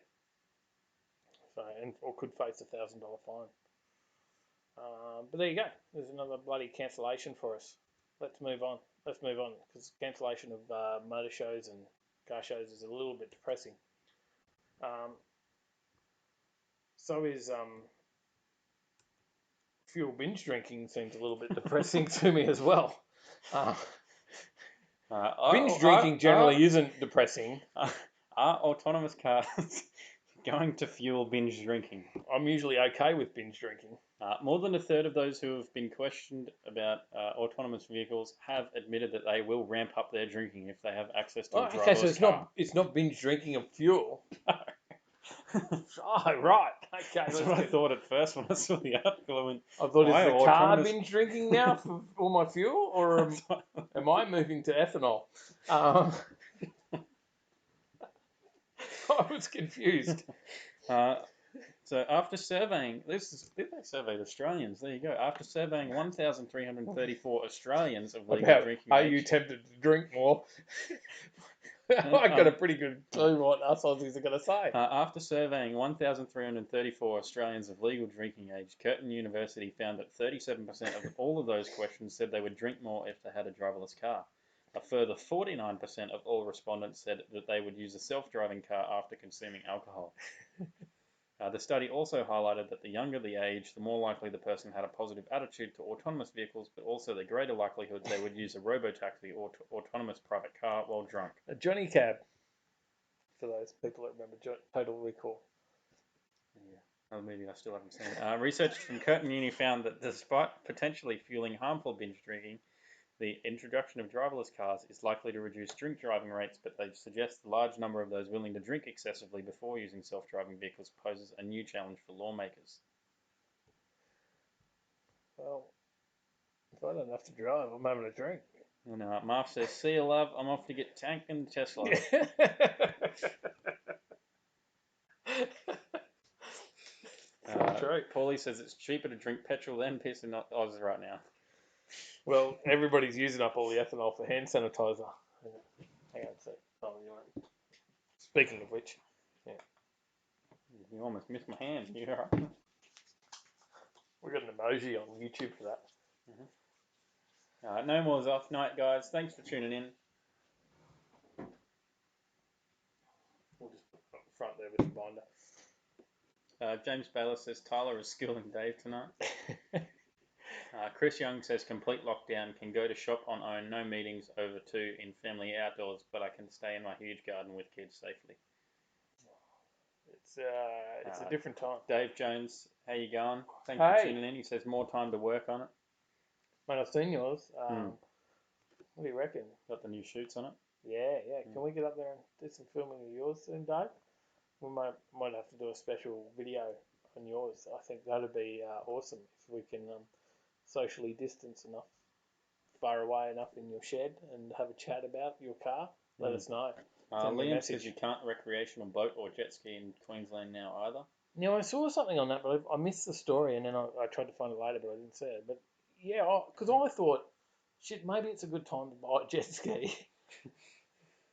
So, or could face $1,000 fine. But there you go. There's another bloody cancellation for us. Let's move on. Because cancellation of motor shows and car shows is a little bit depressing. So is fuel binge drinking seems a little bit depressing to me as well. Binge drinking generally isn't depressing. Are autonomous cars going to fuel binge drinking? I'm usually okay with binge drinking. More than a third of those who have been questioned about autonomous vehicles have admitted that they will ramp up their drinking if they have access to a driverless okay, so car. it's not binge drinking of fuel. Oh, right. Okay, that's what I thought at first when I saw the article. I thought, is the car autonomous... binge drinking now for all my fuel, or am I moving to ethanol? I was confused. So after surveying, they surveyed Australians. There you go. After surveying 1,334 Australians of legal drinking are age, you tempted to drink more? I got a pretty good clue what us Aussies are going to say. After surveying 1,334 Australians of legal drinking age, Curtin University found that 37% of all of those questions said they would drink more if they had a driverless car. A further 49% of all respondents said that they would use a self-driving car after consuming alcohol. The study also highlighted that the younger the age, the more likely the person had a positive attitude to autonomous vehicles, but also the greater likelihood they would use a robotaxi or autonomous private car while drunk. A Johnny Cab, for those people that remember Total Recall. Yeah, another movie I still haven't seen. Research from Curtin Uni found that despite potentially fueling harmful binge drinking, the introduction of driverless cars is likely to reduce drink driving rates, but they suggest the large number of those willing to drink excessively before using self-driving vehicles poses a new challenge for lawmakers. Well, if I don't have to drive, I'm having a drink. And Marv says, "See you, love. I'm off to get tanked in the Tesla." True. Paulie says it's cheaper to drink petrol than piss in Oz right now. Well, everybody's using up all the ethanol for hand sanitizer. Hang on a sec. Speaking of which, yeah. You almost missed my hand. You all right? We got an emoji on YouTube for that. No more off night, guys. Thanks for tuning in. We'll just put it up front there with the binder. James Baylor says Tyler is schooling Dave tonight. Chris Young says complete lockdown, can go to shop on own, no meetings over 2 in family outdoors, but I can stay in my huge garden with kids safely. It's a different time. Dave Jones, how you going? Thanks Hey. for tuning in. He says more time to work on it. Mate, I've seen yours. What do you reckon? Got the new shoots on it. Yeah. Can we get up there and do some filming of yours soon, Dave? We might have to do a special video on yours. I think that'd be awesome if we can socially distance enough, far away enough in your shed and have a chat about your car. Let us know. Liam says you can't recreational boat or jet ski in Queensland now either. Now, I saw something on that, but I missed the story, and then I tried to find it later, but I didn't see it. But yeah, because I thought, shit, maybe it's a good time to buy a jet ski.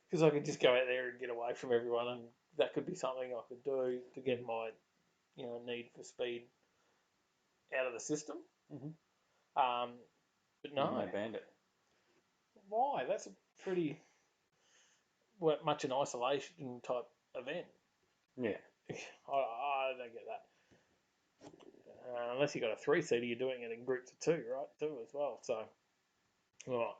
Because I could just go out there and get away from everyone, and that could be something I could do to get my, need for speed out of the system. But no. They banned it. Why? That's a pretty much an isolation type event. Yeah. I don't get that. Unless you got a 3-seater, you're doing it in groups of 2, right? 2 as well. So, right.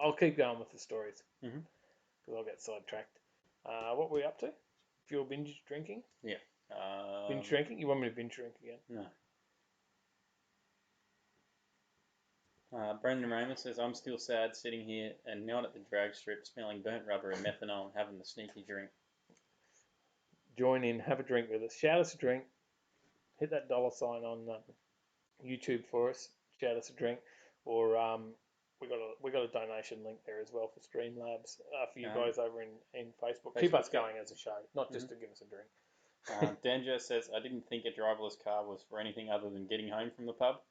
I'll keep going with the stories because I'll get sidetracked. What were we up to? Fuel binge drinking? Yeah. Binge drinking? You want me to binge drink again? No. Brendan Ramos says, I'm still sad sitting here and not at the drag strip smelling burnt rubber and methanol and having the sneaky drink. Join in, have a drink with us. Shout us a drink. Hit that $ sign on YouTube for us. Shout us a drink. Or we got a donation link there as well for Streamlabs for you guys over in Facebook. Keep us going as a show, not just to give us a drink. Danger says, I didn't think a driverless car was for anything other than getting home from the pub.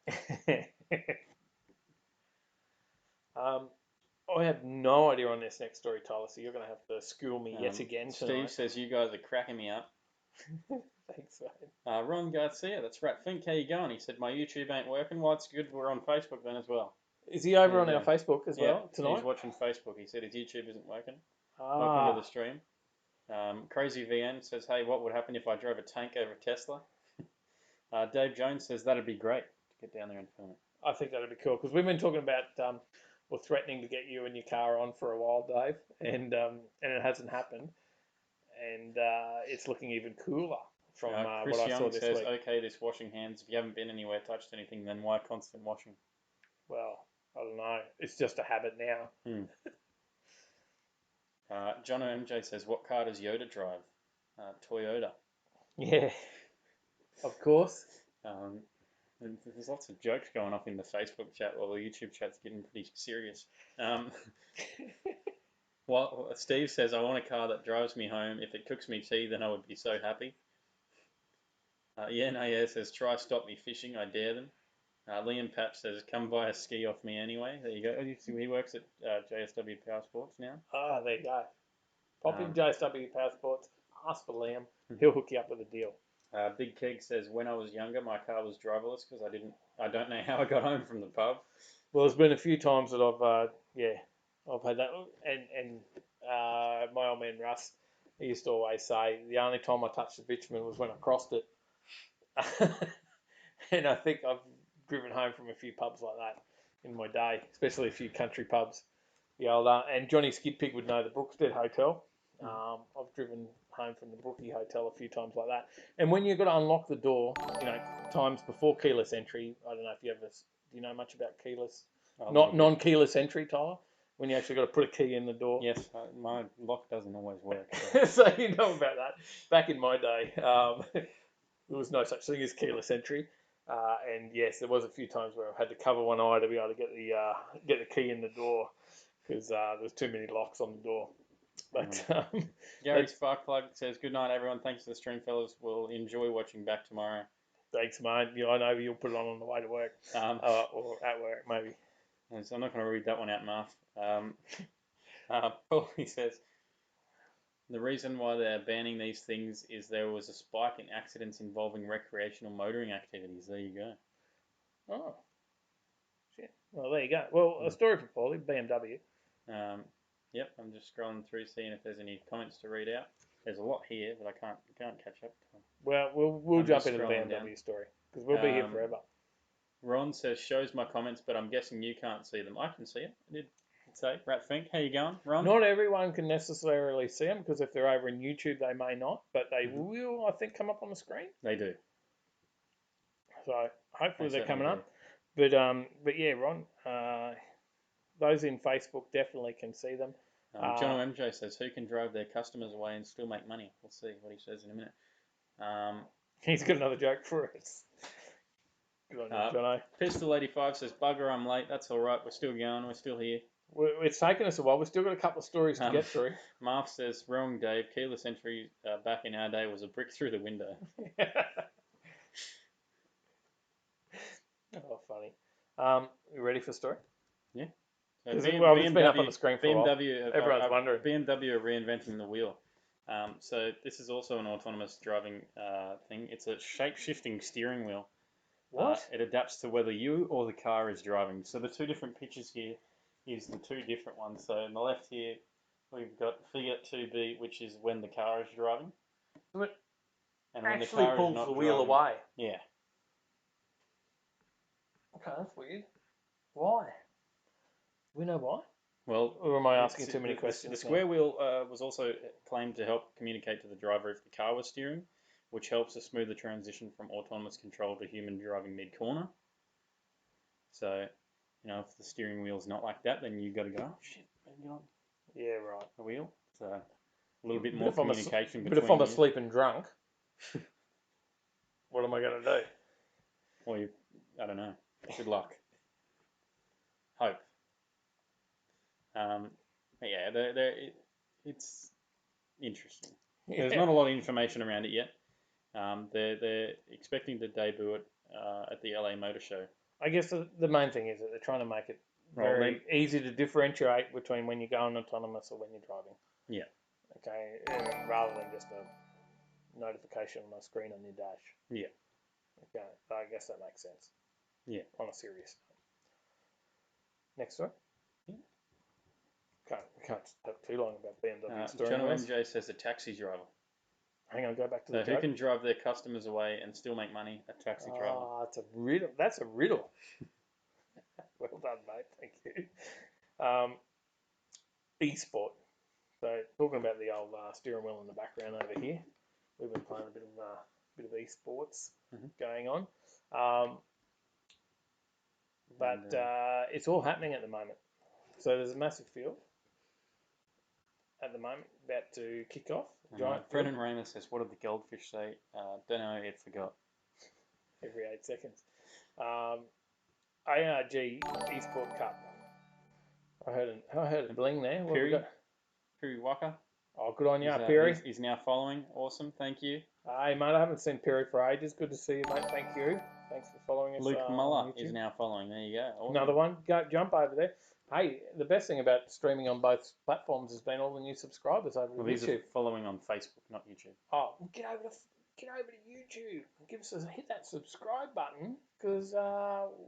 I have no idea on this next story, Tyler, so you're going to have to school me yet again tonight. Steve says, you guys are cracking me up. Thanks, mate. Ron Garcia, that's right. Fink, how you going? He said, my YouTube ain't working. Well, it's good we're on Facebook then as well. Is he over on our Facebook as well tonight? He's watching Facebook. He said his YouTube isn't working. Ah. Welcome to the stream. Crazy VN says, hey, what would happen if I drove a tank over a Tesla? Dave Jones says, that'd be great to get down there and film it. I think that'd be cool because we've been talking about or threatening to get you and your car on for a while, Dave, and it hasn't happened, and it's looking even cooler from Chris what I Young saw this says, week. okay, this washing hands. If you haven't been anywhere, touched anything, then why constant washing? Well, I don't know. It's just a habit now. John MJ says, what car does Yoda drive? Toyota. Yeah, of course. There's lots of jokes going off in the Facebook chat while the YouTube chat's getting pretty serious. Well, Steve says, I want a car that drives me home. If it cooks me tea, then I would be so happy. Says, try stop me fishing. I dare them. Liam Patch says, come buy a ski off me anyway. There you go. He works at JSW Power Sports now. Ah, there you go. Pop in JSW Power Sports. Ask for Liam. He'll hook you up with a deal. Big Keg says, when I was younger, my car was driverless because I don't know how I got home from the pub. Well, there's been a few times that I've had that. And my old man Russ, he used to always say, the only time I touched the bitumen was when I crossed it. And I think I've driven home from a few pubs like that in my day, especially a few country pubs. The old, and Johnny Skid Pig would know the Brookstead Hotel. I've driven home from the Brookie Hotel a few times like that. And when you've got to unlock the door, times before keyless entry, I don't know if do you know much about keyless? Non-keyless entry, Tyler? When you actually got to put a key in the door. Yes, my lock doesn't always work. So you know about that. Back in my day, there was no such thing as keyless entry. And yes, there was a few times where I had to cover one eye to be able to get the key in the door because there was too many locks on the door. But Gary Sparkplug says, good night, everyone. Thanks for the stream, fellas. We'll enjoy watching back tomorrow. Thanks, mate. I know you'll put it on the way to work or at work, maybe. So I'm not going to read that one out, Marv. Paul, he says, the reason why they're banning these things is there was a spike in accidents involving recreational motoring activities. There you go. Oh, shit. Well, there you go. Well, a story for Paulie, BMW. Yep, I'm just scrolling through seeing if there's any comments to read out. There's a lot here, but I can't catch up. Well, we'll I'm jump just into the scrolling BMW down. story because we'll be here forever. Ron says shows my comments, but I'm guessing you can't see them. I can see it. I did say Rat Fink. How you going, Ron? Not everyone can necessarily see them because if they're over in YouTube, they may not, but they will, I think, come up on the screen. They do. So hopefully They they're coming certainly up. But yeah, Ron, those in Facebook definitely can see them. John MJ says, who can drive their customers away and still make money? We'll see what he says in a minute. He's got another joke for us. Good on you, Jono. Pistol 85 says, bugger, I'm late. That's all right. We're still going. We're still here. It's taken us a while. We've still got a couple of stories to get through. Marv says, wrong, Dave. Keyless entry back in our day was a brick through the window. Oh, funny. You ready for the story? Yeah. It's been up on the screen for a while. Everyone's wondering. BMW are reinventing the wheel. So this is also an autonomous driving thing. It's a shape-shifting steering wheel. What? It adapts to whether you or the car is driving. So the two different pictures here is the two different ones. So on the left here, we've got figure 2B, which is when the car is driving. So it and when actually the car pulls is not the wheel driving, away. Yeah. Okay, that's weird. Why? We know why? Well, or am I asking too many questions? The square wheel was also claimed to help communicate to the driver if the car was steering, which helps to smooth the transition from autonomous control to human driving mid-corner. So, if the steering wheel's not like that, then you've got to go, oh, shit, maybe on Yeah, right. the wheel. So, a little bit more communication between But if I'm asleep and drunk, what am I going to do? Well, I don't know. Good luck. Hope. It's interesting. Yeah. There's not a lot of information around it yet. They're expecting to debut it at the LA Motor Show. I guess the main thing is that they're trying to make it very easy to differentiate between when you're going autonomous or when you're driving. Yeah. Okay, rather than just a notification on a screen on your dash. Yeah. Okay, I guess that makes sense. Yeah. On a serious note. Next story. We can't talk too long about BMW story. John MJ says a taxi driver. Hang on, go back to the who can drive their customers away and still make money? A taxi driver. Ah, it's a riddle. That's a riddle. Well done, mate. Thank you. E-sport. So talking about the old steering wheel in the background over here, we've been playing a bit of e-sports going on. But it's all happening at the moment. So there's a massive field at the moment about to kick off. Brendan Ramos says, what did the goldfish say? Don't know, it forgot. Every 8 seconds. ARG Esport Cup. I heard a bling there. What Piri Waka. Oh, good on you, Piri. He's now following. Awesome, thank you. Hey, mate, I haven't seen Piri for ages. Good to see you, mate. Thank you. Thanks for following us. Luke Muller is now following. There you go. Awesome. Another one. Go jump over there. Hey, the best thing about streaming on both platforms has been all the new subscribers over to These YouTube. are following on Facebook, not YouTube. Oh, get over to YouTube. Hit that subscribe button because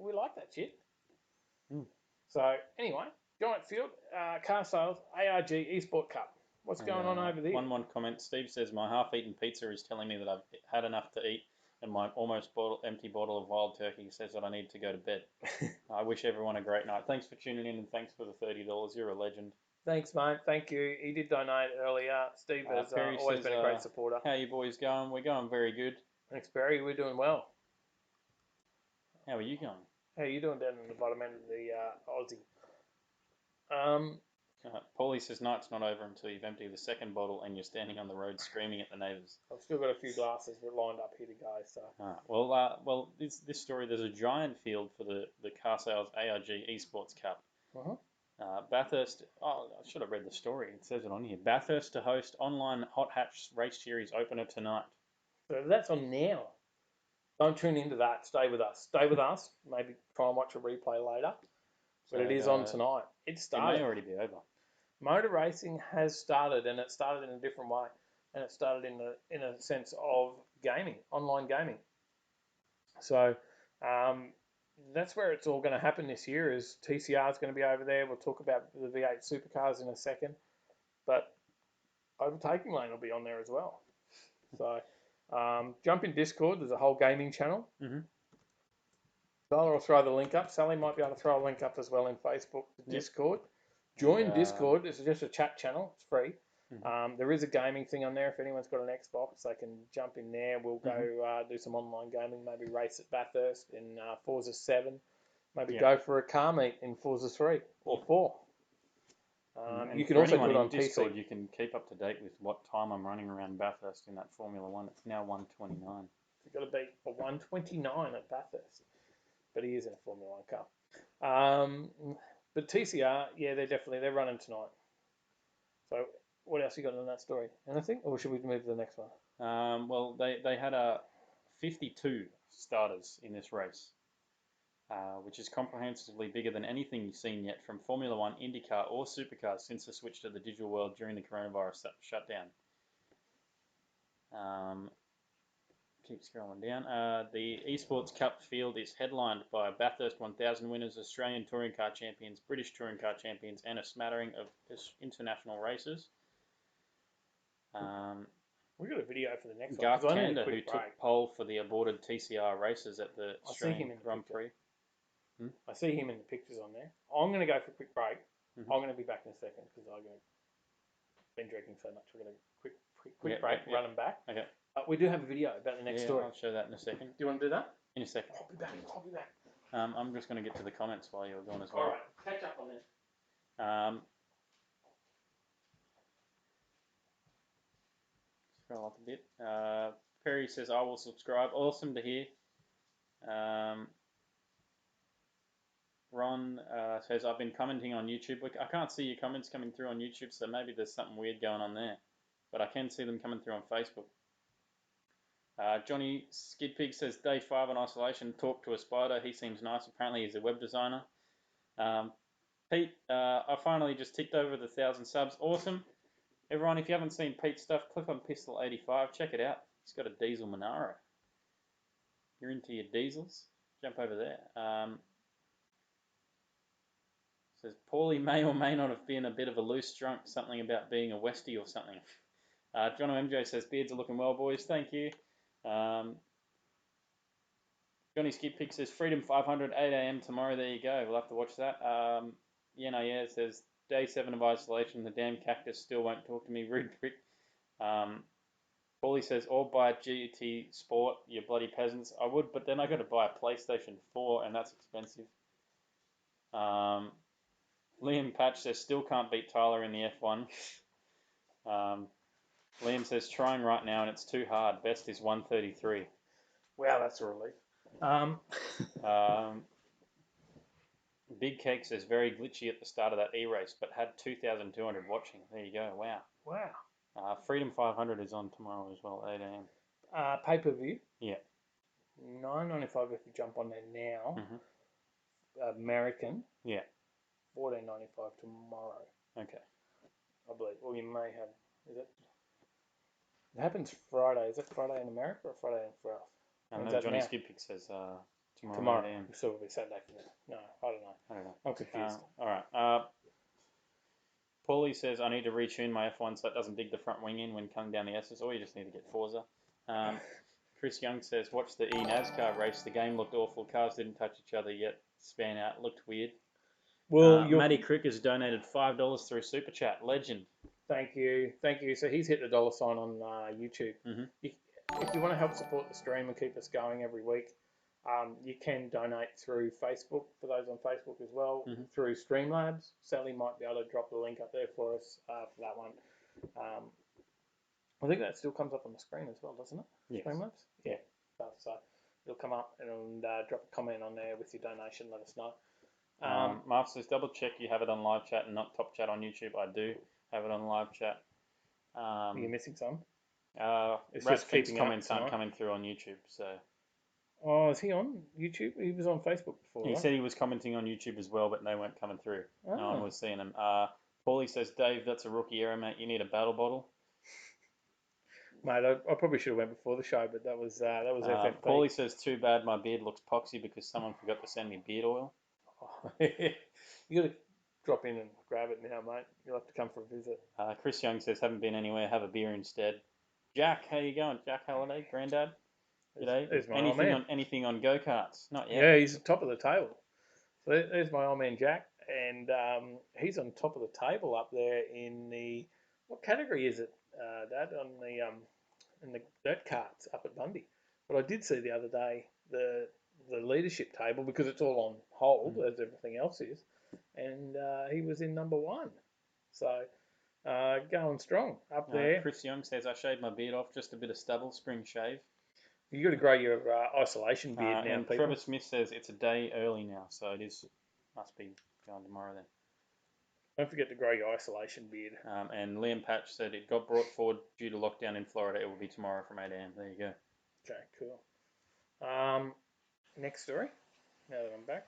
we like that shit. So anyway, Giant Field car sales ARG Esport Cup. What's going on over there? One comment. Steve says my half-eaten pizza is telling me that I've had enough to eat. And my almost empty bottle of wild turkey says that I need to go to bed. I wish everyone a great night. Thanks for tuning in and thanks for the $30. You're a legend. Thanks, mate. Thank you. He did donate earlier. Steve has always been a great supporter. How you boys going? We're going very good. Thanks, Barry. We're doing well. How are you going? How are you doing down in the bottom end of the Aussie? Paulie says night's not over until you've emptied the second bottle and you're standing on the road screaming at the neighbours. I've still got a few glasses lined up here to go. So. Well, this story, there's a giant field for the car sales ARG Esports Cup. Bathurst, I should have read the story. It says it on here. Bathurst to host online Hot Hatch Race Series opener tonight. So that's on now. Don't tune into that. Stay with us. Stay with us. Maybe try and watch a replay later. But it is on tonight. It started. It may already be over. Motor racing has started, and it started in a different way. And it started in a sense of gaming, online gaming. So that's where it's all going to happen this year. Is TCR is going to be over there. We'll talk about the V8 supercars in a second, but Overtaking Lane will be on there as well. So jump in Discord. There's a whole gaming channel. Mm-hmm. I'll throw the link up. Sally might be able to throw a link up as well in Facebook to Discord. Join Discord. It's just a chat channel. It's free. Mm-hmm. There is a gaming thing on there. If anyone's got an Xbox, they can jump in there. We'll go do some online gaming. Maybe race at Bathurst in Forza 7. Maybe go for a car meet in Forza 3 or 4. You can also do it on Discord. PC. You can keep up to date with what time I'm running around Bathurst in that Formula 1. It's now 1:29. You've got to beat a 1:29 at Bathurst. But he is in a Formula 1 car. But TCR, yeah, they're running tonight. So what else you got on that story? Anything? Or should we move to the next one? Well, they had 52 starters in this race, which is comprehensively bigger than anything you've seen yet from Formula 1, IndyCar, or Supercars since the switch to the digital world during the coronavirus shutdown. Keep scrolling down. The Esports Cup field is headlined by Bathurst 1000 winners, Australian Touring Car Champions, British Touring Car Champions, and a smattering of international races. We've got a video for the next Garth one. Kander, who took pole for the aborted TCR races at the Australian Grand Prix. I see him in the pictures on there. I'm going to go for a quick break. I'm going to be back in a second because I've been drinking so much. We're going to quick break, run them back. Okay. We do have a video about the next story. I'll show that in a second. Do you want to do that? In a second. I'll be back. I'm just going to get to the comments while you're gone as well. All right, catch up on this. Scroll up a bit. Perry says, I will subscribe. Awesome to hear. Ron says, I've been commenting on YouTube. I can't see your comments coming through on YouTube, so maybe there's something weird going on there. But I can see them coming through on Facebook. Johnny Skidpig says, day 5 on isolation. Talk to a spider. He seems nice. Apparently he's a web designer. Pete, I finally just ticked over the 1,000 subs. Awesome. Everyone, if you haven't seen Pete's stuff, click on Pistol 85. Check it out. He's got a diesel Monaro. You're into your diesels? Jump over there. Says, Paulie may or may not have been a bit of a loose drunk. Something about being a Westie or something. John MJ says, beards are looking well, boys. Thank you. Johnny Skip Pick says, Freedom 500, 8 a.m. tomorrow. There you go. We'll have to watch that. Yeah, says, day 7 of isolation. The damn cactus still won't talk to me. Rude prick. Paulie says, all buy GT Sport, you bloody peasants. I would, but then I got to buy a PlayStation 4, and that's expensive. Liam Patch says, still can't beat Tyler in the F1. Liam says, trying right now, and it's too hard. Best is 133. Wow, that's a relief. Big Cake says, very glitchy at the start of that E-race, but had 2,200 watching. There you go. Wow. Freedom 500 is on tomorrow as well, 8 a.m. Pay-per-view? Yeah. $9.95 if you jump on there now. American? Yeah. $14.95 tomorrow. Okay. I believe. Or you may have... Is it happens Friday. Is it Friday in America or Friday in France? No, Johnny Skidpick says tomorrow. 8 a.m. So it'll be Saturday for me. No, I don't know. I'm confused. All right. Paulie says, I need to retune my F1 so it doesn't dig the front wing in when coming down the S's, or you just need to get Forza. Chris Young says, watch the NASCAR race. The game looked awful. Cars didn't touch each other yet. Span out. Looked weird. Well, Matty Crick has donated $5 through Super Chat. Legend. Thank you. So he's hit the $sign on YouTube. If you want to help support the stream and keep us going every week, you can donate through Facebook, for those on Facebook as well, through Streamlabs. Sally might be able to drop the link up there for us for that one. I think that still comes up on the screen as well, doesn't it? Yes. Streamlabs? Yeah. So it'll come up and drop a comment on there with your donation. Let us know. Marv says, double check you have it on live chat and not top chat on YouTube. I do have it on live chat. Are you missing some? It's just keeping comments aren't coming through on YouTube. So. Oh, is he on YouTube? He was on Facebook before. He said he was commenting on YouTube as well, but they weren't coming through. Oh. No one was seeing them. Paulie says, Dave, that's a rookie error, mate. You need a battle bottle. Mate, I probably should have went before the show, but that was FFP. Paulie says, too bad my beard looks poxy because someone forgot to send me beard oil. You got to drop in and grab it now, mate. You'll have to come for a visit. Chris Young says, haven't been anywhere, have a beer instead. Jack, how you going? Jack Halliday, Grandad? G'day. There's my old man. Anything on go-karts? Not yet. Yeah, he's at top of the table. So there's my old man Jack, and he's on top of the table up there in the, what category is it, Dad? On the in the dirt carts up at Bundy. But I did see the other day the leadership table, because it's all on hold as everything else is, and he was in number 1. So going strong up there. Chris Young says, I shaved my beard off, just a bit of stubble, spring shave. You got to grow your isolation beard now, and people. Trevor Smith says it's a day early now, so it must be going tomorrow then. Don't forget to grow your isolation beard. And Liam Patch said it got brought forward due to lockdown in Florida. It will be tomorrow from 8 a.m. There you go. Okay, cool. Next story. Now that I'm back,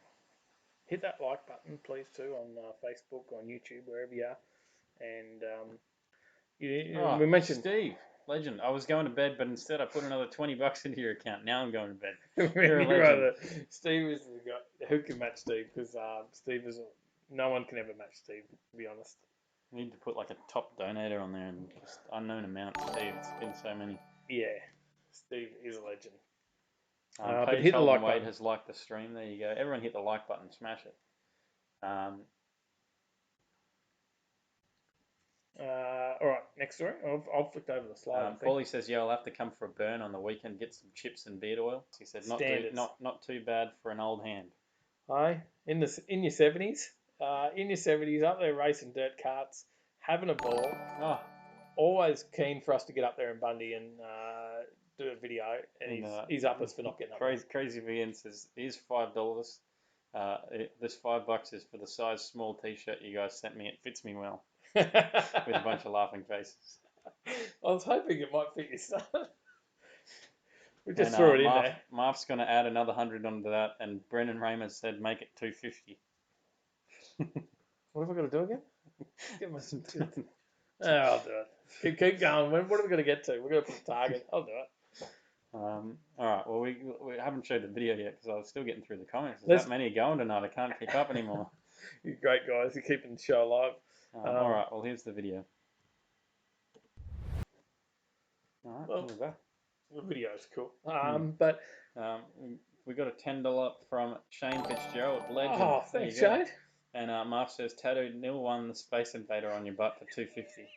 hit that like button, please, too, on Facebook, on YouTube, wherever you are. And we mentioned Steve, legend. I was going to bed, but instead I put another $20 into your account. Now I'm going to bed. You're a legend. Steve is the guy who can match Steve, because Steve is. No one can ever match Steve, to be honest. I need to put like a top donator on there and just unknown amount. Steve, it's been so many. Yeah, Steve is a legend. Paige hit the like Wade button. has liked the stream. There you go. Everyone hit the like button. Smash it. All right, next story. I'll flick over the slide. Paulie says, yeah, I'll have to come for a burn on the weekend, get some chips and beard oil. He said, not too bad for an old hand. Hi, in your 70s. In your 70s, up there racing dirt carts, having a ball. Oh. Always keen for us to get up there in Bundy and do a video. And he's up us for not getting up there. Crazy VN says, here's $5. This $5 is for the size small t-shirt you guys sent me. It fits me well. With a bunch of laughing faces. I was hoping it might fit your son. We just threw it in there. Marf's going to add another 100 onto that, and Brendan Ramos said make it 250. What have I got to do again? Get my I'll do it. Keep going. What are we going to get to? We're going to put a target. I'll do it. All right. Well, we haven't showed the video yet because I was still getting through the comments. There's that many going tonight. I can't keep up anymore. You're great, guys. You're keeping the show alive. All right. Well, here's the video. All right. We're back. The video's cool. But we got a $10 from Shane Fitzgerald, legend. Oh, thanks, Shane. And Mark says, Tattoo Nil won the Space Invader on your butt for $250.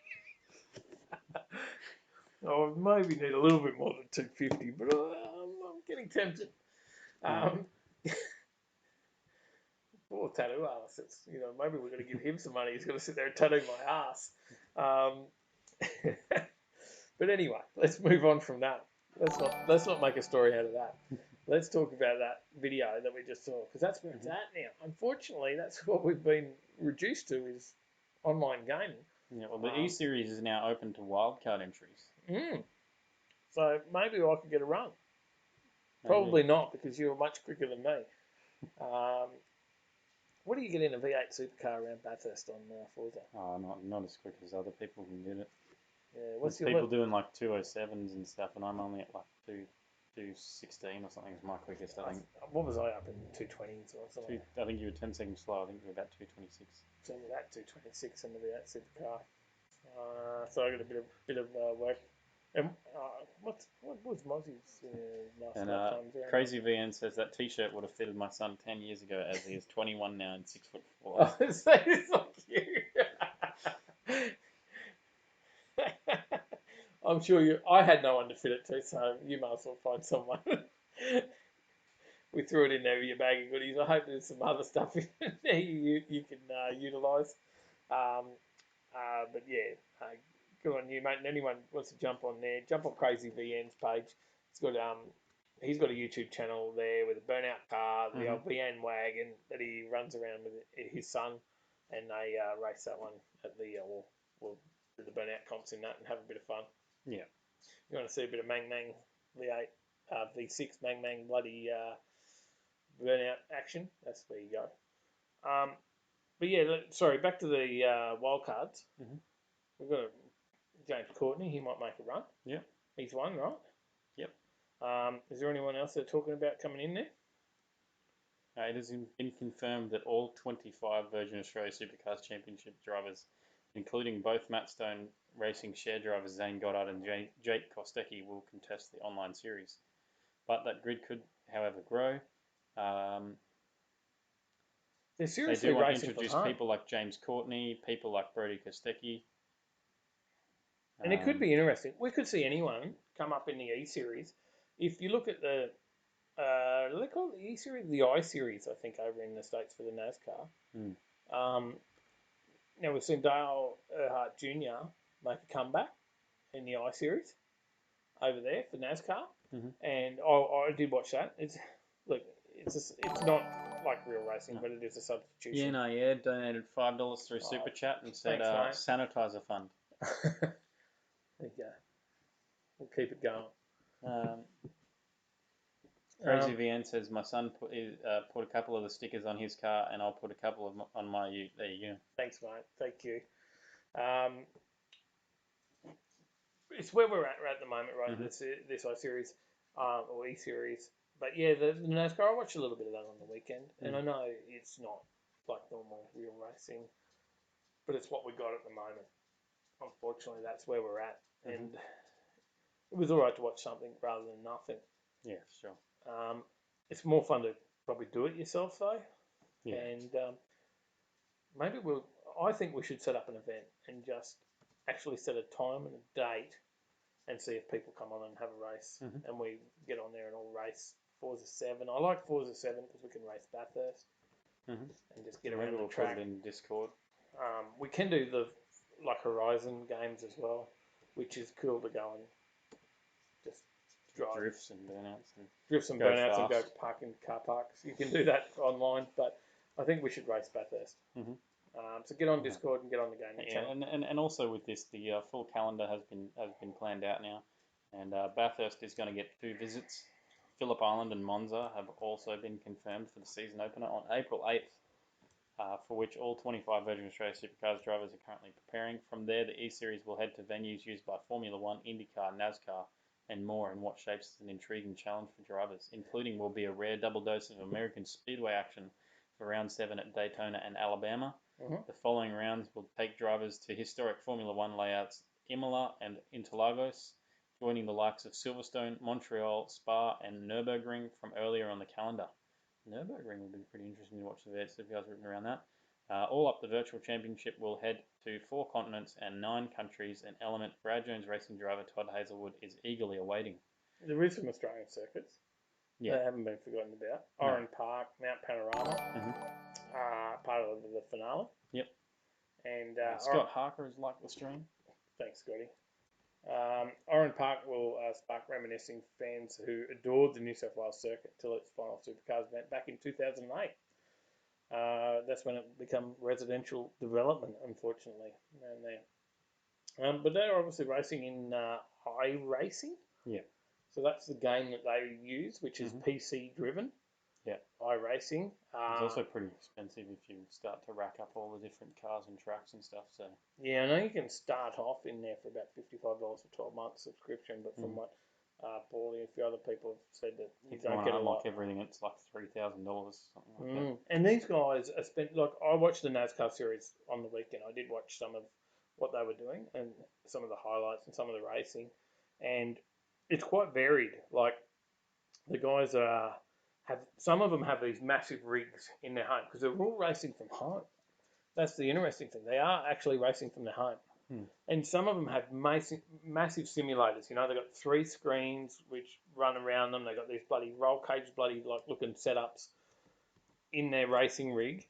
I maybe need a little bit more than $250, but I'm getting tempted. Poor tattoo artist. Maybe we're going to give him some money. He's going to sit there and tattoo my ass. But anyway, let's move on from that. Let's not make a story out of that. Let's talk about that video that we just saw, because that's where it's at now. Unfortunately, that's what we've been reduced to, is online gaming. Yeah, well, the E-Series is now open to wildcard entries. So maybe I could get a run. Probably not, because you're much quicker than me. What do you get in a V8 supercar around Bathurst on Forza? Oh, not as quick as other people can get it. Yeah, what's your people doing like 207s and stuff, and I'm only at like 216 or something is my quickest, I think. What was I up in 220s or something? I think you were 10 seconds slow. I think you were about 226. So we're at 226 in the V8 supercar. So I got a bit of work. And what was Mozzie's last lifetimes? Crazy VN says that T-shirt would have fitted my son 10 years ago, as he is 21 now and 6'4". Oh, it's so cute. I'm sure I had no one to fit it to, so you might as well find someone. We threw it in there with your bag of goodies. I hope there's some other stuff in there you can utilise. But yeah, good on you, mate. And anyone wants to jump on there, jump on Crazy VN's page. He's got a YouTube channel there with a burnout car, the old VN wagon that he runs around with his son, and they race that one at the do the burnout comps in that and have a bit of fun. Yeah. You want to see a bit of Mang Mang V8, V6 Mang Mang bloody burnout action? That's where you go. But yeah, sorry, back to the wildcards. We've got James Courtney. He might make a run. Yeah. He's one, right? Yep. Is there anyone else they're talking about coming in there? It has been confirmed that all 25 Virgin Australia Supercars Championship drivers, including both Matt Stone Racing share drivers Zane Goddard and Jake Kostecki, will contest the online series. But that grid could, however, grow. They're They seriously do want to racing introduce from home. people like James Courtney, people like Brody Kostecki. And it could be interesting. We could see anyone come up in the E Series. If you look at the, they call it the E Series, the I Series, I think, over in the States for the NASCAR. Now we've seen Dale Earnhardt Jr. make a comeback in the I Series over there for NASCAR, and I did watch that. It's not like real racing, but it is a substitution. Yeah, donated $5 through Super Chat and said thanks, sanitizer fund. There you go. We'll keep it going. Crazy VN says my son put a couple of the stickers on his car, and I'll put a couple of on my Ute. There you go. Thanks, mate. Thank you. It's where we're at the moment, right? This I Series or E Series. But yeah, the NASCAR, I watch a little bit of that on the weekend, and I know it's not like normal real racing, but it's what we got at the moment. Unfortunately, that's where we're at, and it was all right to watch something rather than nothing. Yeah, sure. It's more fun to probably do it yourself though, Yeah. and maybe I think we should set up an event and just actually set a time and a date, and see if people come on and have a race, and we get on there and all race Forza 7. I like Forza 7 because we can race Bathurst and just get around the track. Put it in Discord. We can do the Horizon games as well, which is cool to go and just drive. Drifts and burnouts. And go park in car parks. You can do that online, but I think we should race Bathurst. So get on Discord and get on the game. Yeah, and also with this, the full calendar has been planned out now, and Bathurst is going to get 2 visits. Phillip Island and Monza have also been confirmed for the season opener on April 8th, for which all 25 Virgin Australia Supercars drivers are currently preparing. From there, the E-Series will head to venues used by Formula 1, IndyCar, NASCAR, and more in what shapes as an intriguing challenge for drivers, including will be a rare double dose of American Speedway action for Round 7 at Daytona and Alabama. The following rounds will take drivers to historic Formula 1 layouts Imola and Interlagos, joining the likes of Silverstone, Montreal, Spa, and Nürburgring from earlier on the calendar. Nürburgring will be pretty interesting to watch the supercars written around that. All up, the virtual championship will head to 4 continents and 9 countries, an element Brad Jones racing driver Todd Hazelwood is eagerly awaiting. There is some Australian circuits. They haven't been forgotten about. Oran Park, Mount Panorama, part of the finale. Yep. And Scott Harker is like the stream. Thanks, Scotty. Oran Park will spark reminiscing fans who adored the New South Wales circuit till its final supercars event back in 2008. That's when it became residential development, unfortunately. But they're obviously racing in iRacing. Yeah. So that's the game that they use, which is PC driven. Yeah. iRacing. It's also pretty expensive if you start to rack up all the different cars and tracks and stuff. So yeah, I know you can start off in there for about $55 for 12 months subscription, but from what Paul and a few other people have said that you don't get a lot. Everything, it's like $3,000, something like that. And these guys are spent. Like I watched the NASCAR series on the weekend. I did watch some of what they were doing and some of the highlights and some of the racing, and it's quite varied. Like the guys some of them have these massive rigs in their home because they're all racing from home. That's the interesting thing. They are actually racing from their home. And some of them have massive simulators. You know, they've got 3 screens which run around them. They've got these bloody roll cage, like looking setups in their racing rig,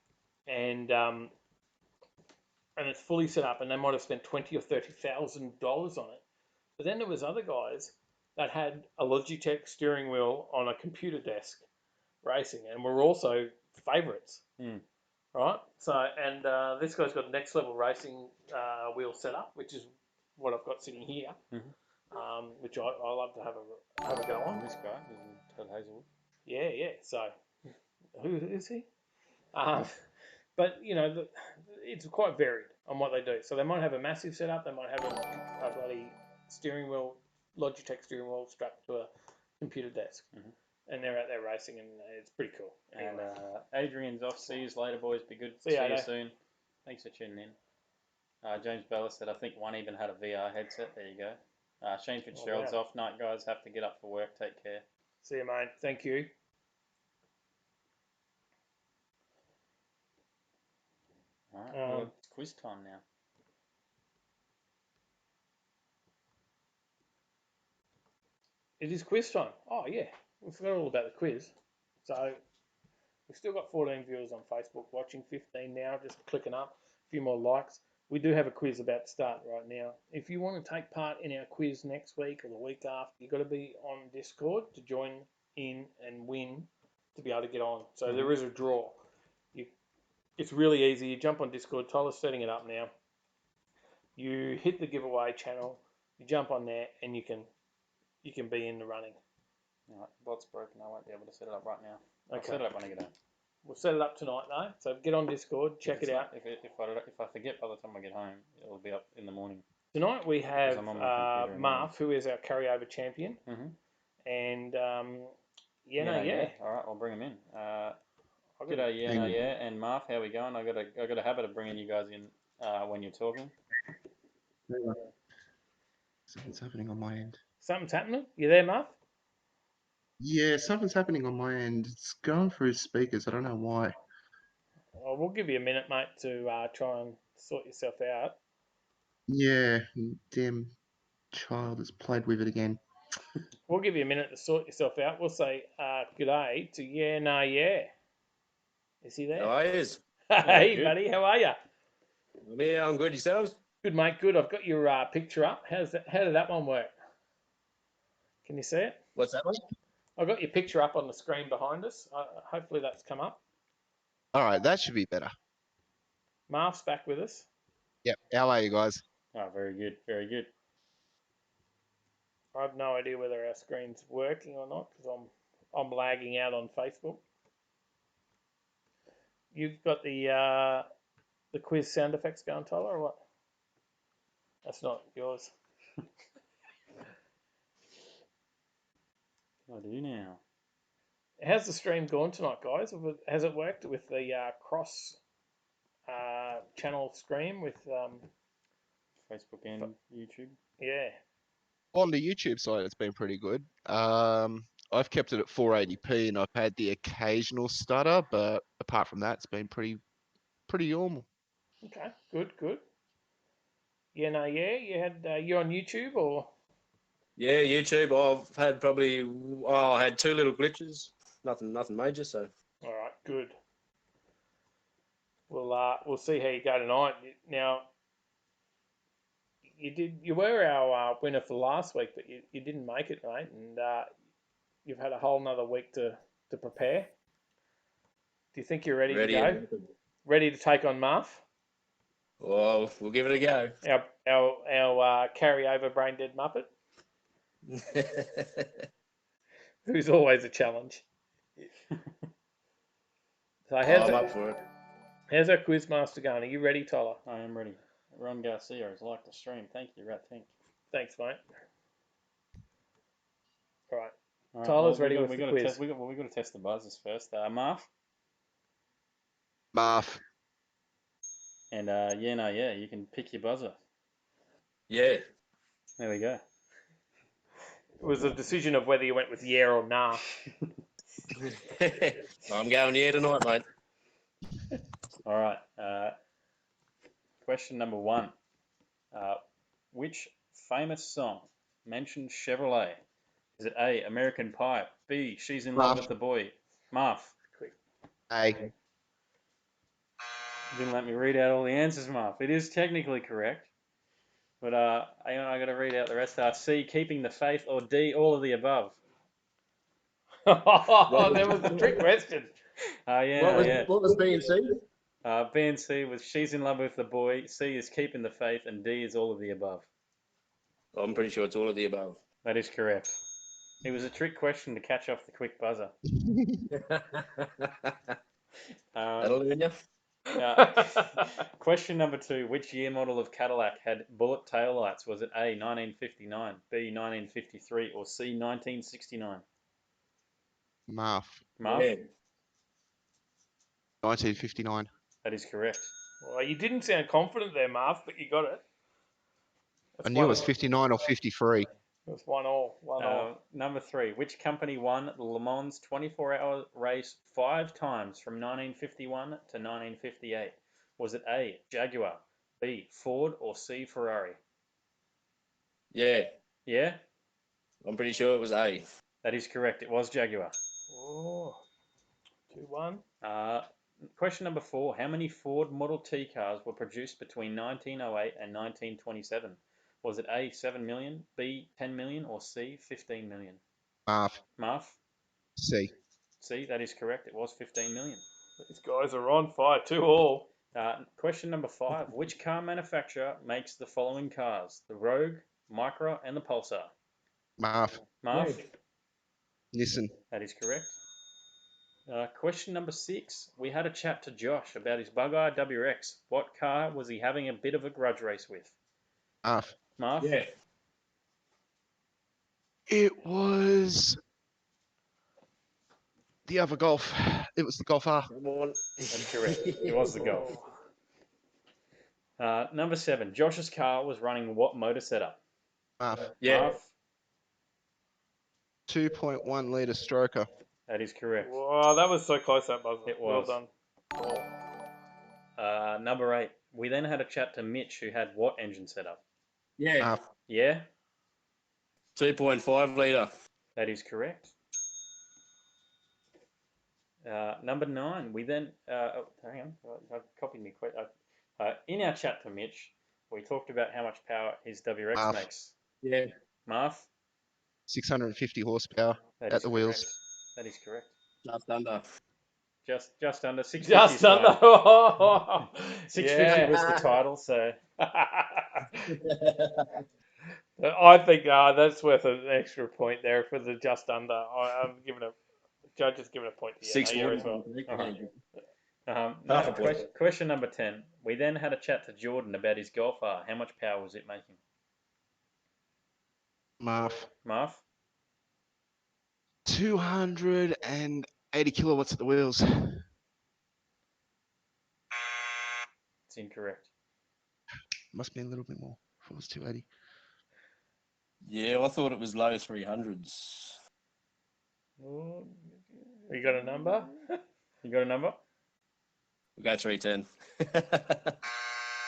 and it's fully set up. And they might have spent $20,000 or $30,000 on it. But then there was other guys that had a Logitech steering wheel on a computer desk racing, and were also favourites. Right, so and this guy's got next level racing wheel set up, which is what I've got sitting here, which I love to have a go on. This guy, Todd Hazelwood. Yeah. So who is he? But you know, it's quite varied on what they do. So they might have a massive setup. They might have a bloody steering wheel Logitech steering wheel strapped to a computer desk, and they're out there racing, and it's pretty cool. And Anyway. Adrian's off. See you later, boys. Be good. See See ya, you Ado. soon. Thanks for tuning in. James Bella said, I think one even had a VR headset. There you go. Shane Fitzgerald's wow. off. Night, guys. Have to get up for work. Take care. See you, mate. Thank you. All right. Well, it's quiz time now. It is quiz time. Oh, yeah. We forgot all about the quiz. So, we've still got 14 viewers on Facebook watching, 15 now, just clicking up, a few more likes. We do have a quiz about to start right now. If you want to take part in our quiz next week or the week after, you've got to be on Discord to join in and win to be able to get on. So there is a draw. It's really easy. You jump on Discord. Tyler's setting it up now. You hit the giveaway channel. You jump on there, and you can be in the running. All right. Bot's broken. I won't be able to set it up right now. Okay. I'll set it up when I get home. We'll set it up tonight though. So get on Discord. Check it out. If I forget by the time I get home, it'll be up in the morning. Tonight we have I'm on my computer Marv, who is our carryover champion, and yeah. All right, I'll bring him in. G'day, and Marv, how we going? I got a habit of bringing you guys in when you're talking. Something's happening on my end. Something's happening. You there, Marv? Yeah, something's happening on my end. It's going through speakers. I don't know why. Well, we'll give you a minute, mate, to try and sort yourself out. Yeah, damn child has played with it again. We'll give you a minute to sort yourself out. We'll say g'day to yeah. Is he there? How are you? Hey, buddy, how are you? Yeah, I'm good. Yourselves? Good, mate. Good. I've got your picture up. How did that one work? Can you see it? What's that one? I've got your picture up on the screen behind us. Hopefully that's come up. All right, that should be better. Marv's back with us. Yep. How are you guys? Oh, very good, very good. I have no idea whether our screen's working or not because I'm lagging out on Facebook. You've got the quiz sound effects going, Tyler, or what? That's not yours. I do now. How's the stream gone tonight, guys? Has it worked with the cross channel stream with Facebook and YouTube? Yeah. On the YouTube side, it's been pretty good. I've kept it at 480p, and I've had the occasional stutter, but apart from that, it's been pretty normal. Okay, good. You had you on YouTube or? Yeah, YouTube. I've had I had two little glitches. Nothing major. So. All right, good. We'll see how you go tonight. Now, you were our winner for last week, but you didn't make it, mate, and you've had a whole nother week to prepare. Do you think you're ready to go? Ready to take on Marv? Well, we'll give it a go. Our carryover brain dead Muppet, who's always a challenge. So I'm up for it. How's our quiz master going? Are you ready, Tyler? I am ready. Ron Garcia has liked the stream. Thank you, Rat. Thanks, mate. All right. All right, Tyler's ready with the quiz. We got to test the buzzers first. Marv? Marv. And you can pick your buzzer. Yeah. There we go. It was a decision of whether you went with yeah or nah. I'm going yeah tonight, mate. All right. Question number 1. Which famous song mentions Chevrolet? Is it A, American Pie, B, She's in Love with the Boy? Marv. A. Didn't let me read out all the answers, Marv. It is technically correct. But I got to read out the rest. C, Keeping the Faith, or D, all of the above? Oh, that was a trick question. What was B and C? B and C was She's in Love with the Boy, C is Keeping the Faith, and D is all of the above. I'm pretty sure it's all of the above. That is correct. It was a trick question to catch off the quick buzzer. That'll do you. Question number 2. Which year model of Cadillac had bullet taillights? Was it A, 1959, B, 1953, or C, 1969? Marv. Marv? Yeah. 1959. That is correct. Well, you didn't sound confident there, Marv, but you got it. I knew it was 59 or 53. It was 1-1. 1-1. Number 3. Which company won the Le Mans 24-hour race 5 times from 1951 to 1958? Was it A, Jaguar, B, Ford, or C, Ferrari? Yeah. Yeah? I'm pretty sure it was A. That is correct. It was Jaguar. Oh, 2-1. Question number 4. How many Ford Model T cars were produced between 1908 and 1927? Was it A, 7 million, B, 10 million, or C, 15 million? Marv. Marv? C. C, that is correct. It was 15 million. These guys are on fire. 2-2. Question number 5. Which car manufacturer makes the following cars? The Rogue, Micra, and the Pulsar. Marv. Marv? Nissan. That is correct. Question number 6. We had a chat to Josh about his Bug-Eye WX. What car was he having a bit of a grudge race with? Marv. Marv? Yeah. It was the other Golf. It was the Golf R. Come on. That's correct. It was the Golf. Number 7. Josh's car was running what motor setup? Marv. Yeah. Marv? 2.1 litre stroker. That is correct. Wow, that was so close, that buzzer. It Well was. done. Number 8. We then had a chat to Mitch, who had what engine setup? Yeah. Marv. Yeah? 2.5 litre. That is correct. Number 9. We then... hang on. I've copied me quick. In our chat to Mitch, we talked about how much power his WRX Marv. makes. Yeah. Marv? 650 horsepower That at is the correct. wheels. That is correct. Just under. Just under 650. Just under. 650 was the title, so... I think that's worth an extra point there for the just under. I'm giving a judge is giving a point to you. 640. as well. Half a point. Question number 10. We then had a chat to Jordan about his Golf R. How much power was it making? Marv. Marv? 280 kilowatts at the wheels. It's incorrect. Must be a little bit more. If it was 280. Yeah, I thought it was low 300s. You got a number? You got a number? We'll go 310.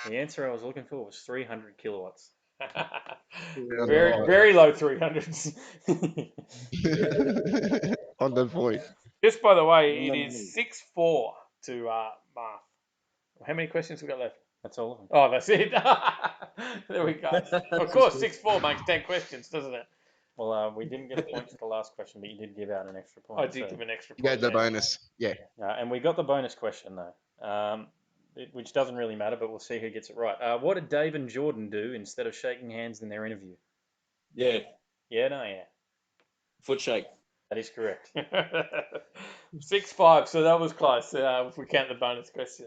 The answer I was looking for was 300 kilowatts. Very low 300s. On the point. Just by the way, it is 6-4 to Marth. How many questions we got left? That's all of them. Oh, that's it. There we go. Of course, 6-4 makes 10 questions, doesn't it? Well, we didn't get a point for the last question, but you did give out an extra point. I did give an extra You point. gave the there. bonus. Yeah. And we got the bonus question, though, which doesn't really matter, but we'll see who gets it right. What did Dave and Jordan do instead of shaking hands in their interview? Yeah. Yeah, no, yeah. Foot shake. That is correct. 6-5, so that was close if we count the bonus question.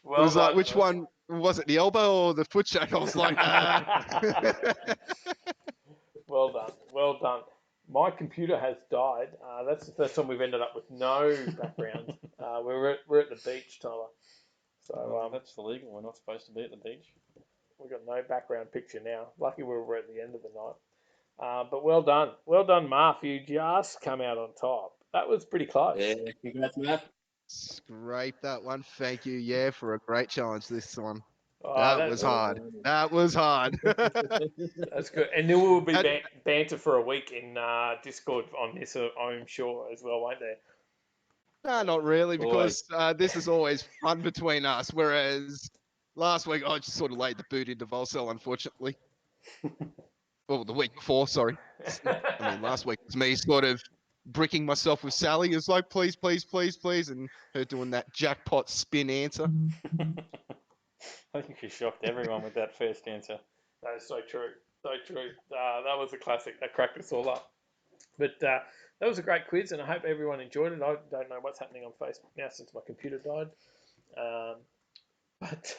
Well It was like, done, which one was it, the elbow or the foot shake? I was like, Well done, well done. My computer has died. That's the first time we've ended up with no background. We're at the beach, Tyler. So that's illegal. We're not supposed to be at the beach. we've got no background picture now. Lucky we were at the end of the night. But well done, Marth. You just come out on top. That was pretty close. Yeah, congrats, Matt. scrape that one. Thank you. Yeah, for a great challenge this one. Oh, That was hard. That was hard. That's good. And there will be banter for a week in Discord on this, I'm sure, as well, won't there? No, not really, because this is always fun between us. Whereas last week, I just sort of laid the boot into Volcel, unfortunately. Well, the week before, sorry. I mean, last week was me sort of bricking myself with Sally. It's like, please, please, please, please. And her doing that jackpot spin answer. I think you shocked everyone with that first answer. That is so true. So true. That was a classic. That cracked us all up. But that was a great quiz, and I hope everyone enjoyed it. I don't know what's happening on Facebook now since my computer died. But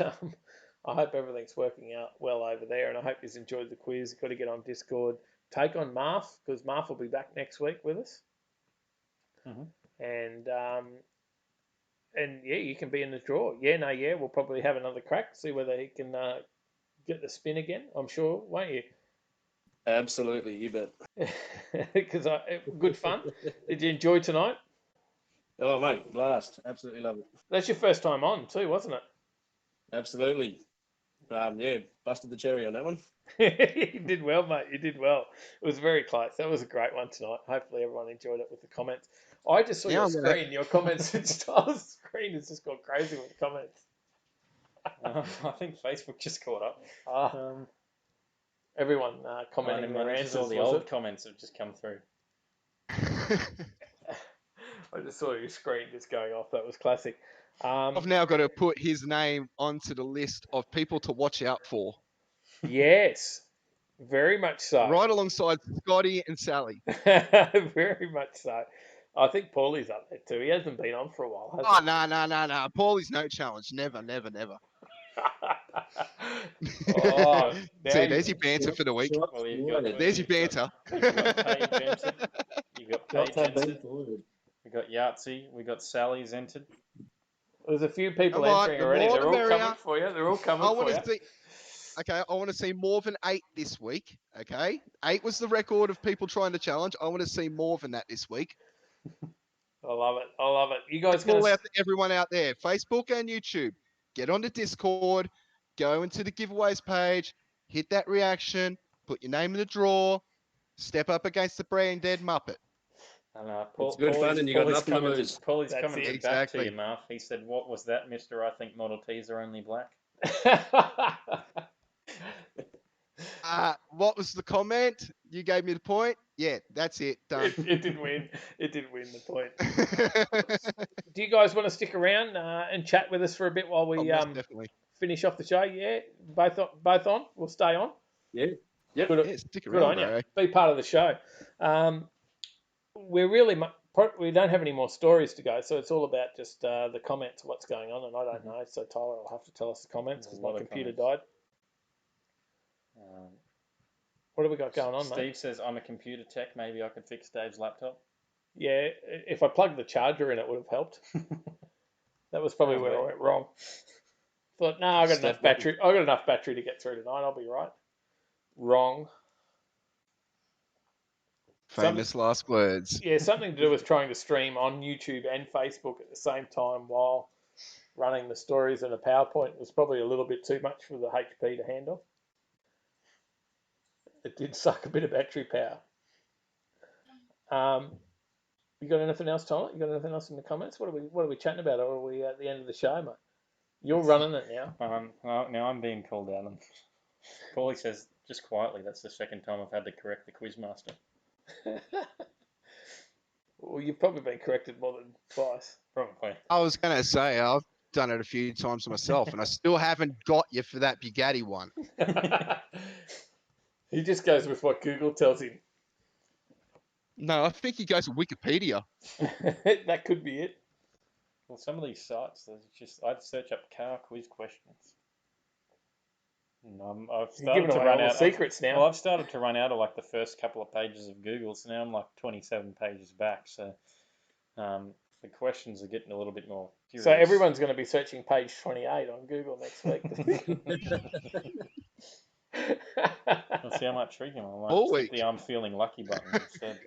I hope everything's working out well over there, and I hope you've enjoyed the quiz. You've got to get on Discord. Take on Marf, because Marf will be back next week with us. And yeah, you can be in the draw. We'll probably have another crack, see whether he can get the spin again. I'm sure, won't you? Absolutely, you bet. Because good fun. Did you enjoy tonight? Oh, mate, blast. Absolutely love it. That's your first time on too, wasn't it? Absolutely. Yeah, busted the cherry on that one. You did well, mate. You did well. It was very close. That was a great one tonight. Hopefully everyone enjoyed it with the comments. I just saw your screen. Your comments, the screen has just gone crazy with the comments. I think Facebook just caught up. Everyone commenting their answers. All the old comments have just come through. I just saw your screen just going off. That was classic. I've now got to put his name onto the list of people to watch out for. Yes, very much so. Right alongside Scotty and Sally. Very much so. I think Paulie's up there too. He hasn't been on for a while, has he? No. Paulie's no challenge. Never. Oh, see, there's your banter for the week. Well, there's your banter. You got Paige entered. You got Paige entered. We got Yahtzee. We got Sally's entered. There's a few people entering already. They're all coming for you. They're all coming for you. I want to see more than 8 this week. Okay, 8 was the record of people trying to challenge. I want to see more than that this week. I love it. You guys call out to everyone out there, Facebook and YouTube. Get onto Discord. Go into the giveaways page. Hit that reaction. Put your name in the draw. Step up against the brain dead Muppet. It's good fun, and you got nothing to lose. Paulie's coming back to you, Marv. He said, "What was that, Mister? I think Model Ts are only black." What was the comment? You gave me the point. Yeah, that's it. Done. It did win. It did win the point. Do you guys want to stick around and chat with us for a bit while we definitely finish off the show? Yeah, both on. We'll stay on. Yeah. Yep. Stick Good around, on bro. you. Be part of the show. We don't have any more stories to go, so it's all about just the comments, what's going on, and I don't know. So Tyler will have to tell us the comments because my computer died. What have we got going on, mate? Steve says, "I'm a computer tech. Maybe I could fix Dave's laptop." Yeah, if I plugged the charger in, it would have helped. That was probably where I went wrong. Thought, no, I got enough battery. I got enough battery to get through tonight. I'll be right. Wrong. Famous last words. Yeah, something to do with trying to stream on YouTube and Facebook at the same time while running the stories in a PowerPoint was probably a little bit too much for the HP to handle. It did suck a bit of battery power. You got anything else, Tyler? You got anything else in the comments? What are we chatting about? Or are we at the end of the show, mate? You're running it now. Now I'm being called out. Paulie says, just quietly, that's the second time I've had to correct the quizmaster. Well, you've probably been corrected more than twice. Probably. I was going to say, I've done it a few times myself, and I still haven't got you for that Bugatti one. He just goes with what Google tells him. No, I think he goes to Wikipedia. That could be it. Well, some of these sites, I'd search up car quiz questions. And I've started to run out of secrets now. Well, I've started to run out of like the first couple of pages of Google, so now I'm like 27 pages back. So the questions are getting a little bit more curious. So everyone's going to be searching page 28 on Google next week. Let's see how much tricking I might stick the I'm feeling lucky button instead.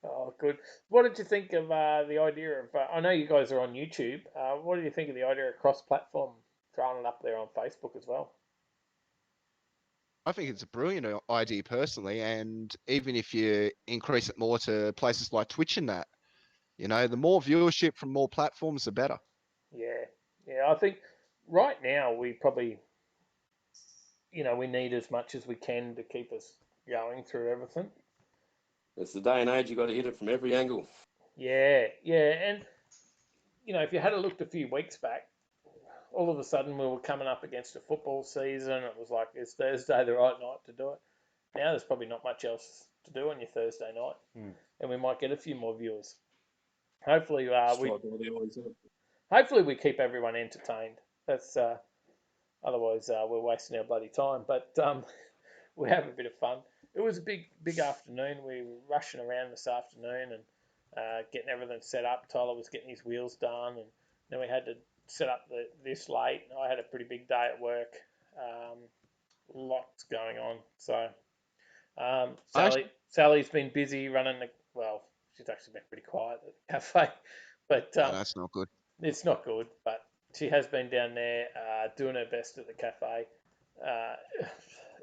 Oh, good. What did you think of the idea of? I know you guys are on YouTube. What do you think of the idea of cross-platform, throwing it up there on Facebook as well? I think it's a brilliant idea personally, and even if you increase it more to places like Twitch and that, the more viewership from more platforms, the better. Yeah. I think right now we probably, we need as much as we can to keep us going through everything. It's the day and age, you've got to hit it from every angle. Yeah. And, if you had looked a few weeks back, all of a sudden we were coming up against a football season. It was like, is Thursday the right night to do it? Now there's probably not much else to do on your Thursday night. And we might get a few more viewers. Hopefully, hopefully we keep everyone entertained. That's otherwise we're wasting our bloody time. But we have a bit of fun. It was a big afternoon. We were rushing around this afternoon and getting everything set up. Tyler was getting his wheels done, and then we had to set up this late. I had a pretty big day at work. Lots going on. So Sally's been busy running she's actually been pretty quiet at the cafe, but that's not good. it's not good. But she has been down there doing her best at the cafe.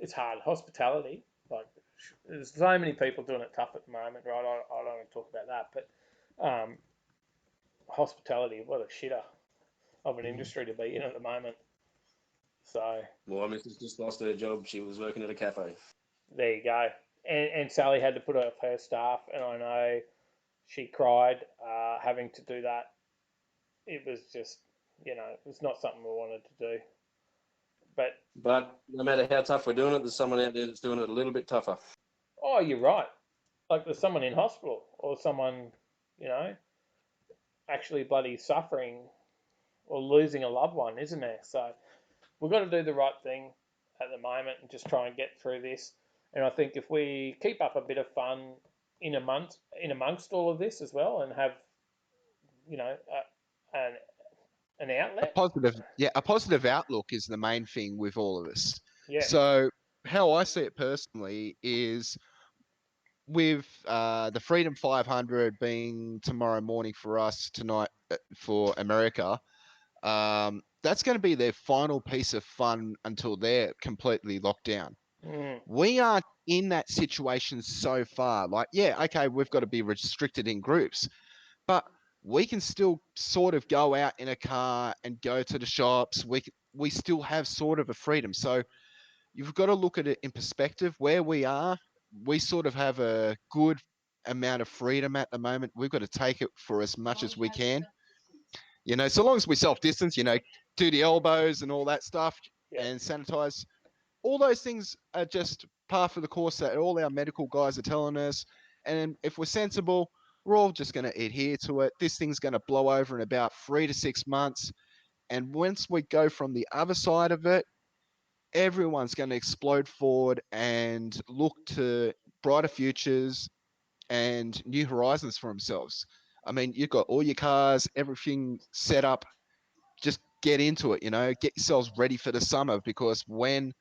It's hard. Hospitality, like there's so many people doing it tough at the moment, right? I don't want to talk about that, but hospitality, what a shitter of an industry to be in at the moment. So, Well, my missus just lost her job. She was working at a cafe. there you go. And Sally had to put up her staff, and I know she cried having to do that. It was just, it was not something we wanted to do. But no matter how tough we're doing it, there's someone out there that's doing it a little bit tougher. Oh, you're right. Like there's someone in hospital or someone, actually bloody suffering or losing a loved one, isn't there? So we've got to do the right thing at the moment and just try and get through this. And I think if we keep up a bit of fun in amongst all of this as well, and have, an outlet. A positive outlook is the main thing with all of this. Yeah. So how I see it personally is with the Freedom 500 being tomorrow morning for us, tonight for America, that's going to be their final piece of fun until they're completely locked down. We aren't in that situation so far. Like, yeah, okay, we've got to be restricted in groups, but we can still sort of go out in a car and go to the shops. We still have sort of a freedom. So you've got to look at it in perspective. Where we are, we sort of have a good amount of freedom at the moment. We've got to take it for as much as we can. So long as we self-distance, do the elbows and all that stuff, and sanitize. All those things are just par for the course that all our medical guys are telling us. And if we're sensible, we're all just going to adhere to it. This thing's going to blow over in about 3 to 6 months. And once we go from the other side of it, everyone's going to explode forward and look to brighter futures and new horizons for themselves. I mean, you've got all your cars, everything set up. Just get into it, get yourselves ready for the summer, because when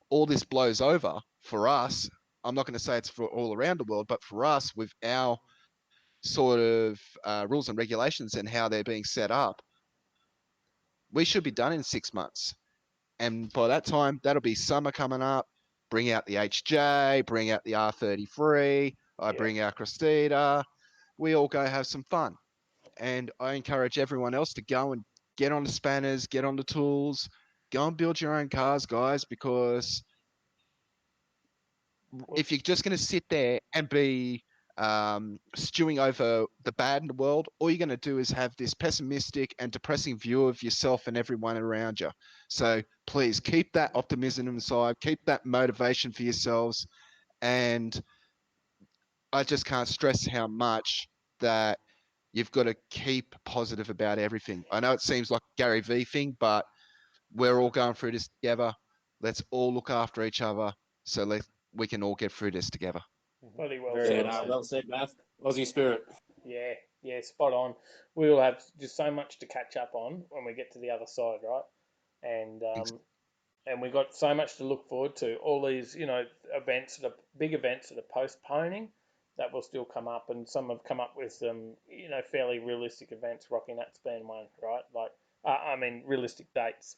all this blows over for us, I'm not going to say it's for all around the world, but for us, with our sort of rules and regulations and how they're being set up, we should be done in 6 months. And by that time, that'll be summer coming up. Bring out the HJ, bring out the R33, bring out Crestita. We all go have some fun. And I encourage everyone else to go and get on the spanners, get on the tools, go and build your own cars, guys, because if you're just going to sit there and be stewing over the bad in the world, all you're going to do is have this pessimistic and depressing view of yourself and everyone around you. So please keep that optimism inside, keep that motivation for yourselves. And I just can't stress how much that you've got to keep positive about everything. I know it seems like a Gary V thing, but we're all going through this together. Let's all look after each other so we can all get through this together. Bloody well Very said. well said, Matt. Aussie spirit. Yeah, spot on. We will have just so much to catch up on when we get to the other side, right? And we got so much to look forward to. All these, events big events that are postponing, that will still come up, and some have come up with some, fairly realistic events. Rocky Nat's been one, right? Like, realistic dates.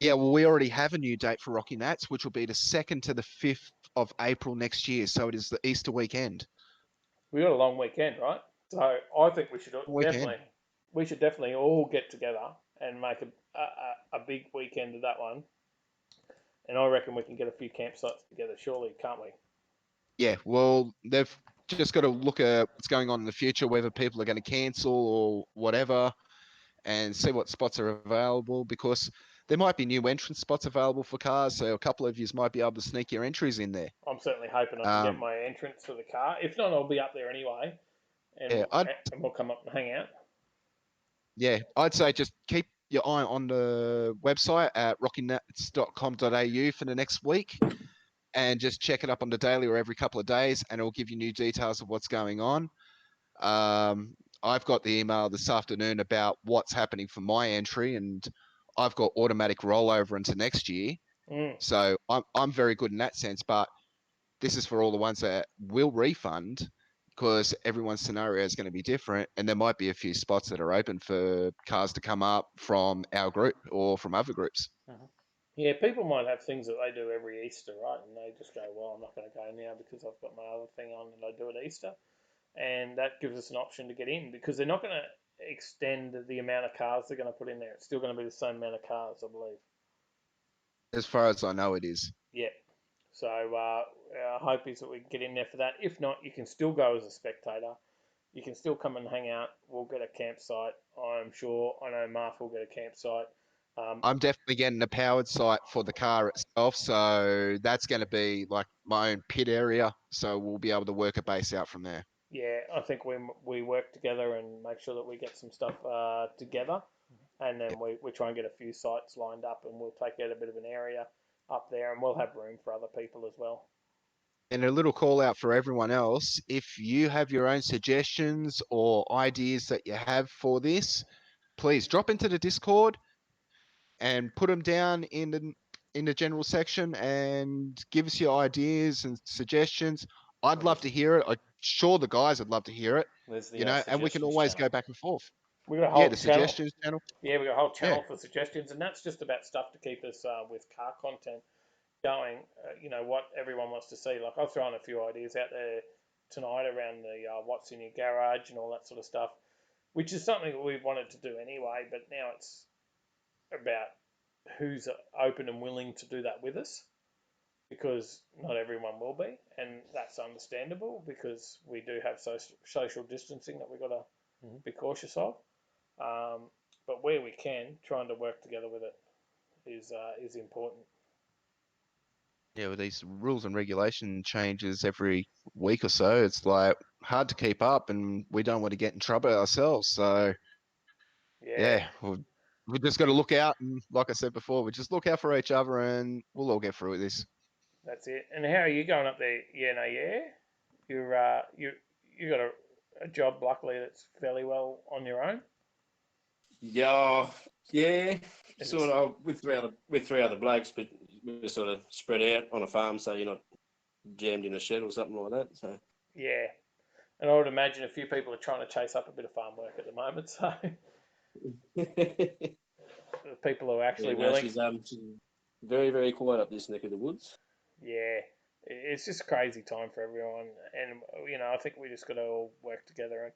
Yeah, well, we already have a new date for Rocky Nats, which will be the 2nd to the 5th of April next year. So it is the Easter weekend. We got a long weekend, right? So I think we should definitely all get together and make a big weekend of that one. And I reckon we can get a few campsites together, surely, can't we? Yeah, well, they've just got to look at what's going on in the future, whether people are going to cancel or whatever, and see what spots are available, because there might be new entrance spots available for cars, so a couple of you might be able to sneak your entries in there. I'm certainly hoping I can get my entrance for the car. If not, I'll be up there anyway, and we'll come up and hang out. yeah, I'd say just keep your eye on the website at rockynats.com.au for the next week, and just check it up on the daily or every couple of days, and it'll give you new details of what's going on. I've got the email this afternoon about what's happening for my entry, and I've got automatic rollover into next year. So I'm very good in that sense, but this is for all the ones that will refund, because everyone's scenario is going to be different, and there might be a few spots that are open for cars to come up from our group or from other groups. Yeah, people might have things that they do every Easter, right? And they just go, well, I'm not going to go now because I've got my other thing on and I do it Easter. And that gives us an option to get in, because they're not going to extend the amount of cars they're going to put in there. It's still going to be the same amount of cars, I believe. As far as I know, it is. Yeah. So our hope is that we can get in there for that. If not, you can still go as a spectator. You can still come and hang out. We'll get a campsite, I'm sure. I know Marth will get a campsite. I'm definitely getting a powered site for the car itself, so that's going to be like my own pit area, so we'll be able to work a base out from there. Yeah, I think we work together and make sure that we get some stuff together, and then we try and get a few sites lined up, and we'll take out a bit of an area up there, and we'll have room for other people as well. And a little call out for everyone else, if you have your own suggestions or ideas that you have for this, please drop into the Discord and put them down in the general section and give us your ideas and suggestions. I'd love to hear it. I'm sure the guys would love to hear it. There's the And we can always go back and forth. We got a whole the channel. suggestions channel. Yeah, we got a whole channel for suggestions, and that's just about stuff to keep us with car content going. What everyone wants to see. Like, I've thrown a few ideas out there tonight around the what's in your garage and all that sort of stuff, which is something that we've wanted to do anyway, but now it's about who's open and willing to do that with us, because not everyone will be, and that's understandable because we do have social distancing that we've got to be cautious of. But where we can, trying to work together with it is important. Yeah, with these rules and regulation changes every week or so, it's like hard to keep up, and we don't want to get in trouble ourselves. So yeah, we just got to look out, and like I said before, we just look out for each other, and we'll all get through this. That's it. And how are you going up there? You got a job, luckily, that's fairly well on your own. Yeah, sort of with three other blokes, but we're sort of spread out on a farm, so you're not jammed in a shed or something like that. So yeah, and I would imagine a few people are trying to chase up a bit of farm work at the moment. So the people who are actually willing. She's very, very quiet up this neck of the woods. Yeah, it's just a crazy time for everyone, and I think we just got to all work together and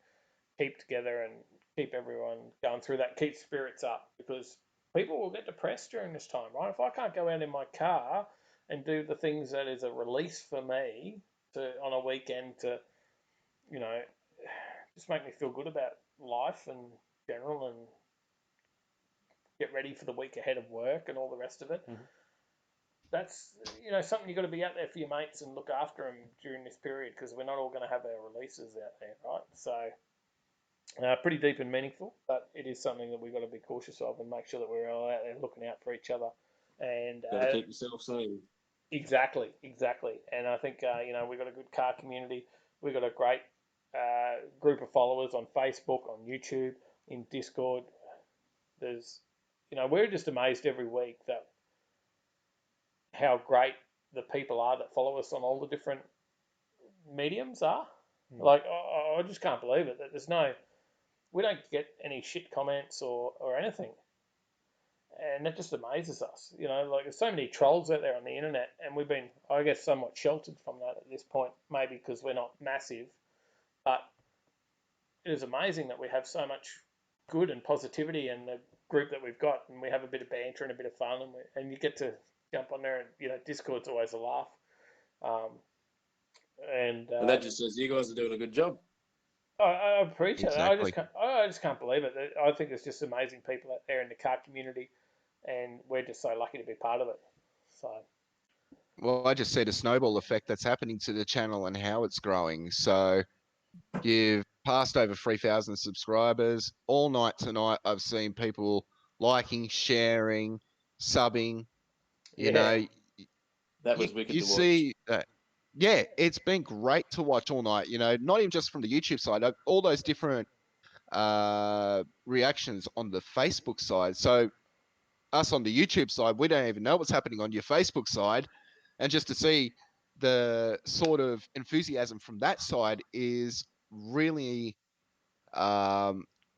keep together and keep everyone going through that, keep spirits up, because people will get depressed during this time, right? If I can't go out in my car and do the things that is a release for me on a weekend to, just make me feel good about life and general, and get ready for the week ahead of work and all the rest of it. That's something you've got to be out there for your mates and look after them during this period, because we're not all going to have our releases out there, right? So pretty deep and meaningful, but it is something that we've got to be cautious of and make sure that we're all out there looking out for each other. And gotta keep yourself sane. Exactly. And I think we've got a good car community. We've got a great group of followers on Facebook, on YouTube, in Discord. We're just amazed every week that how great the people are that follow us on all the different mediums are. Like, I just can't believe it, that we don't get any shit comments or anything. And that just amazes us. Like, there's so many trolls out there on the internet, and we've been, I guess, somewhat sheltered from that at this point, maybe because we're not massive. But it is amazing that we have so much good and positivity in the group that we've got, and we have a bit of banter and a bit of fun, and you get to jump on there, and Discord's always a laugh. And that just says you guys are doing a good job. I appreciate Exactly. that. I just can't believe it. I think there's just amazing people out there in the car community, and we're just so lucky to be part of it. So. Well, I just see the snowball effect that's happening to the channel and how it's growing. So you've passed over 3,000 subscribers. All night tonight, I've seen people liking, sharing, subbing. You know, That was wicked you to watch. see that. Yeah, it's been great to watch all night. You know, not even just from the YouTube side, all those different reactions on the Facebook side. So us on the YouTube side, we don't even know what's happening on your Facebook side, and just to see the sort of enthusiasm from that side is really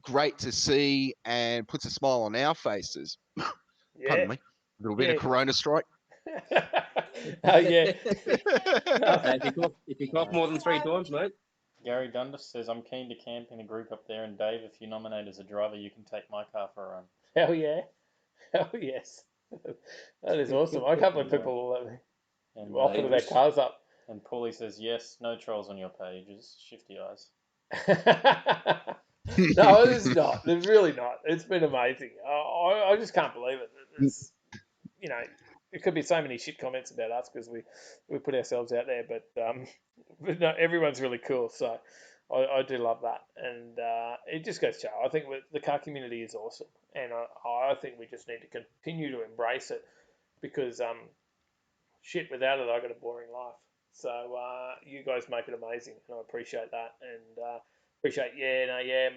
great to see and puts a smile on our faces. Pardon me, a little bit of Corona strike. Oh yeah. Hey, if you cough more than 3 times, mate. Gary Dundas says, I'm keen to camp in a group up there, and Dave, if you nominate as a driver, you can take my car for a run. Hell yeah. Hell yes. That is awesome. A couple of people offered their cars up. And Paulie says, yes, no trolls on your pages, shifty eyes. No, it is not. It's really not. It's been amazing. I just can't believe it. It's, you know, it could be so many shit comments about us because we put ourselves out there, but no, everyone's really cool. So I do love that, and it just goes to show. I think the car community is awesome, and I think we just need to continue to embrace it because shit, without it, I got a boring life. So you guys make it amazing, and I appreciate that, and appreciate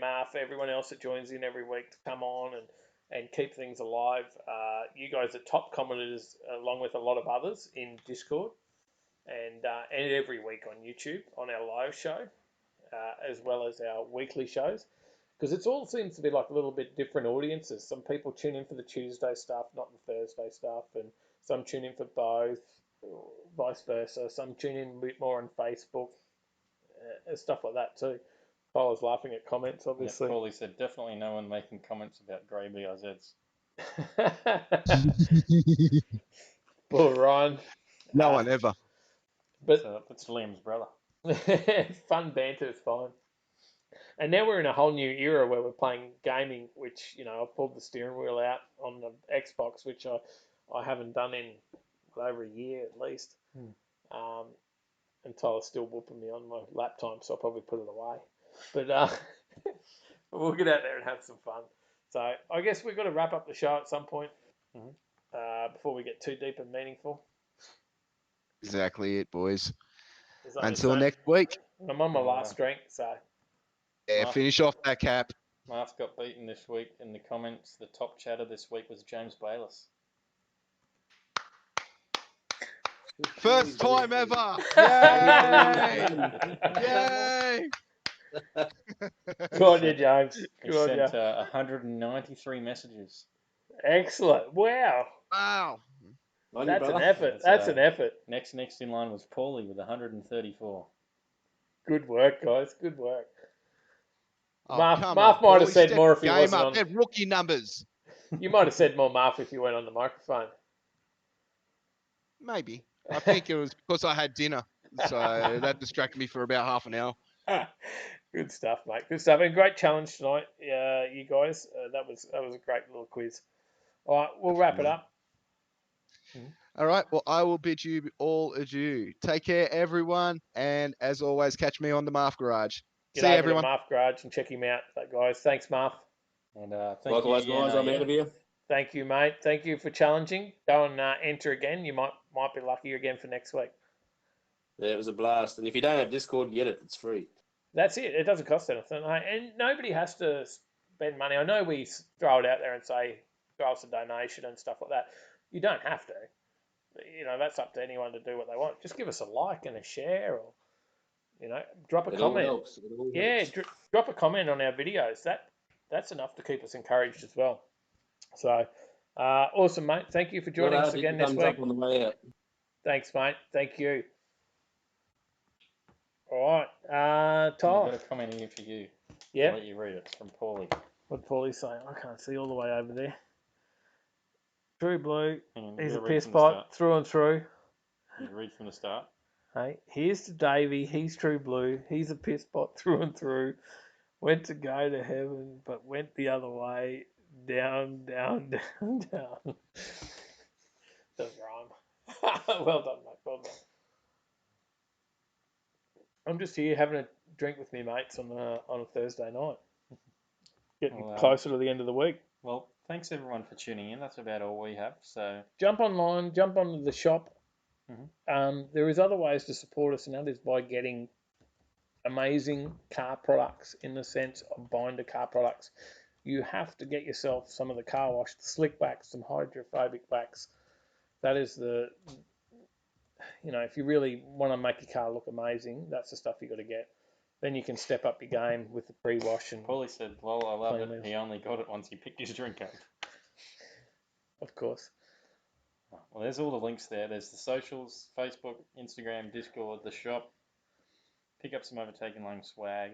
Marf, everyone else that joins in every week to come on and keep things alive. You guys are top commenters along with a lot of others in Discord and every week on YouTube on our live show, as well as our weekly shows, because it all seems to be like a little bit different audiences. Some people tune in for the Tuesday stuff, not the Thursday stuff, and some tune in for both, vice versa. Some tune in a bit more on Facebook, stuff like that too. I was laughing at comments, obviously. Yeah, Paulie said, definitely no one making comments about grey BRZs. Poor Ryan. No one ever. But that's Liam's brother. Fun banter is fine. And now we're in a whole new era where we're playing gaming, which, you know, I've pulled the steering wheel out on the Xbox, which I haven't done in over a year at least. And Tyler's still whooping me on my lap time, so I'll probably put it away. But we'll get out there and have some fun. So I guess we've got to wrap up the show at some point before we get too deep and meaningful. Exactly it, boys. Until next week. I'm on my last drink, so. Yeah, finish off that cap. Marth got beaten this week in the comments. The top chatter this week was James Bayless. First time ever! Yay! Yay! Good on you, James. He sent 193 messages. Excellent. Wow. Wow. That's an effort. That's an effort. Next in line was Paulie with 134. Good work, guys. Good work. Oh, Marth might have said more if he wasn't on. They're rookie numbers. You might have said more, Marth, if you went on the microphone. Maybe. I think it was because I had dinner, so that distracted me for about half an hour. Good stuff, mate. Good stuff. And great challenge tonight, you guys. That was a great little quiz. All right, we'll wrap it up. All right. Well, I will bid you all adieu. Take care, everyone, and as always, catch me on the Marth Garage. Get over everyone. To Marth Garage and check him out, guys. Thanks, Marth. And likewise, guys. I'm out of here. Thank you, mate. Thank you for challenging. Go and enter again. You might be lucky again for next week. Yeah, it was a blast. And if you don't have Discord, get it. It's free. That's it. It doesn't cost anything. And nobody has to spend money. I know we throw it out there and say, throw us a donation and stuff like that. You don't have to. You know, that's up to anyone to do what they want. Just give us a like and a share, or, you know, drop a comment. All helps. It all helps. Drop a comment on our videos. That's enough to keep us encouraged as well. So, awesome, mate. Thank you for joining us again this week. On the way out. Thanks, mate. Thank you. All right, Tyler. I've got a comment here for you. Yeah. I'll let you read it. It's from Paulie. What Paulie's saying? I can't see all the way over there. True blue. He's a piss pot through and through. You read from the start. Hey, here's to Davey. He's true blue. He's a piss pot through and through. Went to go to heaven, but went the other way. Down, down, down, down. Doesn't rhyme. Well done, mate. Well done. I'm just here having a drink with me mates on a Thursday night. Getting Well, closer to the end of the week. Well, thanks everyone for tuning in. That's about all we have. So Jump online, jump onto the shop. Mhm. There is other ways to support us, and that is by getting amazing car products in the sense of binder car products. You have to get yourself some of the car wash, the slick backs, some hydrophobic backs. That is if you really want to make your car look amazing, that's the stuff you got to get. Then you can step up your game with the pre-wash. And Paulie said, "Well, I love Clean it. wheels. He only got it once he picked his drink up." of course, Well, there's all the links there. There's the socials: Facebook, Instagram, Discord, the shop. Pick up some Overtaking Lane swag.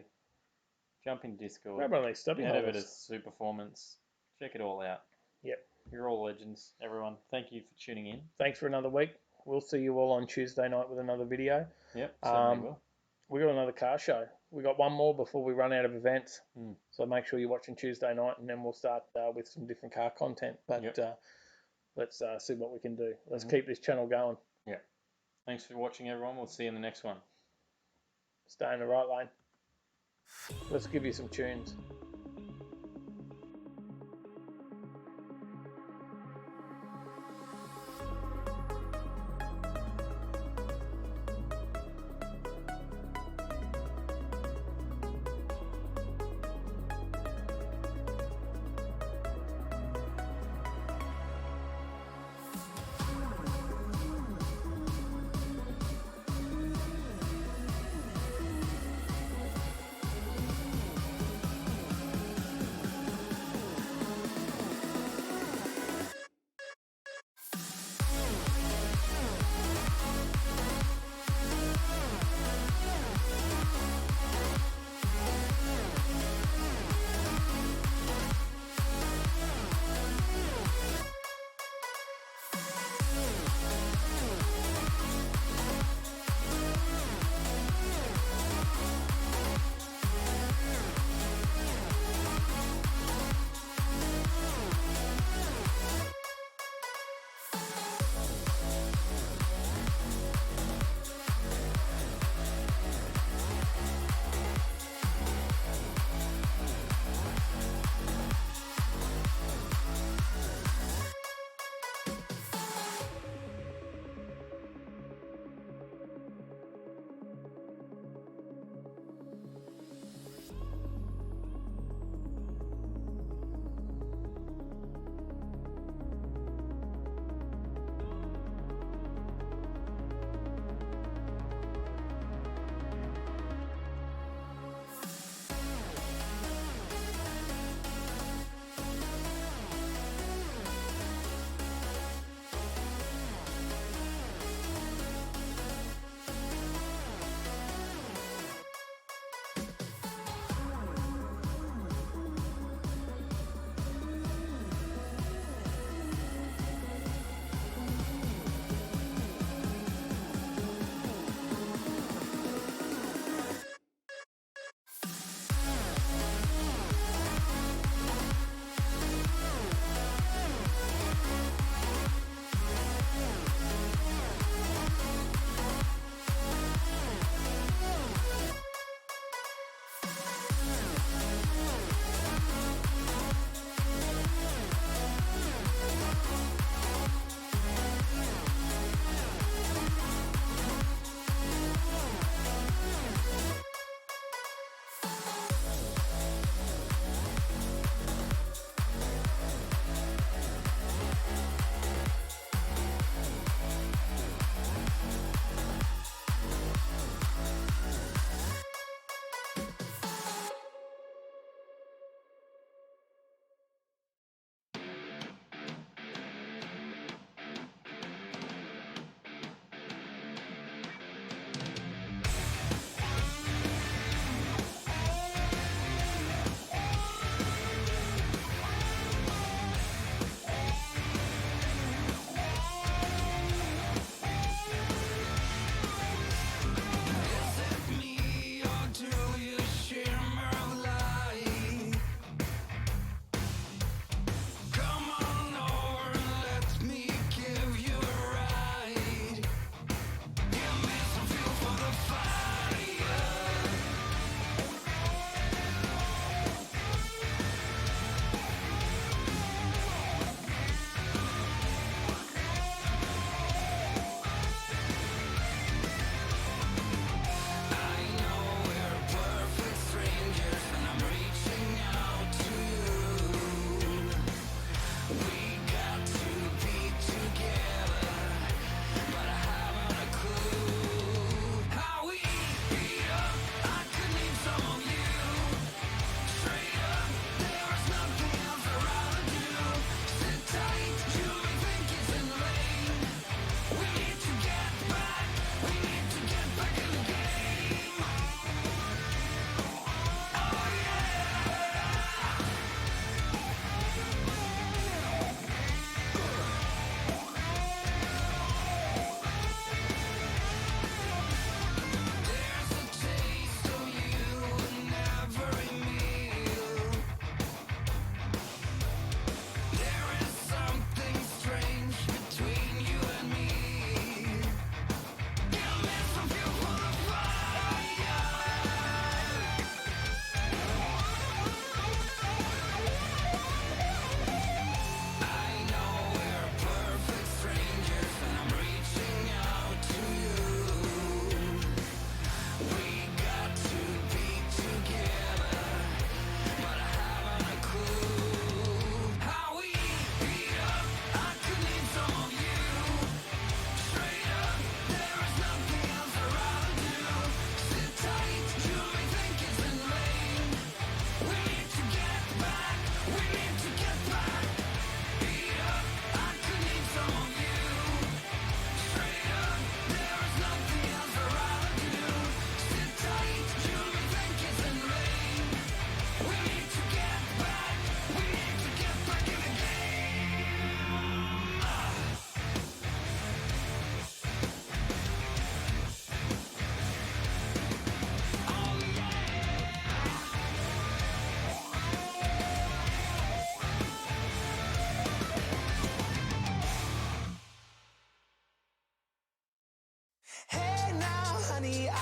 Jump in Discord. grab one of these stubby Head over to holders. Superformance. Check it all out. Yep. You're all legends, everyone. Thank you for tuning in. Thanks for another week. We'll see you all on Tuesday night with another video. Yep, certainly Um, will. We got another car show. We got one more before we run out of events. Mm. So make sure you're watching Tuesday night, and then we'll start with some different car content. But Yep. let's see what we can do. Let's Mhm. keep this channel going. Yeah. Thanks for watching, everyone. We'll see you in the next one. Stay in the right lane. Let's give you some tunes.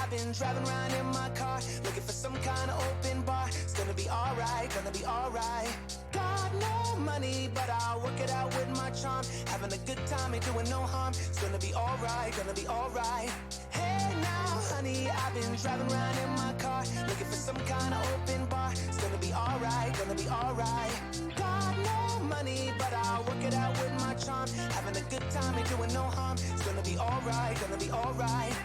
I've been driving around in my car, looking for some kind of open bar. It's gonna be alright, gonna be alright. Got no money, but I'll work it out with my charm. Having a good time, ain't doing no harm. It's gonna be alright, gonna be alright. Hey now, honey, I've been driving around in my car, looking for some kind of open bar. It's gonna be alright, gonna be alright. Got no money, but I'll work it out with my charm. Having a good time, ain't doing no harm. It's gonna be alright, gonna be alright.